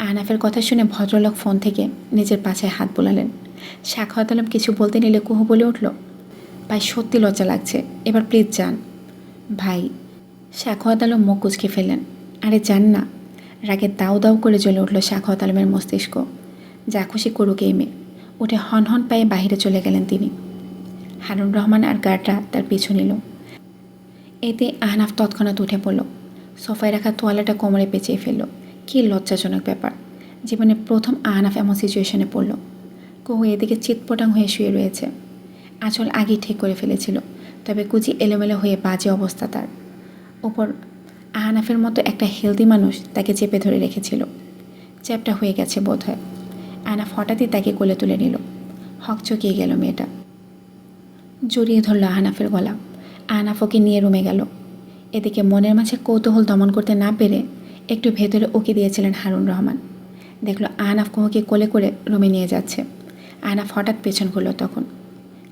আহনাফের কথা শুনে ভদ্রলোক ফোন থেকে নিজের পাছায় হাত বোলালেন। সাখাওয়াত আলম কিছু বলতে নিলে কুহু বলে উঠল, ভাই সত্যি লজ্জা লাগছে, এবার প্লিজ যান। ভাই, সাখাওয়াত আলম মুখ কুচকে ফেললেন। আরে যান না। রাগে দাউ দাউ করে জ্বলে উঠল সাখাওয়াত আলমের মস্তিষ্ক। যা খুশি করুক এই মেয়ে। উঠে হন হন পায়ে বাহিরে চলে গেলেন তিনি। হারুন রহমান আর গার্ডরা তার পিছু নিল। এতে আহনাফ তৎক্ষণাৎ উঠে পড়ল, সোফায় রাখা তোয়ালাটা কোমরে পেঁচিয়ে ফেলল। কী লজ্জাজনক ব্যাপার! জীবনে প্রথম আহনাফ এমন সিচুয়েশনে পড়ল। কুহু এদিকে চিৎপটাং হয়ে শুয়ে রয়েছে। আঁচল আগেই ঠিক করে ফেলেছিল, তবে কুচি এলোমেলো হয়ে বাজে অবস্থা তার। ওপর আহনাফের মতো একটা হেলদি মানুষ তাকে চেপে ধরে রেখেছিল। চ্যাপটা হয়ে গেছে বোধ হয়। আহনাফ হঠাৎই তাকে কোলে তুলে নিল। হকচকিয়ে গেল মেয়েটা। জড়িয়ে ধরল আহনাফের গলা। আহনাফ ওকে নিয়ে রুমে গেল। এদিকে মনের মাঝে কৌতূহল দমন করতে না পেরে একটু ভেতরে উকি দিয়েছিলেন হারুন রহমান। দেখল আহনাফ কুহুকে কোলে করে রুমে নিয়ে যাচ্ছে। আহনাফ হঠাৎ পেছন ঘুরল তখন।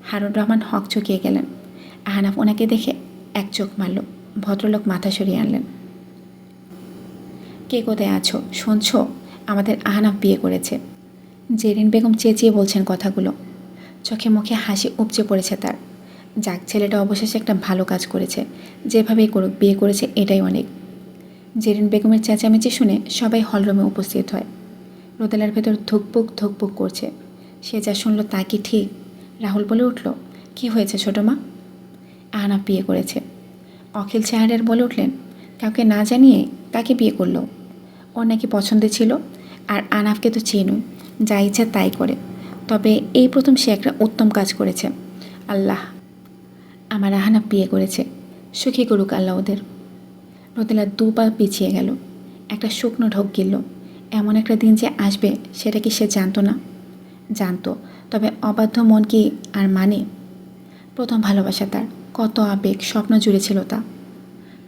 হারুন রহমান হকচকিয়ে গেলেন। আহনাফ ওনাকে দেখে এক চোখ মারল। ভদ্রলোক মাথা সরিয়ে আনলেন। কে কোথায় আছো? শুনছ? আমাদের আহনাফ বিয়ে করেছে। জেরিন বেগম চেঁচিয়ে বলছেন কথাগুলো। চোখে মুখে হাসি উপচে পড়েছে তার। যাক, ছেলেটা অবশেষে একটা ভালো কাজ করেছে, যেভাবেই করুক বিয়ে করেছে, এটাই অনেক। জেরিন বেগমের চেঁচামেচি শুনে সবাই হলরুমে উপস্থিত হয়। রোদেলার ভেতর ধুকপুক ধুকপুক করছে। সে যা শুনল তা কি ঠিক? রাহুল বলে উঠল, কি হয়েছে ছোটো মা? আহনাফ বিয়ে করেছে। অখিল চেহারার বলে উঠলেন, কাউকে না জানিয়ে কাকে বিয়ে করলো? ওর নাকি পছন্দ ছিল। আর আহনাফকে তো চিনুই, যা ইচ্ছা তাই করে। তবে এই প্রথম সে একটা উত্তম কাজ করেছে। আল্লাহ, আমার আহনাফ বিয়ে করেছে, সুখী করুক আল্লাহ ওদের। রোদেলা 2 পা পিছিয়ে গেল। একটা শুকনো ঢোক গিলল। এমন একটা দিন যে আসবে সেটা কি সে জানতো না? জানতো, তবে অবাধ্য মন কি আর মানে? প্রথম ভালোবাসা তার, কত আবেগ স্বপ্ন জুড়ে ছিল তা।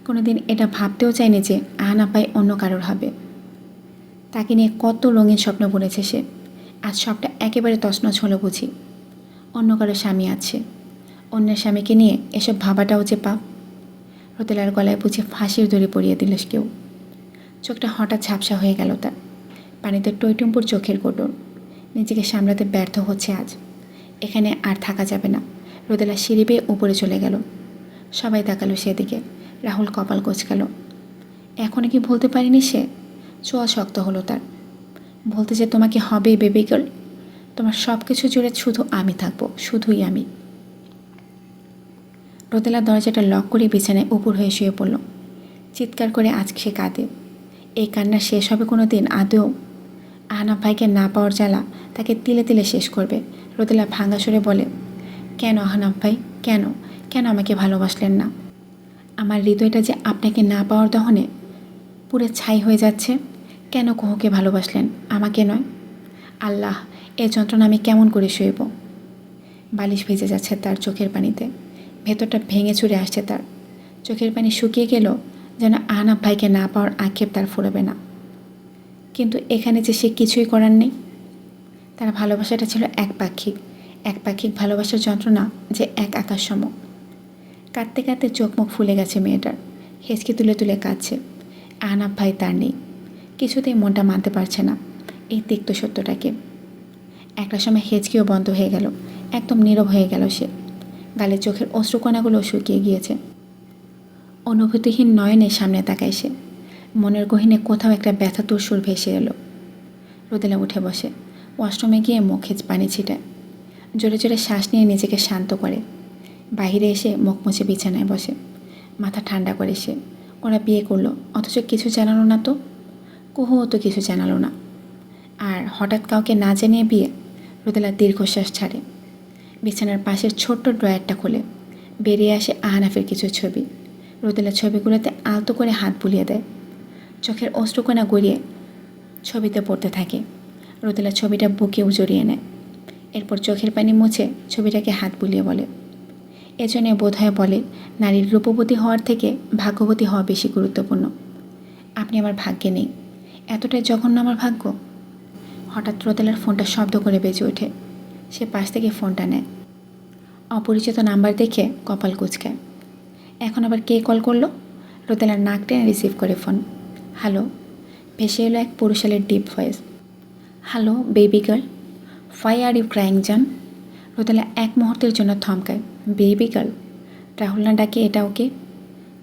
কোনোদিন এটা ভাবতেও চায়নি যে আহনাফ ভাই অন্য কারোর হবে। তাকে নিয়ে কত রঙিন স্বপ্ন বুনেছে সে। আজ সবটা একেবারে তছনছ হলো বুঝি। অন্য কারো স্বামী আছে, অন্যের স্বামীকে নিয়ে এসব ভাবাটাও যে পাপ। রোদেলার গলায় বুঝে ফাঁসির দড়ি পরিয়ে দিল কেউ। চোখটা হঠাৎ ঝাপসা হয়ে গেল তার। পানিতে টইটুম্পুর চোখের কোটর। নিজেকে সামলাতে ব্যর্থ হচ্ছে আজ। এখানে আর থাকা যাবে না। রোদেলা সিঁড়ি বেয়ে উপরে চলে গেল। সবাই তাকালো সেদিকে। রাহুল কপাল কোঁচকাল। এখনও কি বলতে পারিনি সে? চোয়া শক্ত হলো তার। বলতে যে তোমাকে হবেই বেবি গার্ল, তোমার সব কিছু জুড়ে শুধু আমি থাকবো, শুধুই আমি। রোদেলা দরজাটা লক করে বিছানায় উপর হয়ে শুয়ে পড়ল। চিৎকার করে আজ সে কাঁদে। এই কান্না শেষ হবে কোনো দিন আদৌ? আহনাফ ভাইকে না পাওয়ার জ্বালা তাকে তিলে তিলে শেষ করবে। রোদেলা ভাঙা সুরে বলে, কেন আহনাফ ভাই, কেন কেন আমাকে ভালোবাসলেন না? আমার হৃদয়টা যে আপনাকে না পাওয়ার দহনে পুরো ছাই হয়ে যাচ্ছে। কেন কুহুকে ভালোবাসলেন, আমাকে নয়? আল্লাহ, এ যন্ত্রণা আমি কেমন করে সইব? বালিশ ভেজে যাচ্ছে তার চোখের পানিতে। ভেতরটা ভেঙে চুরে আসছে তার। চোখের পানি শুকিয়ে গেল যেন আহনাফ ভাইকে না পাওয়ার আক্ষেপ তার ফুরবে না। কিন্তু এখানে যে সে কিছুই করার নেই। তার ভালোবাসাটা ছিল একপাক্ষিক ভালোবাসার যন্ত্রণা যে এক আকাশ সম। কাঁদতে কাঁদতে চোখ মুখ ফুলে গেছে মেয়েটার। হেঁচকি তুলে তুলে কাঁদছে। আহনাফ ভাই তার নেই। কিছুতেই মনটা মানতে পারছে না এই তিক্ত সত্যটাকে। একটা সময় হেঁচকিও বন্ধ হয়ে গেল। একদম নীরব হয়ে গেল সে। গালে চোখের অশ্রুকণাগুলো শুকিয়ে গিয়েছে। অনুভূতিহীন নয়নে সামনে তাকায় সে। মনের গহীনে কোথাও একটা ব্যথাতুর সুর ভেসে এলো। রোদেলা উঠে বসে। ওয়াশরুমে গিয়ে মুখে পানি ছিটায়। জোরে জোরে শ্বাস নিয়ে নিজেকে শান্ত করে। বাহিরে এসে মুখ মুছে বিছানায় বসে। মাথা ঠান্ডা করে সে। ওরা বিয়ে করলো, অথচ কিছু জানালো না তো। কুহুও তো কিছু জানালো না। আর হঠাৎ কাউকে না জানিয়ে বিয়ে। রোদেলা দীর্ঘশ্বাস ছাড়ে। বিছানার পাশের ছোট্ট ড্রয়ারটা খোলে। বেরিয়ে আসে আহনাফের কিছু ছবি। রোদেলা ছবিগুলোতে আলতো করে হাত বুলিয়ে দেয়। চোখের অশ্রুকণা গড়িয়ে ছবিতে পড়তে থাকে। রোদেলা ছবিটা বুকেও জড়িয়ে নেয়। এরপর চোখের পানি মুছে ছবিটাকে হাত বুলিয়ে বলে, এজন্য বোধহয় বলে নারীর রূপবতী হওয়ার থেকে ভাগ্যবতী হওয়া বেশি গুরুত্বপূর্ণ। আপনি আমার ভাগ্যে নেই। এতটাই জঘন্য আমার ভাগ্য। হঠাৎ রোদেলার ফোনটা শব্দ করে বেজে ওঠে। সে পাশ থেকে ফোনটা নেয়। অপরিচিত নাম্বার দেখে কপাল কুঁচকায়। এখন আবার কে কল করলো? রোদেলার নাক টেনে রিসিভ করে ফোন। হ্যালো। ভেসে এলো এক পুরুষালের deep voice. Hello baby girl, why are you crying জান? রোদেলা এক মুহূর্তের জন্য থমকায়। Baby girl? রাহুল না ডাকে এটা ওকে?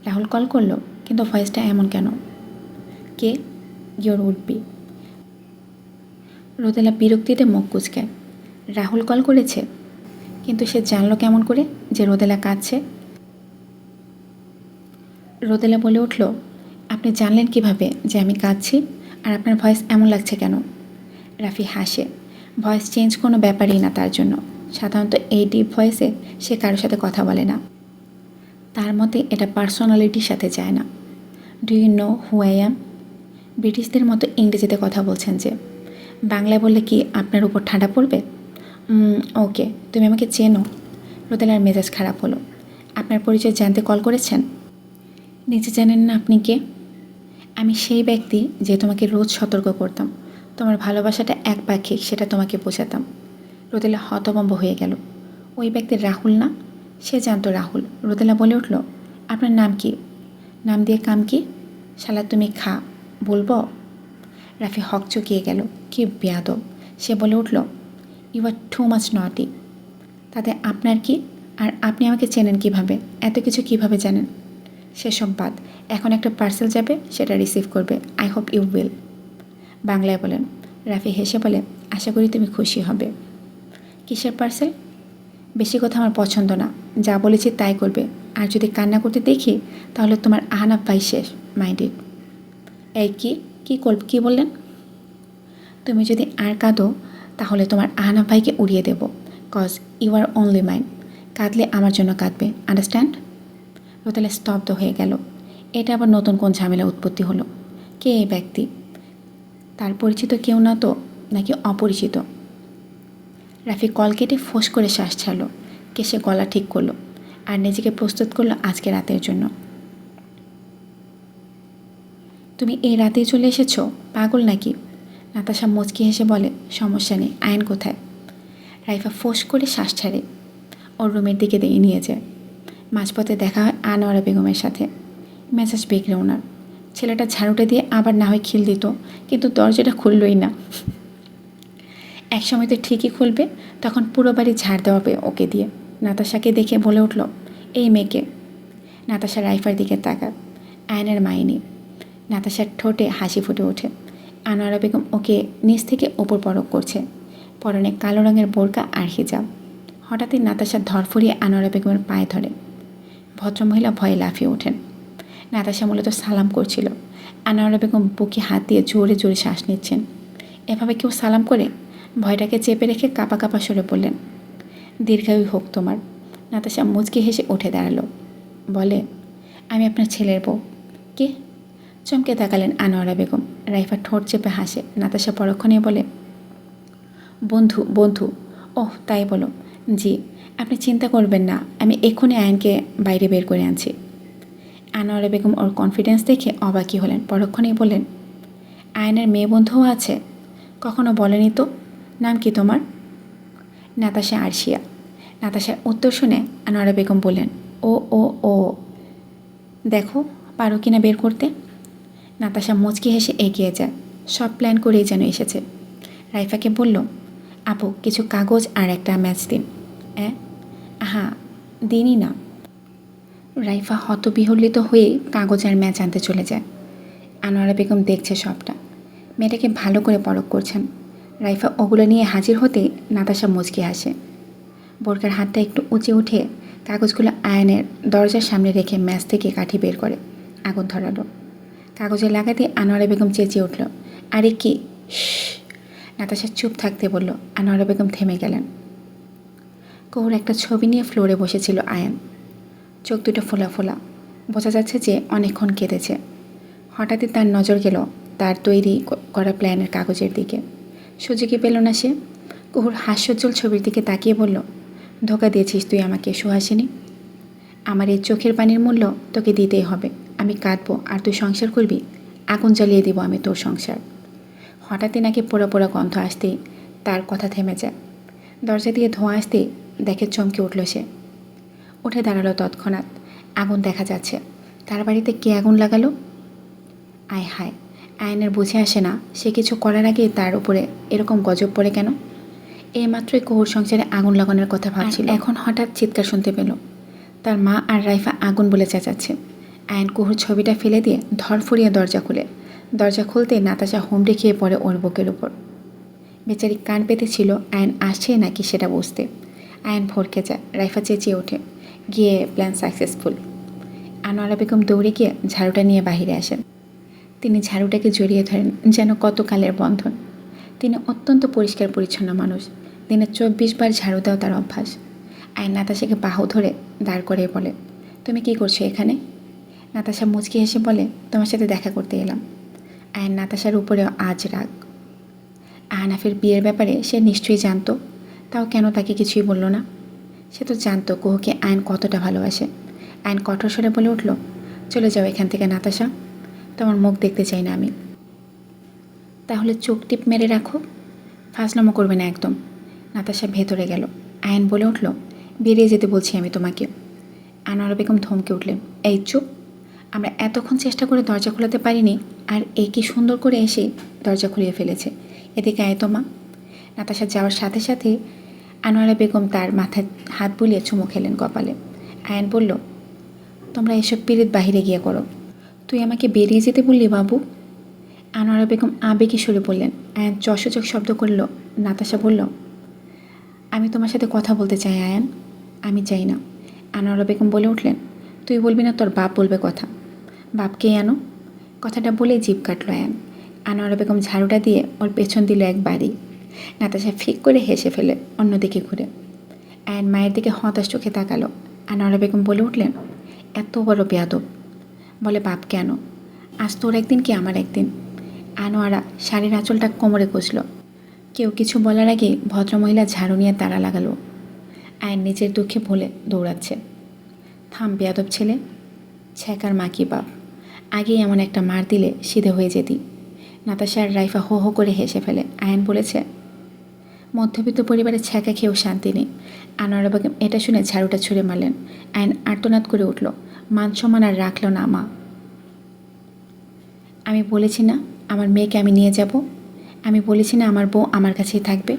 রাহুল কল করলো, কিন্তু ভয়েসটা এমন কেন? কে? Your would be. রোদেলা বিরক্তিতে মুখ কুঁচকায়। রাহুল কল করেছে? কিন্তু সে জানলো কেমন করে যে রোদেলা কাঁদছে? রোদেলা বলে উঠল, আপনি জানলেন কিভাবে যে আমি কাঁদছি? আর আপনার ভয়েস এমন লাগছে কেন? রাফি হাসে। ভয়েস চেঞ্জ কোনো ব্যাপারই না তার জন্য। সাধারণত এই ডিপ ভয়েসে সে কারোর সাথে কথা বলে না। তার মতে এটা পার্সোনালিটির সাথে যায় না। Do you know who I am? ব্রিটিশদের মতো ইংরেজিতে কথা বলছেন যে। বাংলায় বললে কি আপনার উপর ঠান্ডা পড়বে? ওকে, তুমি আমাকে চেনো? রোদেলার মেজাজ খারাপ হলো। আপনার পরিচয় জানতে কল করেছেন? নিজে জানেন না আপনি কে? আমি সেই ব্যক্তি যে তোমাকে রোজ সতর্ক করতাম। তোমার ভালোবাসাটা একপাক্ষিক সেটা তোমাকে বোঝাতাম। রোদেলা হতভম্ব হয়ে গেল। ওই ব্যক্তি রাহুল না? সে জানতো রাহুল। রোদেলা বলে উঠল, আপনার নাম কি? নাম দিয়ে কাম কি? শালা তুমি খা, বলবো? রাফি হকচকিয়ে গেল। কি বেয়াদব! সে বলে উঠল, ইউ আর টু মাচ নটি। তাতে আপনার কি? আর আপনি আমাকে চেনেন কিভাবে? এত কিছু কিভাবে জানেন? সেসব বাদ। এখন একটা পার্সেল যাবে, সেটা রিসিভ করবে। I hope you will. বাংলায় বলেন। রাফি হেসে বলে, আশা করি তুমি খুশি হবে। কিসের পার্সেল? বেশি কথা আমার পছন্দ না। যা বলেছি তাই করবে। আর যদি কান্না করতে দেখি তাহলে তোমার আহনাফ ভাই শেষ। মাইন্ডেড। এই কি বললেন? তুমি যদি আর কাঁদো তাহলে তোমার আহনাফ ভাইকে উড়িয়ে দেব। Cause you are only mine. কাঁদলে আমার জন্য কাঁদবে, আন্ডারস্ট্যান্ড? রোদেলা স্তব্ধ হয়ে গেল। এটা আবার নতুন কোন ঝামেলা উৎপত্তি হলো? কে এই ব্যক্তি? তার পরিচিত কেউ না তো, নাকি অপরিচিত? রাফি কল কেটে ফোঁস করে শ্বাস ছাড়ল। কেসে গলা ঠিক করলো আর নিজেকে প্রস্তুত করলো আজকে রাতের জন্য। তুমি এই রাতেই চলে এসেছো? পাগল নাকি? নাতাশা মুচকি হেসে বলে, সমস্যা নেই, আয়ন কোথায়? রাইফা ফোঁস করে শ্বাস ছাড়ে। ওর রুমের দিকে নিয়ে যায়। মাঝপথে দেখা হয় আনোয়ারা বেগমের সাথে। মেজাজ বিগড়ে ওনার। ছেলেটা ঝাড়ুটা দিয়ে আবার না হয় খিল দিত, কিন্তু দরজাটা খুললই না। একসময় তো ঠিকই খুলবে, তখন পুরো বাড়ি ঝাড় দেওয়া ওকে দিয়ে। নাতাশাকে দেখে বলে উঠল, এই মেয়েকে। নাতাশা রাইফার দিকে তাকায়। আয়নের মাইনি। নাতাশার ঠোঁটে হাসি ফুটে ওঠে। আনোয়ারা বেগম ওকে নিচ থেকে ওপর পরক করছে। পরনে কালো রঙের বোরকা আর হিজাব। হঠাৎই নাতাশার ধরফরিয়ে আনোয়ারা বেগমের পায়ে ধরে। ভদ্রমহিলা ভয়ে লাফিয়ে ওঠেন। নাতাশা মূলত সালাম করছিল। আনোয়ারা বেগম বুকে হাত দিয়ে জোরে জোরে শ্বাস নিচ্ছেন। এভাবে কেউ সালাম করে? ভয়টাকে চেপে রেখে কাঁপা কাঁপা সরে বললেন, দীর্ঘায়ু হোক তোমার। নাতাশা মুচকি হেসে উঠে দাঁড়ালো। বলে, আমি আপনার ছেলের বউ। কে? চমকে তাকালেন আনোয়ারা বেগম। রাইফা ঠোঁট চেপে হাসে। নাতাশা পরক্ষণে বলে, বন্ধু বন্ধু। ওহ তাই বলো। জি, আপনি চিন্তা করবেন না, আমি এক্ষুনি আয়নকে বাইরে বের করে আনছি। আনোয়ারা বেগম ওর কনফিডেন্স দেখে অবাকই হলেন। পরক্ষণেই বললেন, আয়নের মেয়ে বন্ধুও আছে? কখনো বলেনি তো। নাম কি তোমার? নাতাশা আরশিয়া। নাতাশার উত্তর শুনে আনোয়ারা বেগম বললেন, ও ও ও, দেখো পারো কিনা বের করতে। নাতাশা মুচকি হেসে এগিয়ে যায়। সব প্ল্যান করেই যেন এসেছে। রাইফাকে বলল, আপু কিছু কাগজ আর একটা ম্যাচ দিন। হ্যাঁ, দিনই না। রাইফা হতবিহ্বলিত হয়ে কাগজ আর ম্যাচ আনতে চলে যায়। আনোয়ারা বেগম দেখছে সবটা। মেয়েটাকে ভালো করে পরখ করছেন। রাইফা ওগুলো নিয়ে হাজির হতে নাতাশা মুচকি হাসে। বোরকার হাতটা একটু উঁচে উঠে কাগজগুলো আয়নের দরজার সামনে রেখে ম্যাচ থেকে কাঠি বের করে। আগুন ধরালো। কাগজে লাগাতে আনোয়ারা বেগম চেঁচিয়ে উঠল, আরে কি? নাতাশা চুপ থাকতে বলল। আনোয়ারা বেগম থেমে গেলেন। কুহুর একটা ছবি নিয়ে ফ্লোরে বসেছিল আয়ান। চোখ দুটো ফোলা ফোলা, বোঝা যাচ্ছে যে অনেকক্ষণ কেঁদেছে। হঠাৎই তার নজর গেল তার তৈরি করা প্ল্যানের কাগজের দিকে। সুযোগই পেল না সে। কুহুর হাস্যোজ্জ্বল ছবির দিকে তাকিয়ে বলল, ধোকা দিয়েছিস তুই আমাকে সুহাসিনী। আমার এই চোখের পানির মূল্য তোকে দিতেই হবে। আমি কাঁদবো আর তুই সংসার করবি। আগুন জ্বালিয়ে দিব আমি তোর সংসার। হঠাৎই নাকি পোড়া পোড়া গন্ধ আসতেই তার কথা থেমে যায়। দরজা দিয়ে ধোঁয়া আসতেই দেখে চমকে উঠল সে। উঠে দাঁড়ালো তৎক্ষণাৎ। আগুন দেখা যাচ্ছে। তার বাড়িতে কে আগুন লাগালো? আয় হায়, আয়নের বুঝে আসে না সে কিছু করার আগেই তার উপরে এরকম গজব পড়ে কেন। এইমাত্রই কুহুর সংসারে আগুন লাগানোর কথা ভাবছিল, এখন হঠাৎ চিৎকার শুনতে পেল। তার মা আর রাইফা আগুন বলে চেঁচাচ্ছে। আয়ন কুহুর ছবিটা ফেলে দিয়ে ধরফরিয়ে দরজা খুলে। দরজা খুলতে নাতাশা হুমড়ি খেয়ে পড়ে ওর বুকের উপর। বেচারি কান পেতেছিল আয়ন আসছে নাকি সেটা বুঝতে। আয়ন ভরকে যায়। রাইফা চেঁচিয়ে ওঠে, গিয়ে প্ল্যান সাকসেসফুল। আনোয়ারা বেগম দৌড়ে গিয়ে ঝাড়ুটা নিয়ে বাহিরে আসেন। তিনি ঝাড়ুটাকে জড়িয়ে ধরেন যেন কতকালের বন্ধন। তিনি অত্যন্ত পরিষ্কার পরিচ্ছন্ন মানুষ। দিনে 24 বার ঝাড়ু দেওয়া তার অভ্যাস। আয়ন নাতাশাকে বাহু ধরে দাঁড় করে বলে, তুমি কি করছো এখানে? নাতাশা মুচকি হেসে বলে, তোমার সাথে দেখা করতে এলাম। আয়ন নাতাশার উপরেও আজ রাগ। আহনাফের বিয়ের ব্যাপারে সে নিশ্চয়ই জানতো, তাও কেন তাকে কিছুই বলল না? সে তো জানতো কুহুকে আয়ন কতটা ভালোবাসে। আয়ন কঠোর স্বরে বলে উঠল, চলে যাও এখান থেকে নাতাশা, তোমার মুখ দেখতে চাই না আমি। তাহলে চোখ টিপ মেরে রাখো, ফাজলামো করবে না একদম। নাতাশা ভেতরে গেল। আয়ন বলে উঠল, বেরিয়ে যেতে বলছি আমি তোমাকে। আনোয়ারা বেগম ধমকে উঠলেন, এই চুপ, আমরা এতক্ষণ চেষ্টা করে দরজা খোলাতে পারিনি, আর এই কি সুন্দর করে এসে দরজা খুলিয়ে ফেলেছে। এদিকে আয় তো মা। নাতাশা যাওয়ার সাথে সাথে আনোয়ারা বেগম তার মাথায় হাত বুলিয়ে চুমু খেলেন কপালে। আয়ন বলল, তোমরা এসব পিরিত বাহিরে গিয়ে করো। তুই আমাকে বেরিয়ে যেতে বললি বাবু? আনোয়ারা বেগম আবেগে সরে বললেন। আয়ান চশচক শব্দ করল। নাতাশা বলল, আমি তোমার সাথে কথা বলতে চাই আয়ান। আমি চাই না। আনোয়ারা বেগম বলে উঠলেন, তুই বলবি না, তোর বাপ বলবে কথা। বাপকেই আনো। কথাটা বলে জিভ কাটল আয়ান। আনোয়ারা বেগম ঝাড়ুটা দিয়ে ওর পেছন দিল এক বাড়ি। নাতাশা ফিক করে হেসে ফেলে অন্যদিকে ঘুরে। আয়ান মায়ের দিকে হতাশ চোখে তাকালো। আনোয়ারা বেগম বলে উঠলেন, এত বড় বেয়াদব, বলে বাপকে আনো। আজ তোর একদিন কি আমার একদিন। আনোয়ারা শাড়ির আঁচলটা কোমরে কষল। কেউ কিছু বলার আগে ভদ্রমহিলা ঝাড়ু নিয়ে তাড়া লাগালো। আয়ন নিজের দুঃখে ভুলে দৌড়াচ্ছে। থাম বেয়াদব ছেলে, ছ্যাঁকার মা কি বাপ, আগেই এমন একটা মার দিলে সিধে হয়ে যেতি। নাতাশা আর রাইফা হো হো করে হেসে ফেলে। আয়ন বলেছে, মধ্যবিত্ত পরিবারে ছ্যাঁকা খেয়েও শান্তি নেই। আনোয়ারা বেগম এটা শুনে ঝাড়ুটা ছুঁড়ে মারলেন। আয়ন আর্তনাদ করে উঠল, মান সম্মান আর রাখল না মা। আমি বলেছি না আমার মেয়েকে আমি নিয়ে যাব। আমি বলেছি না আমার বউ আমার কাছেই থাকবে।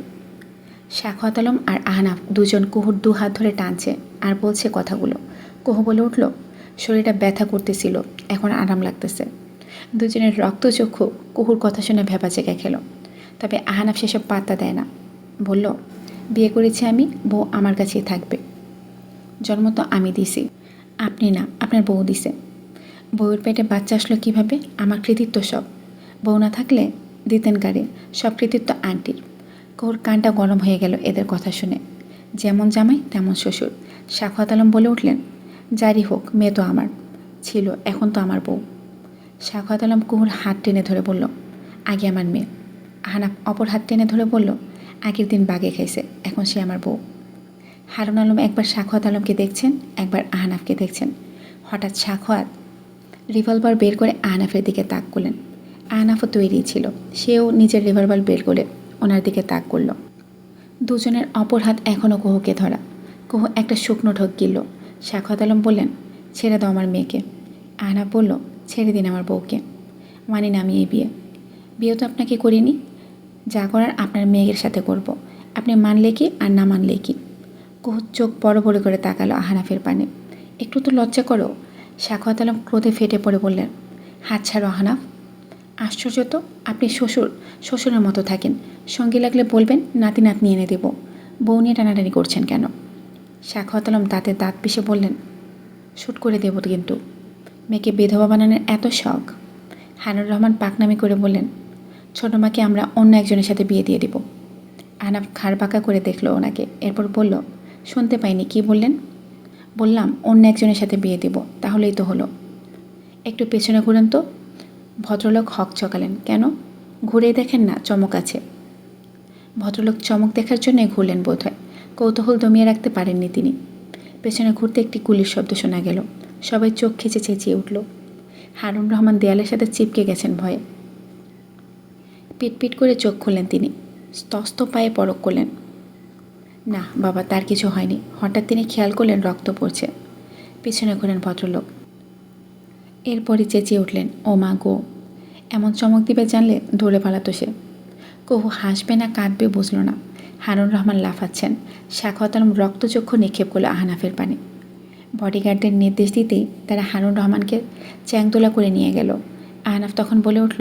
সাখাওয়াত আলম আর আহনাফ দুজন কুহুর দু হাত ধরে টানছে আর বলছে কথাগুলো। কুহু বলে উঠল, শরীরটা ব্যথা করতেছিল, এখন আরাম লাগতেছে। দুজনের রক্তচক্ষু কুহুর কথা শুনে ভ্যাবাচেকা খেল। তবে আহনাফ সেসব পাত্তা দেয় না। বলল, বিয়ে করেছি আমি, বউ আমার কাছেই থাকবে। জন্ম তো আমি দিছি, আপনি না, আপনার বউ দিছে। বউয়ের পেটে বাচ্চা আসলো কীভাবে? আমার কৃতিত্ব সব। বউ না থাকলে দিতেন কারে? সব কৃতিত্ব আন্টির। কুহুর কানটা গরম হয়ে গেল এদের কথা শুনে। যেমন জামাই তেমন শ্বশুর। সাখাওয়াত আলম বলে উঠলেন, যারই হোক মেয়ে তো আমার ছিল, এখন তো আমার বউ। সাখাওয়াত আলম কুহুর হাত টেনে ধরে বলল, আগে আমার মেয়ে। আহনাফ অপর হাত টেনে ধরে বলল, আগের দিন বাগে খাইছে, এখন সে আমার বউ। হারুন আলম একবার সাখাওয়াত আলমকে দেখছেন, একবার আহনাফকে দেখছেন। হঠাৎ সাখাওয়াত রিভলভার বের করে আহনাফের দিকে তাক করলেন। আহনাফও তৈরি ছিল, সেও নিজের রিভলভার বের করে ওনার দিকে তাক করল। দুজনের অপর হাত এখনও কুহুকে ধরা। কুহু একটা শুকনো ঢোক গিলল। সাখাওয়াত আলম বললেন, ছেড়ে দাও আমার মেয়েকে। আহনাফ বলল, ছেড়ে দিন আমার বউকে। মানি না আমি এই বিয়ে। বিয়ে তো আপনাকে করিনি, যা করার আপনার মেয়ের সাথে করব। আপনি মানলে কি আর না মানলে কি? কুহু চোখ বড় বড় করে তাকালো আহনাফের পানে। একটু তো লজ্জা করো। সাখাওয়াত আলম ক্রোধে ফেটে পড়ে বললেন, হাত ছাড়ো আহনাফ। আশ্চর্য তো, আপনি শ্বশুরের মতো থাকেন, সঙ্গী লাগলে বলবেন, নাতি নাতনি এনে দেব। বউ নিয়ে টানাটানি করছেন কেন? সাখাওয়াত আলম দাঁতে দাঁত পিষে বললেন, শ্যুট করে দেব কিন্তু। মেয়েকে বিধবা বানানোর এত শখ। হানুর রহমান পাকনামি করে বললেন, ছোটো মাকে আমরা অন্য একজনের সাথে বিয়ে দিয়ে দিব। আহনাফ ঘাড় বাঁকা করে দেখলো ওনাকে, এরপর বলল, শুনতে পাইনি, কি বললেন? বললাম অন্য একজনের সাথে বিয়ে দিব, তাহলেই তো হলো। একটু পেছনে ঘুরেন তো। ভদ্রলোক হক চকালেন। কেন? ঘুরেই দেখেন না, চমক আছে। ভদ্রলোক চমক দেখার জন্যই ঘুরলেন বোধহয়। কৌতূহল দমিয়ে রাখতে পারেননি তিনি। পেছনে ঘুরতে একটি গুলির শব্দ শোনা গেল। সবাই চোখ খিচে চেঁচিয়ে উঠল। হারুন রহমান দেয়ালের সাথে চিপকে গেছেন ভয়ে। পিটপিট করে চোখ খুললেন তিনি। স্তস্ত পায়ে পরক করলেন। না বাবা, তার কিছু হয়নি। হঠাৎ তিনি খেয়াল করলেন রক্ত পড়ছে। পিছনে ঘুরেন ভদ্রলোক। এরপরই চেঁচিয়ে উঠলেন, ও মা গো! এমন চমক দিবে জানলে দৌড়ে পালাতো সে। কহু হাসবে না কাঁদবে বুঝল না। হারুন রহমান লাফাচ্ছেন। সাখাওয়াত আলম রক্তচক্ষু নিক্ষেপ করলো আহনাফের পানে। বডিগার্ডদের নির্দেশ দিতেই তারা হারুন রহমানকে চ্যাংদোলা করে নিয়ে গেল। আহনাফ তখন বলে উঠল,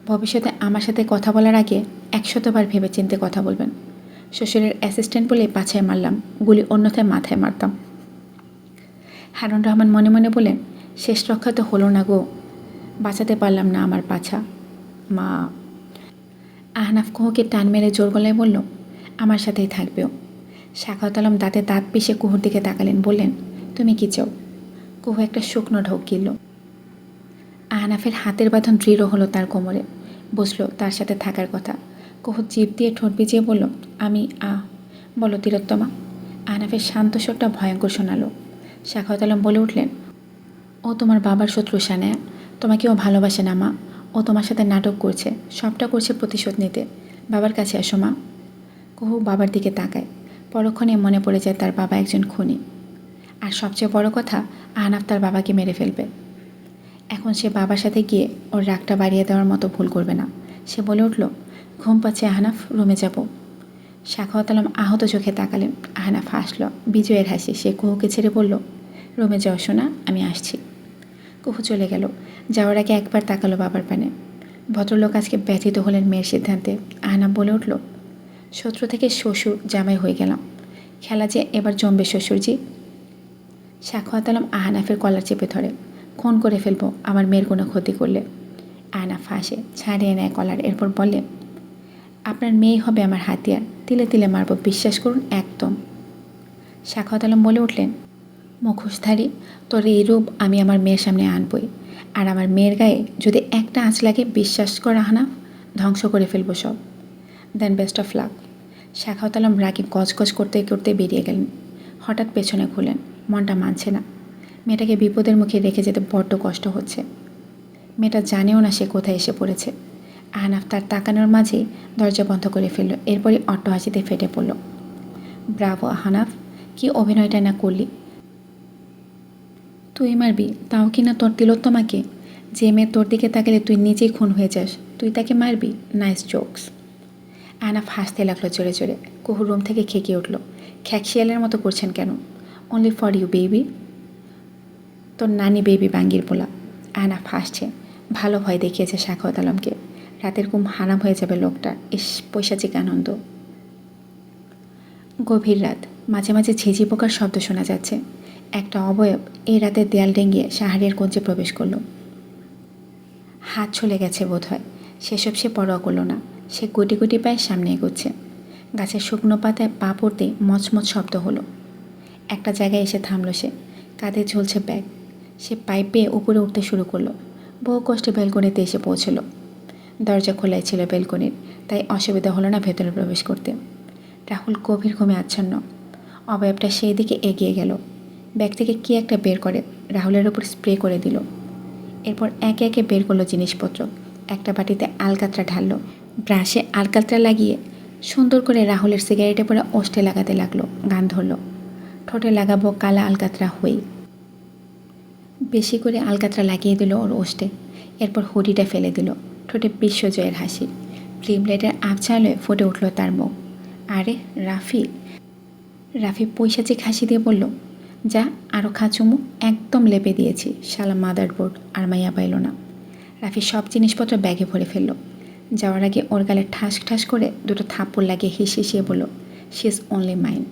ভবিষ্যতে আমার সাথে কথা বলার আগে 100বার ভেবে চিনতে কথা বলবেন। শ্বশুরের অ্যাসিস্ট্যান্ট বলে পাছায় মারলাম, গুলি অন্যথায় মাথায় মারতাম। হারুন রহমান মনে মনে বলেন, শেষ রক্ষা তো হলো না গো, বাঁচাতে পারলাম না আমার পাছা। মা। আহনাফ কুহুকে টান মেরে জোর গলায় বলল, আমার সাথেই থাকবেও। সাখাওয়াত আলম দাঁতে দাঁত পিষে কুহুর দিকে তাকালেন, বললেন, তুমি কি চাও? কুহু একটা শুকনো ঢোক গিলল। আহনাফের হাতের বাঁধন দৃঢ় হলো তার কোমরে। বসলো তার সাথে থাকার কথা। কুহু জিভ দিয়ে ঠোঁট ভিজিয়ে বলল, আমি বলো তিলোত্তমা। আহনাফের শান্ত স্বরটা ভয়ঙ্কর শোনালো। সাখাওয়াত আলম বলে উঠলেন, ও তোমার বাবার শত্রু সানায়া। তোমাকে ও ভালোবাসে না মা। ও তোমার সাথে নাটক করছে, সবটা করছে প্রতিশোধ নিতে। বাবার কাছে আসো মা। কুহু বাবার দিকে তাকায়। পরক্ষণে মনে পড়ে যায় তার বাবা একজন খুনি। আর সবচেয়ে বড় কথা, আহনাফ তার বাবাকে মেরে ফেলবে। এখন সে বাবার সাথে গিয়ে ওর রাগটা বাড়িয়ে দেওয়ার মতো ভুল করবে না। সে বলে উঠল, ঘুম পাচ্ছে আহনাফ, রুমে যাব। সাখাওয়াত আলম আহত চোখে তাকালেন। আহনাফ হাসল বিজয়ের হাসি। সে কুহুকে ছেড়ে বলল, রুমে যাও শোনা, আমি আসছি। কুহু চলে গেল। যাওয়ার আগে একবার তাকালো বাবার পানে। ভদ্রলোক আজকে ব্যথিত হলেন মেয়ের সিদ্ধান্তে। আহনাফ বলে উঠল, শত্রু থেকে শ্বশুর জামাই হয়ে গেলাম। খেলা যে এবার জমবে শ্বশুরজি। সাখাওয়াত আলম আহনাফের কলার চেপে ধরে, খুন করে ফেলবো আমার মেয়ের কোনো ক্ষতি করলে। আহনাফ হাসে, ছাড়িয়ে নেয় কলার, এরপর বলে, আপনার মেয়ে হবে আমার হাতিয়ার, তিলে তিলে মারব, বিশ্বাস করুন একদম। সাখাওয়াত আলম বলে উঠলেন, মুখোশধারী, তোর এই রূপ আমি আমার মেয়ের সামনে আনবই। আর আমার মেয়ের গায়ে যদি একটা আঁচ লাগে, বিশ্বাস কর আহনাফ, ধ্বংস করে ফেলবো সব। Then best of luck. Sakhawat Alam রাগে গজগজ করতে করতে বেরিয়ে গেলেন। হঠাৎ পেছনে ঘুরলেন। মনটা মানছে না। মেয়েটাকে বিপদের মুখে রেখে যেতে বড্ড কষ্ট হচ্ছে। মেয়েটা জানেও না সে কোথায় এসে পড়েছে। আহনাফ তার তাকানোর মাঝেই দরজা বন্ধ করে ফেলল। এরপরই অট্টহাসিতে ফেটে পড়ল। ব্রাভো আহনাফ, কি অভিনয়টা না করলি! তুই মারবি, তাও কি না তোর তিলোত্তমাকে? যে মেয়ে তোর দিকে তাকালে তুই নিজেই খুন হয়ে যাস, তুই তাকে মারবি? Nice jokes. আহনাফ হাসতে লাগলো জোরে জোরে। কুহুর রুম থেকে খেকিয়ে উঠল, খ্যাকশিয়ালের মতো করছেন কেন? Only for you baby. তোর নানি বেবি বাঙ্গির পোলা। আহনাফ হাসছে। ভালো ভয় দেখিয়েছে সাখাওয়াত আলমকে। রাতের ঘুম হারাম হয়ে যাবে লোকটা। ইস, পৈশাচিক আনন্দ। গভীর রাত। মাঝে মাঝে ঝিঝি পোকার শব্দ শোনা যাচ্ছে। একটা অবয়ব এই রাতে দেয়াল ডেঙ্গিয়ে শাহারিয়ার কোঞ্চে প্রবেশ করল। হাত চলে গেছে বোধ হয়। সেসব সে পরোয়া করল না। সে গুটি গুটি পায়ে সামনে এগোচ্ছে। গাছের শুকনো পাতায় পা পড়তেই মচমচ শব্দ হলো। একটা জায়গায় এসে থামল সে। কাঁধে ঝুলছে ব্যাগ। সে পাইপ পেয়ে উপরে উঠতে শুরু করলো। বহু কষ্টে বেলকনিতে এসে পৌঁছল। দরজা খোলাই ছিল বেলকনির, তাই অসুবিধা হলো না ভেতরে প্রবেশ করতে। রাহুল গভীর ঘুমে আচ্ছন্ন। অবয়বটা সেই দিকে এগিয়ে গেল। ব্যাগ থেকে কী একটা বের করে রাহুলের ওপর স্প্রে করে দিল। এরপর একে একে বের করলো জিনিসপত্র। একটা বাটিতে আলকাতরা ঢাললো। ব্রাশে আলকাতরা লাগিয়ে সুন্দর করে রাহুলের সিগারেটে পরে ওষ্ঠে লাগাতে লাগলো। গান ধরল, ঠোঁটে লাগাবো কালা আলকাতরা হই। বেশি করে আলকাতরা লাগিয়ে দিল ওর ওষ্ঠে। এরপর হুডিটা ফেলে দিল। ঠোঁটে বিশ্বজয়ের হাসি। ফিল্ম লাইটের আবছা আলোয় ফুটে উঠল তার মুখ। আরে রাফি! রাফি পৈশাচিক হাসি দিয়ে বলল, যা আরও খা চুমু, একদম লেপে দিয়েছি, শালা মাদারবোর্ড। আর মাইয়া পাইল না। রাফি সব জিনিসপত্র ব্যাগে ভরে ফেলল। যাওয়ার আগে ওর গালে ঠাস ঠাস করে দুটো থাপ্পড় লাগিয়ে হিসিয়ে বলল, শি ইজ অনলি মাইন।